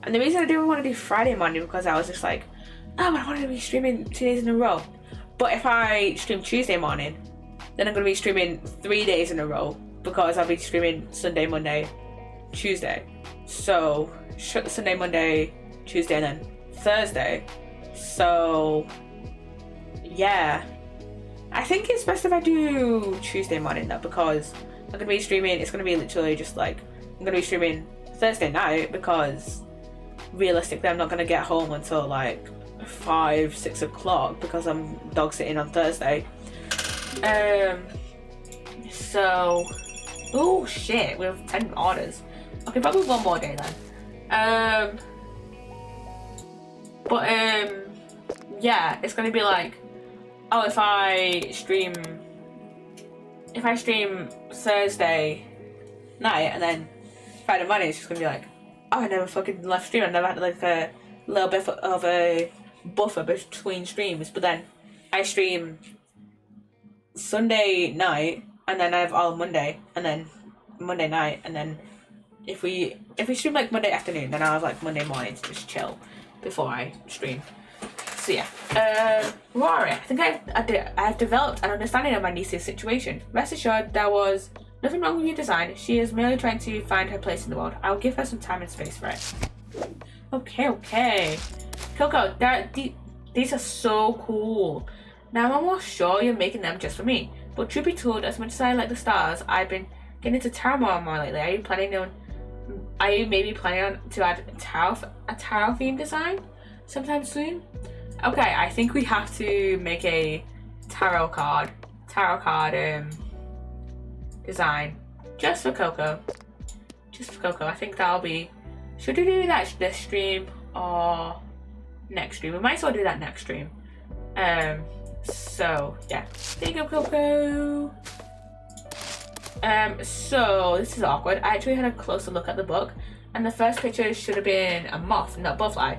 And the reason I didn't want to do Friday morning because I was just like, oh, I wanted to be streaming 2 days in a row. But if I stream Tuesday morning, then I'm going to be streaming 3 days in a row because I'll be streaming Sunday, Monday, Tuesday. So Sunday, Monday, Tuesday, and then Thursday. So yeah, I think it's best if I do Tuesday morning though, because I'm going to be streaming, it's going to be literally just like, I'm going to be streaming Thursday night because realistically I'm not going to get home until like 5-6 o'clock because I'm dog sitting on Thursday. So oh shit, we have 10 orders. Okay, probably 1 more day then. But yeah, it's gonna be like, oh, if I stream Thursday night and then Friday morning, it's just gonna be like, oh, I never fucking left stream. I never had like a little bit of a buffer between streams, but then I stream Sunday night and then I have all Monday and then Monday night, and then if we stream like Monday afternoon, then I'll have like Monday morning to just chill before I stream. So yeah, Rory, I think I've developed an understanding of my niece's situation. Rest assured, there was nothing wrong with your design. She is merely trying to find her place in the world. I'll give her some time and space for it. Okay. Coco, these are so cool. Now I'm almost sure you're making them just for me. But truth be told, as much as I like the stars, I've been getting into tarot more lately. Are you maybe planning on to add a tarot theme design sometime soon? Okay, I think we have to make a tarot card design just for Coco. I think that'll be. Should we do that this stream or next stream? We might as well do that next stream. So yeah, there you go, Coco. So this is awkward. I actually had a closer look at the book, and the first picture should have been a moth, not a butterfly.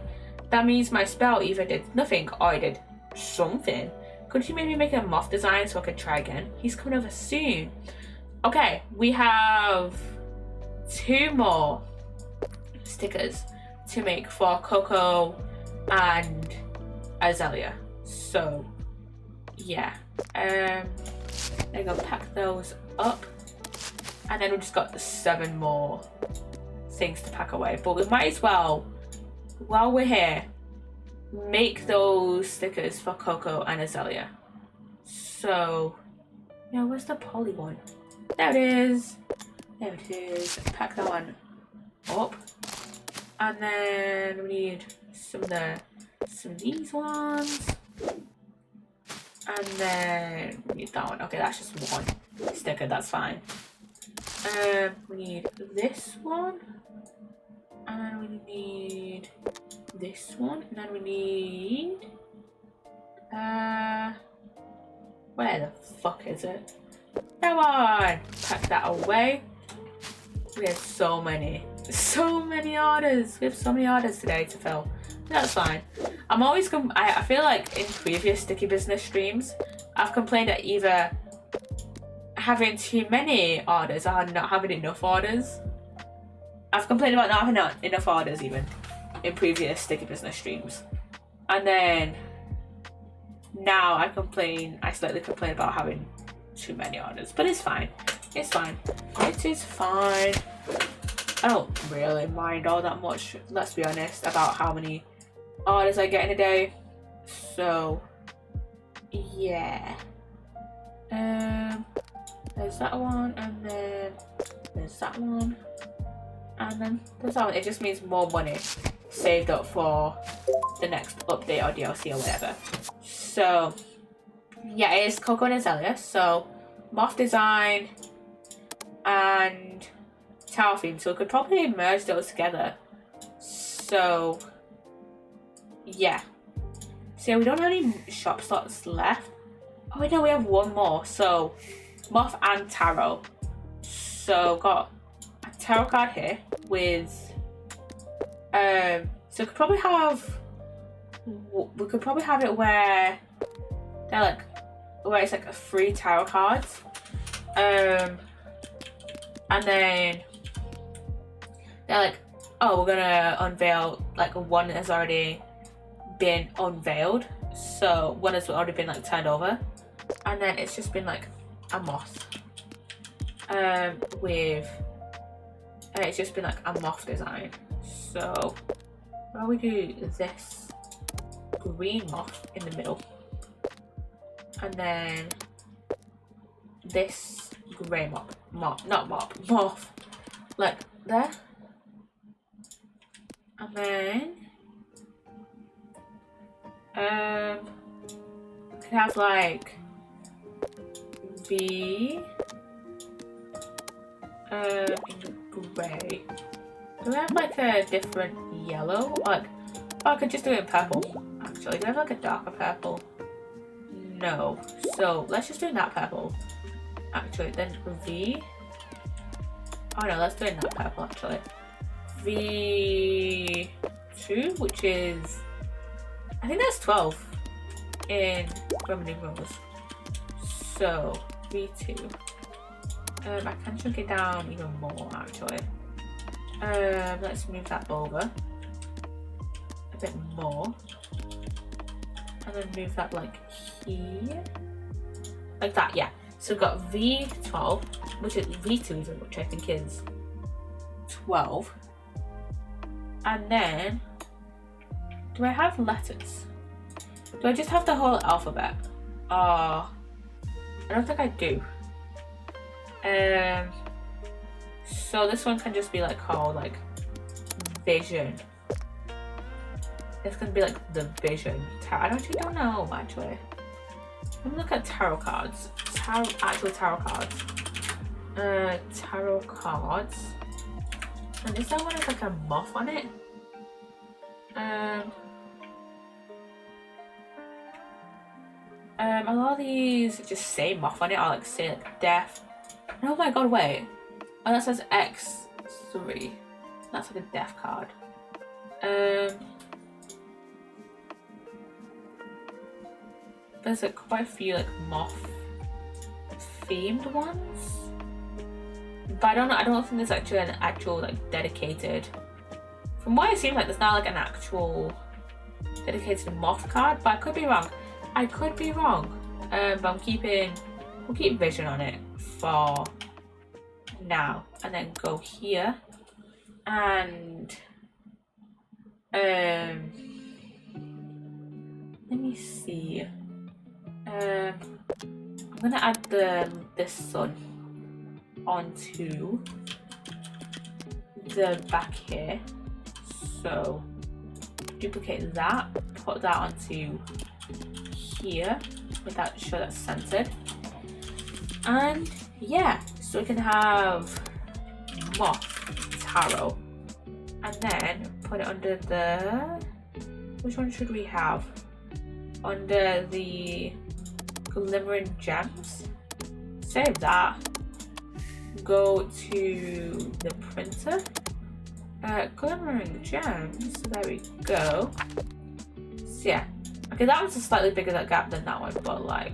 That means my spell either did nothing or it did something. Could you maybe make a moth design so I could try again? He's coming over soon. Okay, we have 2 more stickers to make for Coco and Azalea. So yeah, there you go, pack those up, and then we've just got 7 more things to pack away. But we might as well, while we're here, make those stickers for Coco and Azalea. So yeah, where's the poly one? There it is. Pack that one up, and then we need some of these ones, and then we need that one. Okay, that's just one sticker, that's fine. We need this one, and we need this one, and then we need where the fuck is it? Come on, pack that away. We have so many orders. We have so many orders today to fill. That's fine. I feel like in previous Sticky Business streams, I've complained at either having too many orders or not having enough orders. I've complained about not having enough orders even in previous Sticky Business streams. And then now I slightly complain about having too many orders, but it's fine. It is fine. I don't really mind all that much, let's be honest, about how many orders I get in a day. So yeah. There's that one, and then there's that one, and then there's that one. It just means more money saved up for the next update or DLC or whatever. So yeah, it is Coco and Azalea. So moth design and tower theme, so we could probably merge those together. So yeah, so we don't have any shop slots left. Oh wait, no, we have one more. So moth and tarot. So got a tarot card here with so we could probably have it where they're like, where it's like a 3 tarot cards, and then they're like, oh, we're gonna unveil, like one has already been unveiled, so one has already been like turned over, and then it's just been like a moth with it's just been like a moth design. So why we do this green moth in the middle, and then this grey moth like there, and then we can have like V in grey. Do we have like a different yellow? Like, oh, I could just do it in purple. Actually, do we have like a darker purple? No. So let's just do it in that purple. Actually, then V. Oh no, let's do it in that purple actually. V2. 2, which is, I think that's 12 in Roman numerals. So V2. I can chunk it down even more actually. Let's move that over a bit more. And then move that like here. Like that, yeah. So we've got V12, which is V2, which I think is 12. And then, do I have letters? Do I just have the whole alphabet? I don't think I do. So this one can just be like called like vision. It's gonna be like the vision. I actually don't know actually. Let me look at tarot cards. Actual tarot cards. Tarot cards. And is that one with like a moth on it? A lot of these just say moth on it, or like say like death. Oh my god, wait. Oh, that says X3. That's like a death card. There's like quite a few like moth themed ones. But I don't think there's actually an actual like dedicated. From what it seems like, there's not like an actual dedicated moth card, but I could be wrong. But we'll keep vision on it for now, and then go here and let me see. I'm gonna add the sun onto the back here. So duplicate that, put that onto here, with that, show that's centered. And yeah, so we can have moth tarot, and then put it under the, which one should we have? Under the glimmering gems. Save that. Go to the printer. Glimmering gems. There we go. So yeah. Okay, that one's a slightly bigger gap than that one, but like,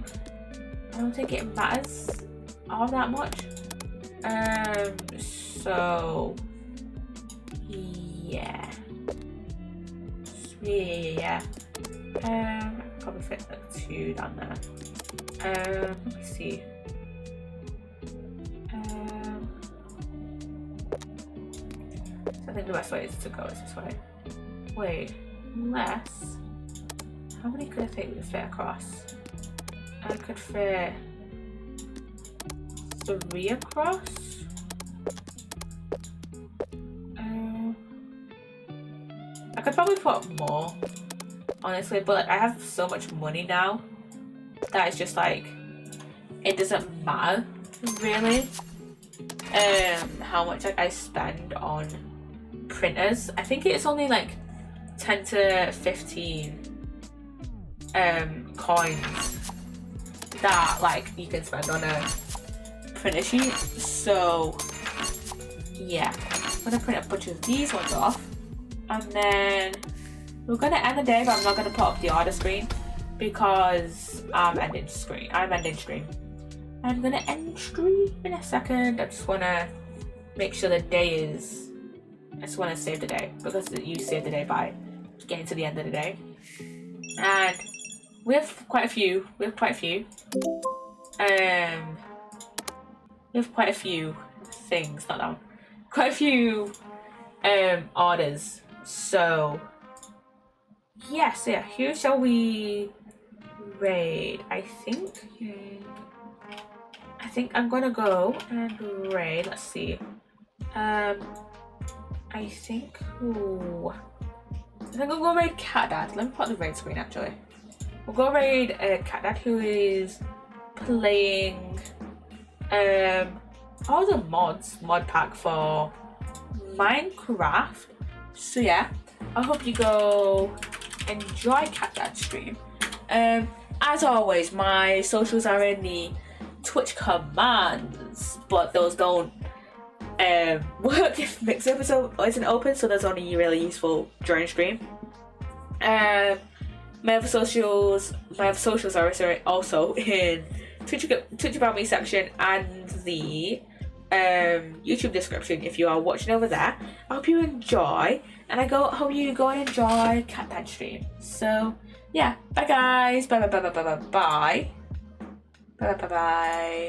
I don't think it matters all that much. So yeah. Yeah. Probably fit like 2 down there. Let me see. So I think the best way is to go this way. Wait, unless, how many could I fit across? I could fit 3 across. I could probably put more, honestly, but like, I have so much money now that it's just like, it doesn't matter really how much like I spend on printers. I think it's only like 10 to 15 coins that like you can spend on a printer sheet. So yeah, I'm gonna print a bunch of these ones off, and then we're gonna end the day, but I'm not gonna put up the order screen because I'm ending stream. I'm gonna end stream in a second. I just wanna make sure the day is, I just wanna save the day, because you save the day by getting to the end of the day. And we have quite a few things, not that one. Quite a few orders. So yes, yeah, who shall we raid? I think I'm gonna go and raid. Let's see. I think I'll go raid Cat Dad. Let me put the raid screen actually. We'll go raid Cat Dad, who is playing all the mod pack for Minecraft. So yeah, I hope you go enjoy Cat Dad's stream. As always, my socials are in the Twitch commands, but those don't work if next episode isn't open, so that's only really useful during stream. My other socials are also in Twitch About Me section and the YouTube description if you are watching over there. I hope you enjoy, and I hope you go and enjoy Cat Dad stream. So yeah, bye guys, bye bye bye bye bye bye bye bye bye bye bye.